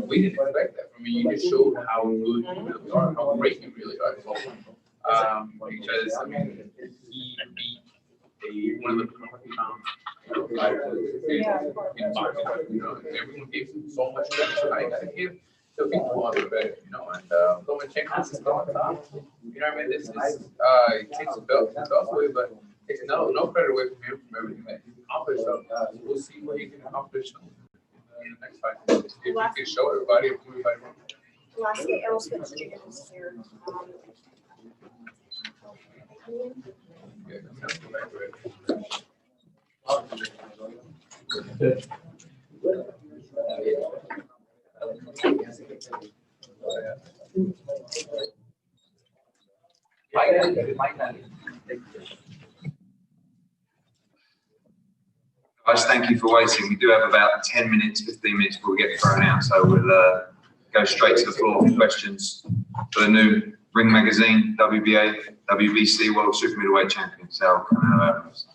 we didn't expect that from you. You just showed how good you really are, how great you really are. Because he beat one of the fighters in boxing. Everyone gave him so much credit. So I gotta give the people on the better, and Lomachenko is still on top. This is it takes the belt away, but it's no credit away from him from everything that he's accomplished. So we'll see what he can accomplish in the next fight. If you can show everybody. Lastly, Errol Spence Jr. is here. Guys, thank you for waiting. We do have about 10 minutes, 15 minutes before we get thrown out, so we'll go straight to the floor for questions for the new Ring Magazine, WBA, WBC World Super Middleweight Champion, Canelo Alvarez.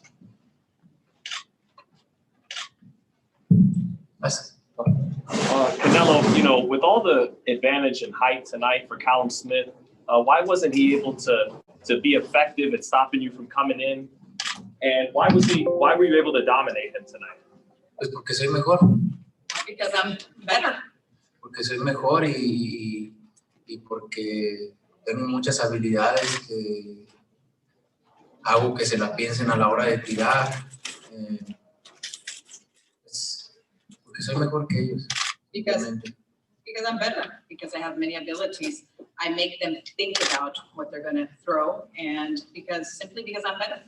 Canelo, you know, with all the advantage in height tonight for Callum Smith, why wasn't he able to be effective at stopping you from coming in? And why were you able to dominate him tonight? Pues porque soy mejor. Because I'm better. Porque soy mejor y porque tengo muchas habilidades que hago que se la piensen a la hora de tirar. Porque soy mejor que ellos. Because I'm better. Because I have many abilities. I make them think about what they're going to throw, and simply because I'm better.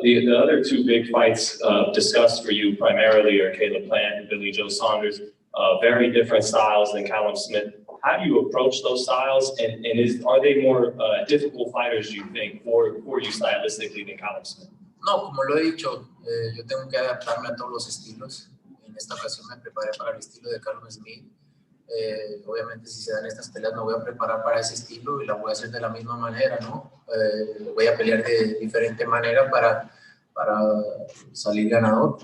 The other two big fights discussed for you primarily are Caleb Plant and Billy Joe Saunders. Very different styles than Callum Smith. How do you approach those styles, and are they more difficult fighters, you think, for you stylistically than Callum Smith? No, como lo he dicho, yo tengo que adaptarme a todos los estilos. En esta ocasión me preparé para el estilo de Callum Smith. Obviamente si se dan estas peleas me voy a preparar para ese estilo y la voy a hacer de la misma manera, ¿no? Voy a pelear de diferente manera para salir ganador,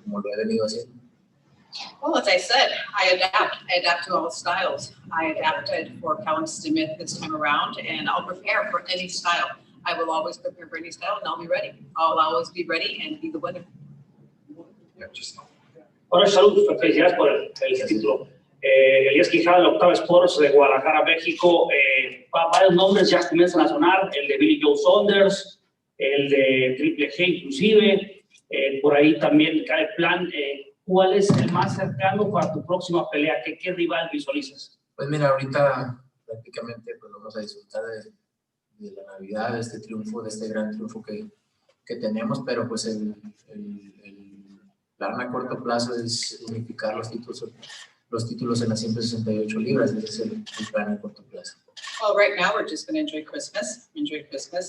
como lo he venido haciendo. Well, as I said, I adapt to all styles. I adapted for Callum Smith this time around, and I'll prepare for any style. I will always prepare for any style, and I'll be ready. I'll always be ready and be the winner. Bueno, salud, felicidades por el título. Elías Quijada, el octavo Sports de Guadalajara, México. Varios nombres ya comienzan a sonar, el de Billy Joe Saunders, el de Triple G inclusive, por ahí también cae plan. ¿Cuál es el más cercano para tu próxima pelea? ¿Qué rival visualizas? Pues mira, ahorita prácticamente pues vamos a disfrutar de la Navidad, de este triunfo, de este gran triunfo que tenemos, pero pues el plan a corto plazo es unificar los títulos en las 168 libras. Ese es el plan a corto plazo. Well, right now we're just going to enjoy Christmas,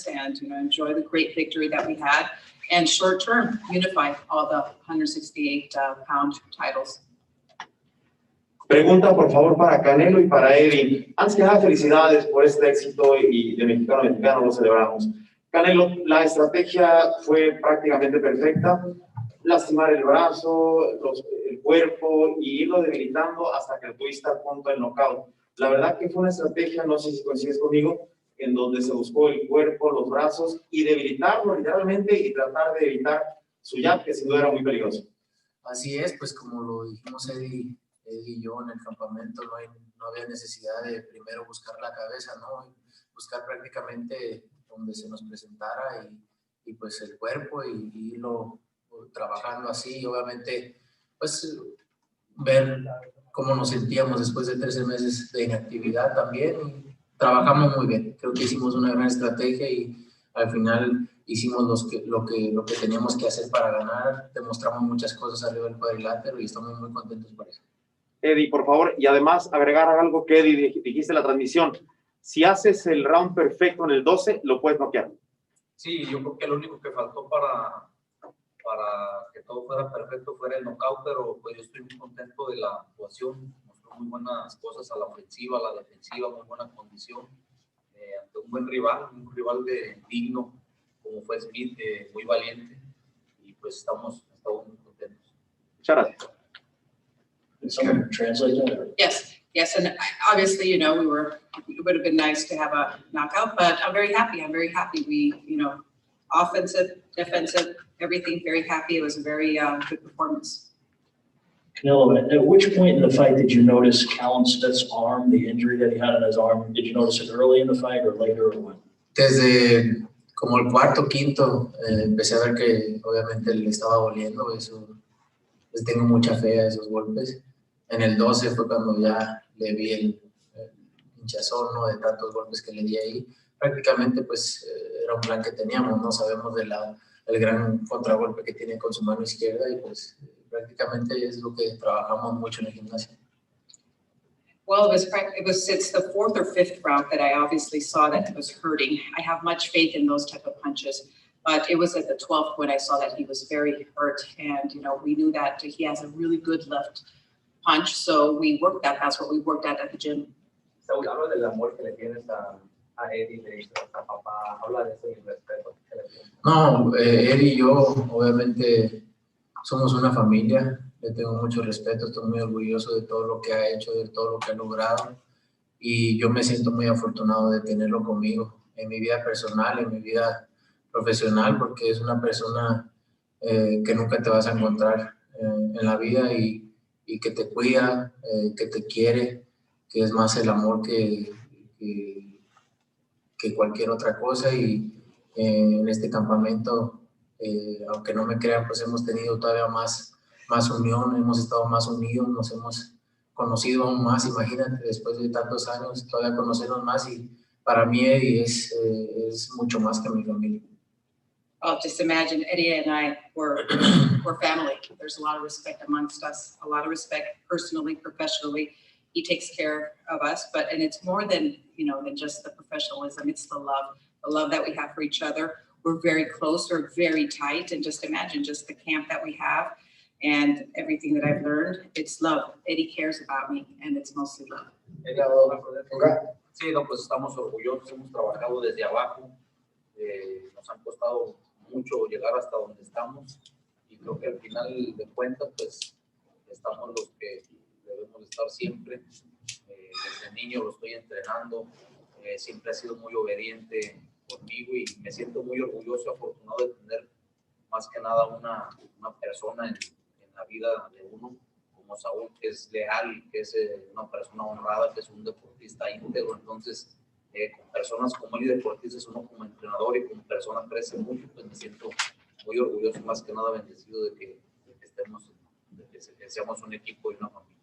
and enjoy the great victory that we had, and short term unify all the 168-pound titles. Pregunta por favor para Canelo y para Eddie. Antes que nada, felicidades por este éxito y de mexicano a mexicano lo celebramos. Canelo, la estrategia fue prácticamente perfecta. Lastimar el brazo, el cuerpo y irlo debilitando hasta que tuviste a punto del knockout. La verdad que fue una estrategia, no sé si coincides conmigo, en donde se buscó el cuerpo, los brazos y debilitarlo literalmente y tratar de evitar su jab, que sin duda era muy peligroso. Así es, pues como lo dijimos Eddie y yo en el campamento, no había necesidad de primero buscar la cabeza, ¿no? Buscar prácticamente donde se nos presentara y pues el cuerpo y irlo trabajando así, y obviamente pues ver cómo nos sentíamos después de 13 meses de inactividad también. Y trabajamos muy bien, creo que hicimos una gran estrategia y al final hicimos lo que teníamos que hacer para ganar, demostramos muchas cosas arriba del cuadrilátero y estamos muy contentos por eso. Eddie, por favor, y además agregar algo que Eddie dijiste en la transmisión, si haces el round perfecto en el 12, lo puedes noquear. Sí, yo creo que lo único que faltó para que todo fuera perfecto fuera el knockout, pero pues yo estoy muy contento de la actuación, mostró muy buenas cosas a la ofensiva, a la defensiva, muy buena condición, ante un buen rival, digno como fue Smith, muy valiente, y pues estamos muy contentos. Muchas gracias. Someone translate that? Yes, and obviously, it would have been nice to have a knockout, but I'm very happy. We, offensive, defensive, everything, very happy. It was a very good performance. Canelo, at which point in the fight did you notice Callum Smith's arm, the injury that he had on his arm? Did you notice it early in the fight or later or what? Desde como el cuarto, quinto, empecé a ver que obviamente le estaba doliendo. Eso, pues tengo mucha fe a esos golpes. En el 12 fue cuando ya le vi el hinchazón, ¿no? De tantos golpes que le di ahí. Prácticamente pues era un plan que teníamos, ¿no? Sabemos del gran contragolpe que tiene con su mano izquierda y pues prácticamente es lo que trabajamos mucho en el gimnasio. Well, it's the fourth or fifth round that I obviously saw that it was hurting. I have much faith in those type of punches. But it was at the 12th when I saw that he was very hurt, and we knew that he has a really good left punch, so we worked that. That's what we worked at the gym. Saúl, habla del amor que le tienes a Eddie, le dices a papá, habla de eso y el respeto que le tienes. No, Eddie y yo obviamente somos una familia, le tengo mucho respeto, estoy muy orgulloso de todo lo que ha hecho, de todo lo que ha logrado, y yo me siento muy afortunado de tenerlo conmigo en mi vida personal, en mi vida profesional, porque es una persona que nunca te vas a encontrar en la vida y que te cuida, que te quiere, que es más el amor que cualquier otra cosa. Y en este campamento, aunque no me crean, pues hemos tenido todavía más unión, hemos estado más unidos, nos hemos conocido aún más. Imagínate, después de tantos años, todavía conocernos más, y para mí Eddie es mucho más que mi familia. Oh, just imagine Eddie and I we're family. There's a lot of respect amongst us, a lot of respect personally, professionally. He takes care of us, and it's more than just the professionalism. It's the love that we have for each other. We're very close, we're very tight, and just imagine just the camp that we have and everything that I've learned. It's love. Eddie cares about me, and it's mostly love. Sí, no, pues estamos orgullosos, hemos trabajado desde abajo, nos han costado mucho llegar hasta donde estamos, y creo que al final de cuentas pues estamos los que debemos estar siempre. Desde niño lo estoy entrenando, siempre ha sido muy obediente conmigo, y me siento muy orgulloso, afortunado de tener más que nada una persona en la vida de uno como Saúl, que es leal, que es una persona honrada, que es un deportista íntegro. Entonces, con personas como él y deportistas, uno como entrenador y como persona crece mucho, pues me siento muy orgulloso, más que nada bendecido de que seamos un equipo y una familia.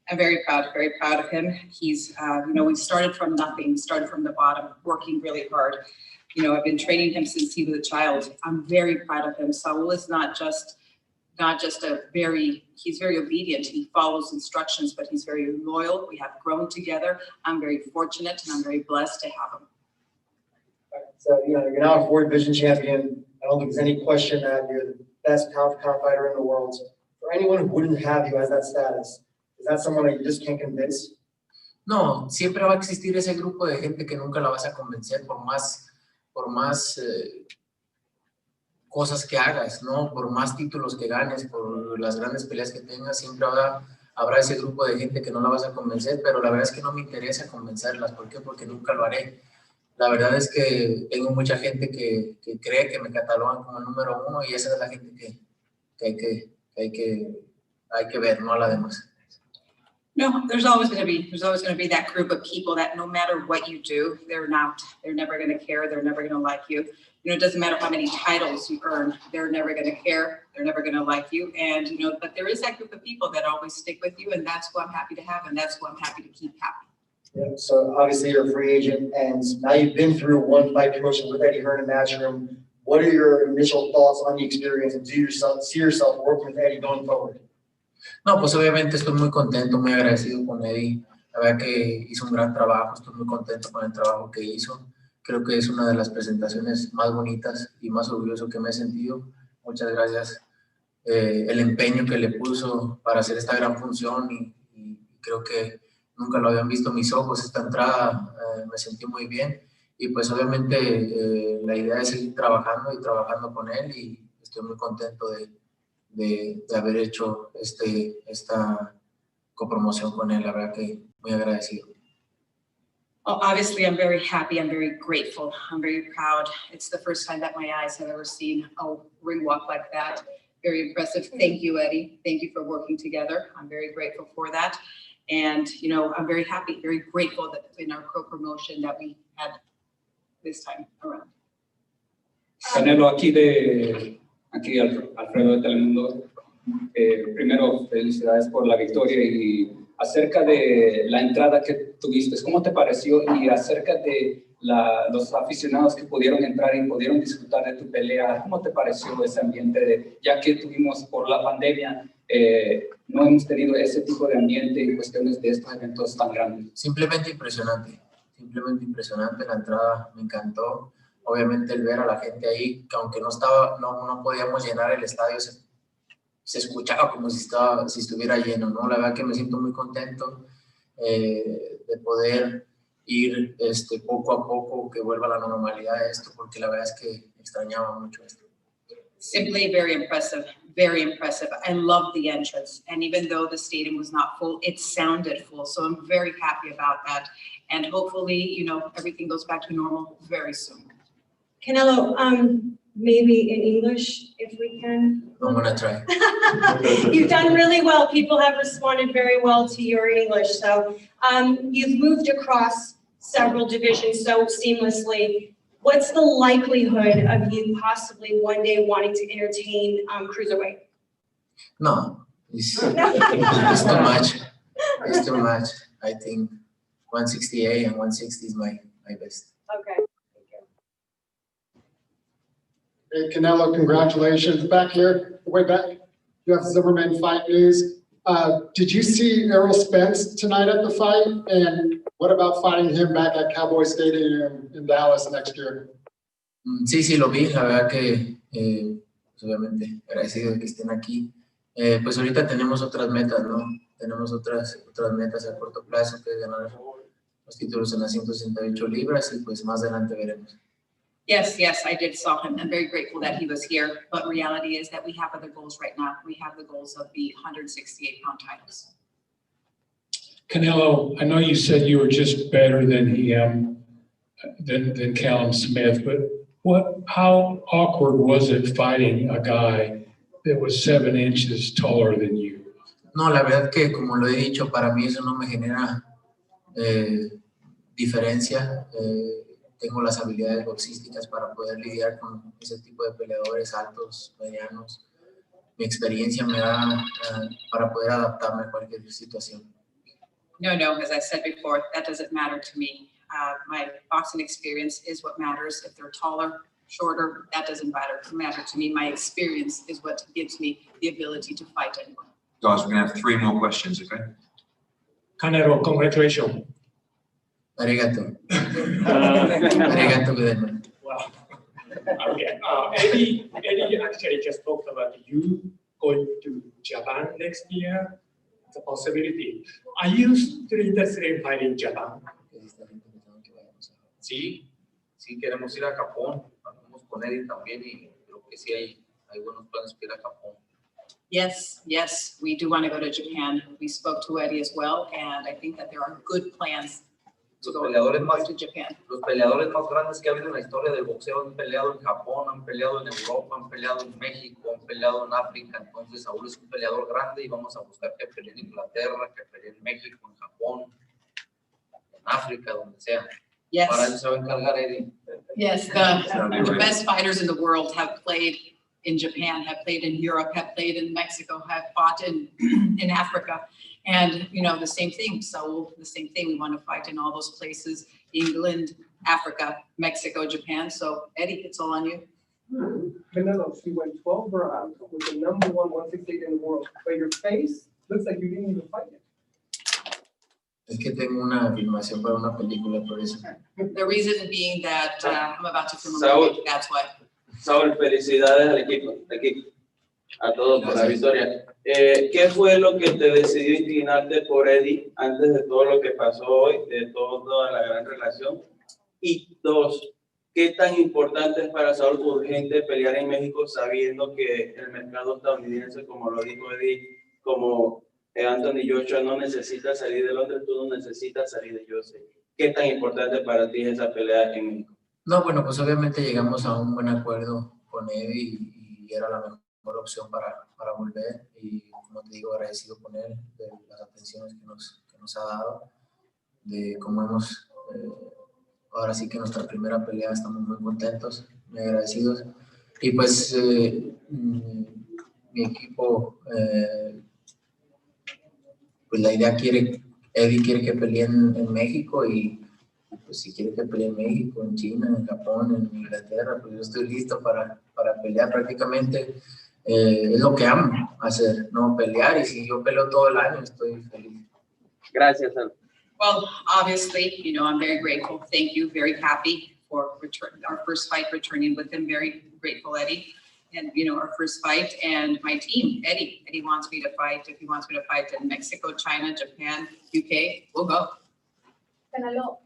I'm very proud of him. He's, we started from nothing, started from the bottom, working really hard. I've been training him since he was a child. I'm very proud of him. Saul is not just he's very obedient. He follows instructions, but he's very loyal. We have grown together. I'm very fortunate, and I'm very blessed to have him. So, you're now a four division champion. I don't think there's any question that you're the best pound-for-pound fighter in the world. For anyone who wouldn't have you as that status, is that someone that you just can't convince? No, siempre va a existir ese grupo de gente que nunca la vas a convencer, por más cosas que hagas, ¿no? Por más títulos que ganes, por las grandes peleas que tengas, siempre habrá ese grupo de gente que no la vas a convencer, pero la verdad es que no me interesa convencerlas. ¿Por qué? Porque nunca lo haré. La verdad es que tengo mucha gente que cree que me catalogan como el número uno, y esa es la gente que hay que ver, no a la demás. No, there's always going to be that group of people that no matter what you do, they're never going to care, they're never going to like you. It doesn't matter how many titles you earn, they're never going to care, they're never going to like you. And, but there is that group of people that always stick with you, and that's who I'm happy to have, and that's who I'm happy to keep happy. Yeah, so obviously you're a free agent, and now you've been through one fight promotion with Eddie Hearn and Matchroom. What are your initial thoughts on the experience, and do you see yourself working with Eddie going forward? No, pues obviamente estoy muy contento, muy agradecido con Eddie. La verdad que hizo un gran trabajo, estoy muy contento con el trabajo que hizo. Creo que es una de las presentaciones más bonitas y más orgulloso que me he sentido. Muchas gracias. El empeño que le puso para hacer esta gran función, y creo que nunca lo habían visto mis ojos esta entrada. Me sentí muy bien, y pues obviamente la idea es seguir trabajando y trabajando con él, y estoy muy contento de haber hecho esta copromoción con él. La verdad que muy agradecido. Well, obviously, I'm very happy. I'm very grateful. I'm very proud. It's the first time that my eyes have ever seen a ring walk like that. Very impressive. Thank you, Eddie. Thank you for working together. I'm very grateful for that. And, I'm very happy, very grateful that in our co-promotion that we had this time around. Canelo, aquí Alfredo de Telemundo. Primero, felicidades por la victoria, y acerca de la entrada que tuviste, ¿cómo te pareció? Y acerca de los aficionados que pudieron entrar y pudieron disfrutar de tu pelea, ¿cómo te pareció ese ambiente? Ya que tuvimos por la pandemia, no hemos tenido ese tipo de ambiente en cuestiones de estos eventos tan grandes. Simplemente impresionante. simplemente impresionante, la entrada me encantó. Obviamente el ver a la gente ahí, que aunque no podíamos llenar el estadio, se escuchaba como si estuviera lleno, ¿no? La verdad que me siento muy contento de poder ir poco a poco, que vuelva a la normalidad esto, porque la verdad es que extrañaba mucho esto. Simply very impressive, very impressive. I love the entrance. And even though the stadium was not full, it sounded full. So I'm very happy about that. And hopefully, you know, everything goes back to normal very soon. Canelo, maybe in English, if we can. I'm gonna try. You've done really well. People have responded very well to your English. So you've moved across several divisions so seamlessly. What's the likelihood of you possibly one day wanting to entertain cruiserweight? No, it's too much. It's too much. I think 168 and 160 is my best. Okay. Hey, Canelo, congratulations. Back here, way back, you have Zimmerman Fight News. Did you see Errol Spence tonight at the fight? And what about fighting him back at Cowboy Stadium in Dallas next year? Sí, lo vi. La verdad que, pues obviamente, agradecido de que estén aquí. Pues ahorita tenemos otras metas, ¿no? Tenemos otras metas a corto plazo, que es ganar los títulos en las 168 libras y pues más adelante veremos. Yes, I did saw him. I'm very grateful that he was here. But reality is that we have other goals right now. We have the goals of the 168-pound titles. Canelo, I know you said you were just better than than Callum Smith, but how awkward was it fighting a guy that was 7 inches taller than you? No, la verdad que como lo he dicho, para mí eso no me genera diferencia. Tengo las habilidades boxísticas para poder lidiar con ese tipo de peleadores altos, medianos. Mi experiencia me da para poder adaptarme a cualquier situación. No, as I said before, that doesn't matter to me. My boxing experience is what matters. If they're taller, shorter, that doesn't matter to me. My experience is what gives me the ability to fight anyone. Guys, we're going to have 3 more questions, okay? Canelo, congratulations. Arigato. Arigato, Guillermo. Wow. Okay. Eddie actually just talked about you going to Japan next year. It's a possibility. Are you still interested in fighting Japan? Sí, queremos ir a Japón. Vamos con Eddie también y creo que sí hay buenos planes para ir a Japón. Yes, we do want to go to Japan. We spoke to Eddie as well, and I think that there are good plans to go to Japan. Los peleadores más grandes que ha habido en la historia del boxeo han peleado en Japón, han peleado en Europa, han peleado en México, han peleado en África. Entonces Saúl es un peleador grande y vamos a buscar que pelee en Inglaterra, que pelee en México, en Japón, en África, donde sea. Yes. Para eso se va a encargar Eddie. Yes, the best fighters in the world have played in Japan, have played in Europe, have played in Mexico, have fought in Africa. And, you know, the same thing. So the same thing, we want to fight in all those places, England, Africa, Mexico, Japan. So Eddie, it's all on you. Canelo, she went 12 rounds with the #1 168 in the world. But your face looks like you didn't even fight it. Es que tengo una filmación para una película, por eso. The reason being that I'm about to film a Saúl. movie, that's why. Saúl, felicidades al equipo, a todos por la victoria. ¿Qué fue lo que te decidió inclinarte por Eddie antes de todo lo que pasó hoy, de toda la gran relación? Y 2, ¿qué tan importante es para Saúl urgente pelear en México sabiendo que el mercado estadounidense, como lo dijo Eddie, como Anthony Joshua no necesita salir de Londres, tú no necesitas salir de USA? ¿Qué tan importante para ti es esa pelea en México? No, bueno, pues obviamente llegamos a un buen acuerdo con Eddie y era la mejor opción para volver. Y como te digo, agradecido con él de las atenciones que nos ha dado, de cómo hemos, ahora sí que nuestra primera pelea estamos muy contentos, muy agradecidos. Y pues mi equipo, pues la idea Eddie quiere que pelee en México y pues si quiere que pelee en México, en China, en Japón, en Inglaterra, pues yo estoy listo para pelear. Prácticamente es lo que amo hacer, no pelear, y si yo peleo todo el año estoy feliz. Gracias, Sal. Well, obviously, you know, I'm very grateful. Thank you. Very happy for our first fight, returning with him. Very grateful, Eddie. And, you know, our first fight, and my team, Eddie. Eddie wants me to fight. If he wants me to fight in Mexico, China, Japan, UK, we'll go. Canelo,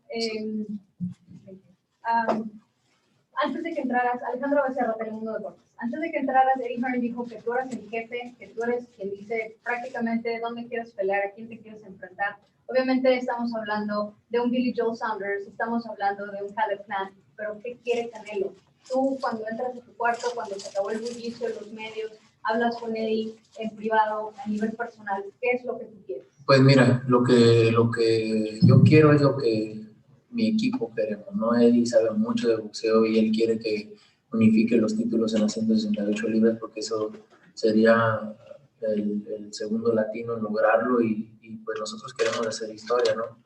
antes de que entraras, Alejandro Becerra, Telemundo Deportes, antes de que entraras, Eddie Hearn dijo que tú eras el jefe, que tú eres quien dice prácticamente dónde quieres pelear, a quién te quieres enfrentar. Obviamente estamos hablando de un Billy Joe Saunders, estamos hablando de un Caleb Plant, pero ¿qué quiere Canelo? Tú, cuando entras a tu cuarto, cuando se acabó el bullicio en los medios, hablas con Eddie en privado, a nivel personal, ¿qué es lo que tú quieres? Pues mira, lo que yo quiero es lo que mi equipo queremos, ¿no? Eddie sabe mucho de boxeo y él quiere que unifique los títulos en las 168 libras porque eso sería el segundo latino en lograrlo y pues nosotros queremos hacer historia, ¿no?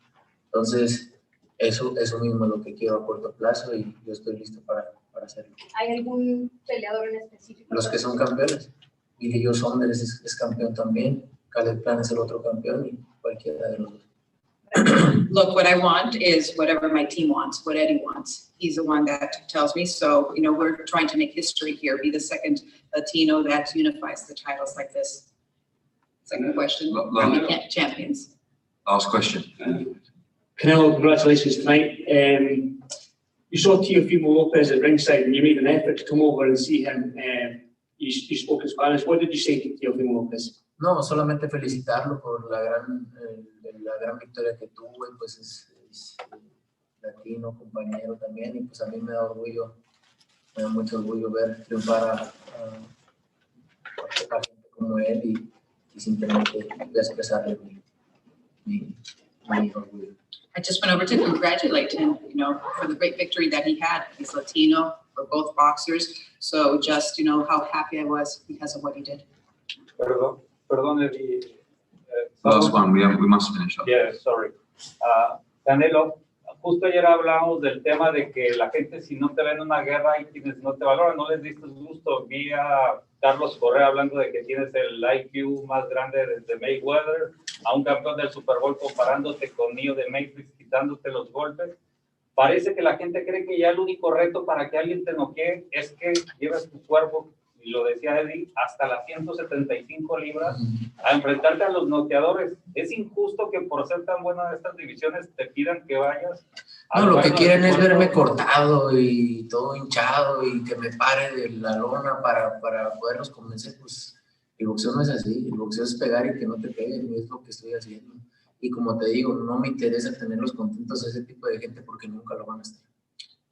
Entonces, eso mismo es lo que quiero a corto plazo y yo estoy listo para hacerlo. ¿Hay algún peleador en específico? Los que son campeones. Billy Joe Saunders es campeón también, Caleb Plant es el otro campeón y cualquiera de los dos. Look, what I want is whatever my team wants, what Eddie wants. He's the one that tells me. So, you know, we're trying to make history here, be the second Latino that unifies the titles like this. Second question, are we champions? Last question. Canelo, congratulations tonight. You saw Teofimo Lopez at ringside and you made an effort to come over and see him. You spoke in Spanish. What did you say to Teofimo Lopez? No, solamente felicitarlo por la gran victoria que tuvo, y pues es latino, compañero también, y pues a mí me da orgullo, me da mucho orgullo ver triunfar a gente como él y simplemente voy a expresarle mi orgullo. I just went over to congratulate him, you know, for the great victory that he had. He's Latino, we're both boxers, so just, you know, how happy I was because of what he did. Perdón, Eddie. Last one, we must finish up. Yeah, sorry. Canelo, justo ayer hablamos del tema de que la gente, si no te ven una guerra, hay quienes no te valoran, no les diste gusto. Vi a Carlos Correa hablando de que tienes el IQ más grande desde Mayweather, a un campeón del Super Bowl comparándote con Neo de Matrix, quitándote los golpes. Parece que la gente cree que ya el único reto para que alguien te noquee es que lleves tu cuerpo, y lo decía Eddie, hasta las 175 libras a enfrentarte a los noqueadores. Es injusto que por ser tan buena de estas divisiones te pidan que vayas. No, lo que quieren es verme cortado y todo hinchado y que me pare de la lona para poderlos convencer. Pues el boxeo no es así, el boxeo es pegar y que no te peguen, y es lo que estoy haciendo. Y como te digo, no me interesa tenerlos contentos a ese tipo de gente porque nunca lo van a estar.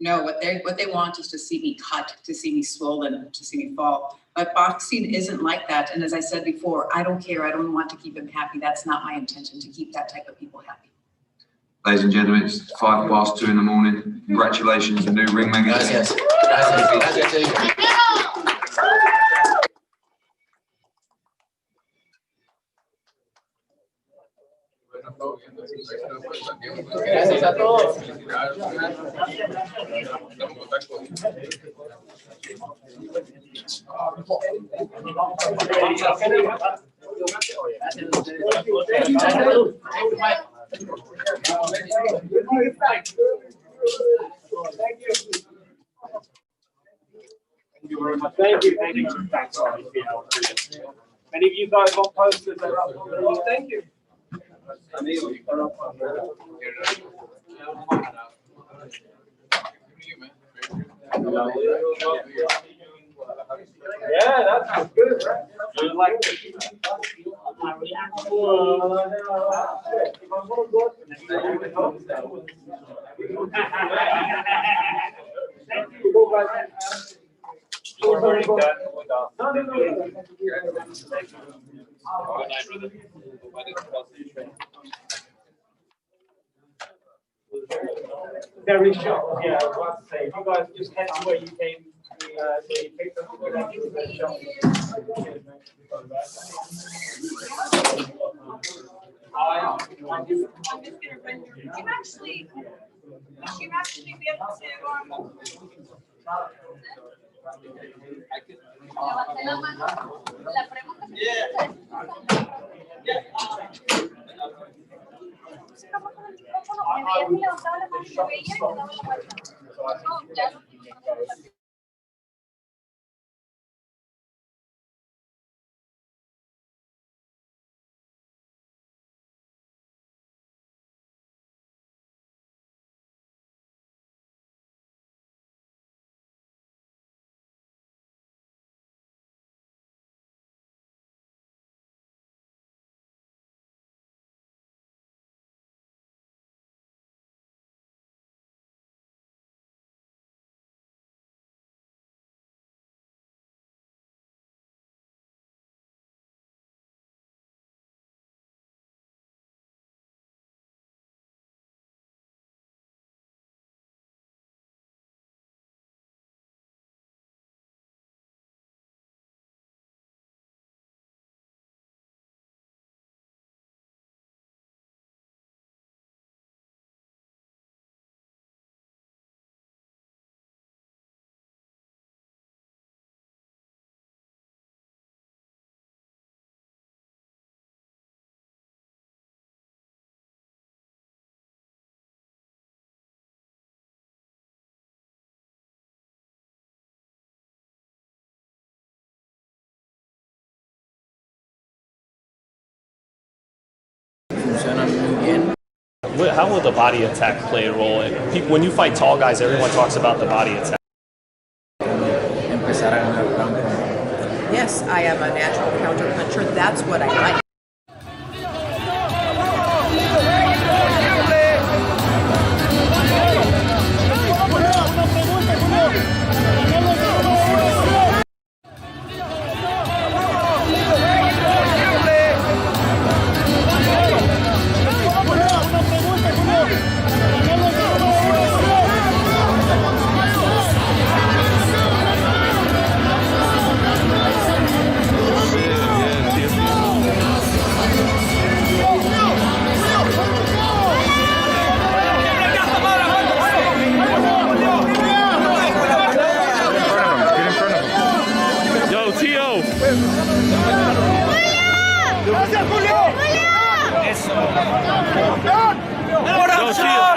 No, what they want is to see me cut, to see me swollen, to see me fall. But boxing isn't like that. And as I said before, I don't care. I don't want to keep him happy. That's not my intention, to keep that type of people happy. Ladies and gentlemen, it's 2:05 in the morning. Congratulations, the new Ring magazine. Gracias. Gracias. Gracias a todos. Thank you very much. Thank you. Thanks. Many of you guys got posters that are up on the wall. Thank you. Yeah, that's good, right? You like Very short, yeah, I was about to say, you guys just head to where you came, so you picked up the You actually be able to How will the body attack play a role? When you fight tall guys, everyone talks about the body attack. Yes, I am a natural counter puncher. That's what I like.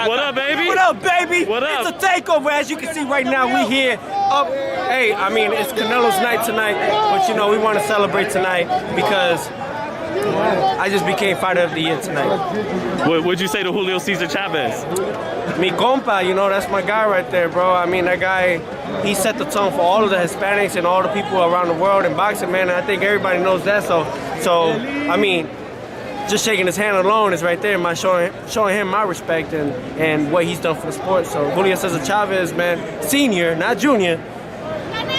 What up, baby? What up, baby? What up? It's a takeover, as you can see right now. We here. Hey, I mean, it's Canelo's night tonight, but you know, we want to celebrate tonight because I just became fighter of the year tonight. What would you say to Julio Cesar Chavez? Mi compa, you know, that's my guy right there, bro. I mean, that guy, he set the tone for all of the Hispanics and all the people around the world in boxing, man. And I think everybody knows that. So I mean, just shaking his hand alone is right there, showing him my respect and what he's done for the sport. So Julio Cesar Chavez, man, senior, not junior.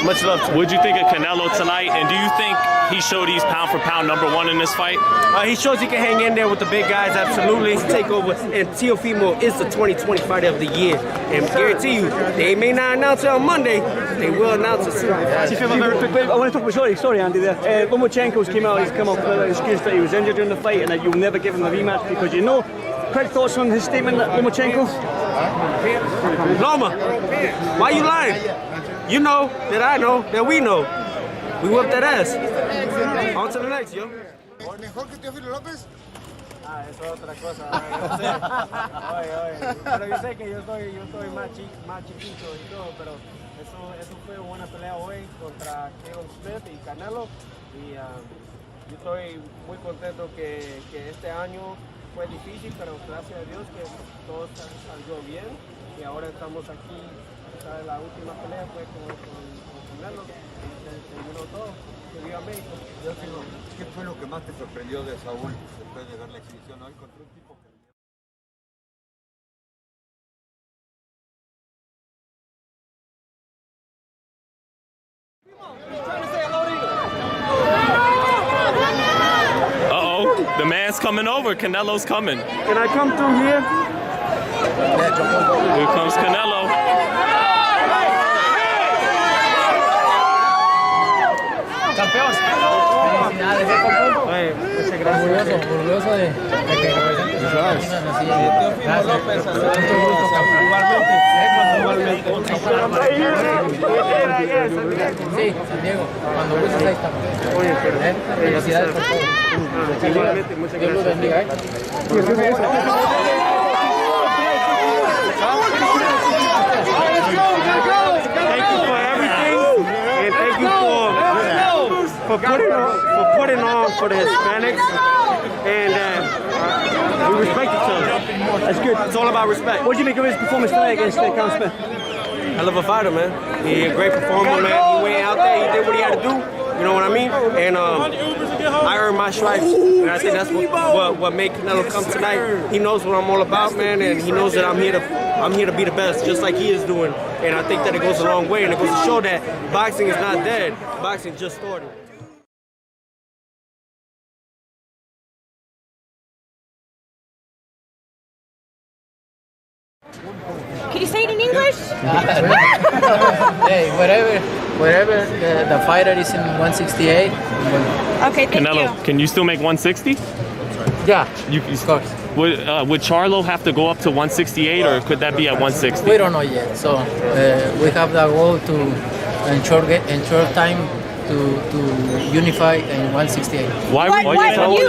Much love to him. What'd you think of Canelo tonight? And do you think he showed he's pound for pound #1 in this fight? He shows he can hang in there with the big guys, absolutely. Take over. And Teofimo is the 2020 fighter of the year. And guarantee you, they may not announce it on Monday, they will announce it soon. I want to talk about, sorry Andy there. Lomachenko's came out, he's come up with an excuse that he was injured during the fight and that you'll never give him a rematch because you know. Quick thoughts on his statement, Lomachenko? Loma, why you lying? You know that I know that we know. We whipped that ass. On to the next, yo. ¿Mejor que Teófilo López? Eso es otra cosa. Oye. Pero yo sé que yo estoy más chiquito y todo, pero eso fue una pelea hoy contra Callum Smith y Canelo. Y yo estoy muy contento que este año fue difícil, pero gracias a Dios que todo salió bien. Y ahora estamos aquí. La última pelea fue con Canelo, terminó todo, se vio a México. ¿Qué fue lo que más te sorprendió de Saúl después de ver la exhibición hoy contra un tipo que... Uh-oh, the man's coming over, Canelo's coming. Can I come through here? Here comes Canelo. Campeón. Oye, muchas gracias. Orgulloso de que representes a López. Sí, San Diego. Cuando gustes ahí estamos. Oye, felicidades por todo. Muchas gracias. Dios los bendiga. for putting on for the Hispanics, and we respect each other. That's good. It's all about respect. What did you make of his performance tonight against Callum Smith? Hell of a fighter, man. He's a great performer, man. He went out there, he did what he had to do. You know what I mean? And I earned my stripes, and I think that's what made Canelo come tonight. He knows what I'm all about, man, and he knows that I'm here to be the best, just like he is doing. And I think that it goes a long way, and it goes to show that boxing is not dead. Boxing just started. Can you say it in English? Hey, wherever the fighter is in 168. Okay, thank Canelo, you. can you still make 160? Yeah, of course. Would Charlo have to go up to 168, or could that be at 160? We don't know yet. So we have the goal to ensure time to unify in 168. Why you?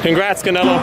Congrats, Canelo.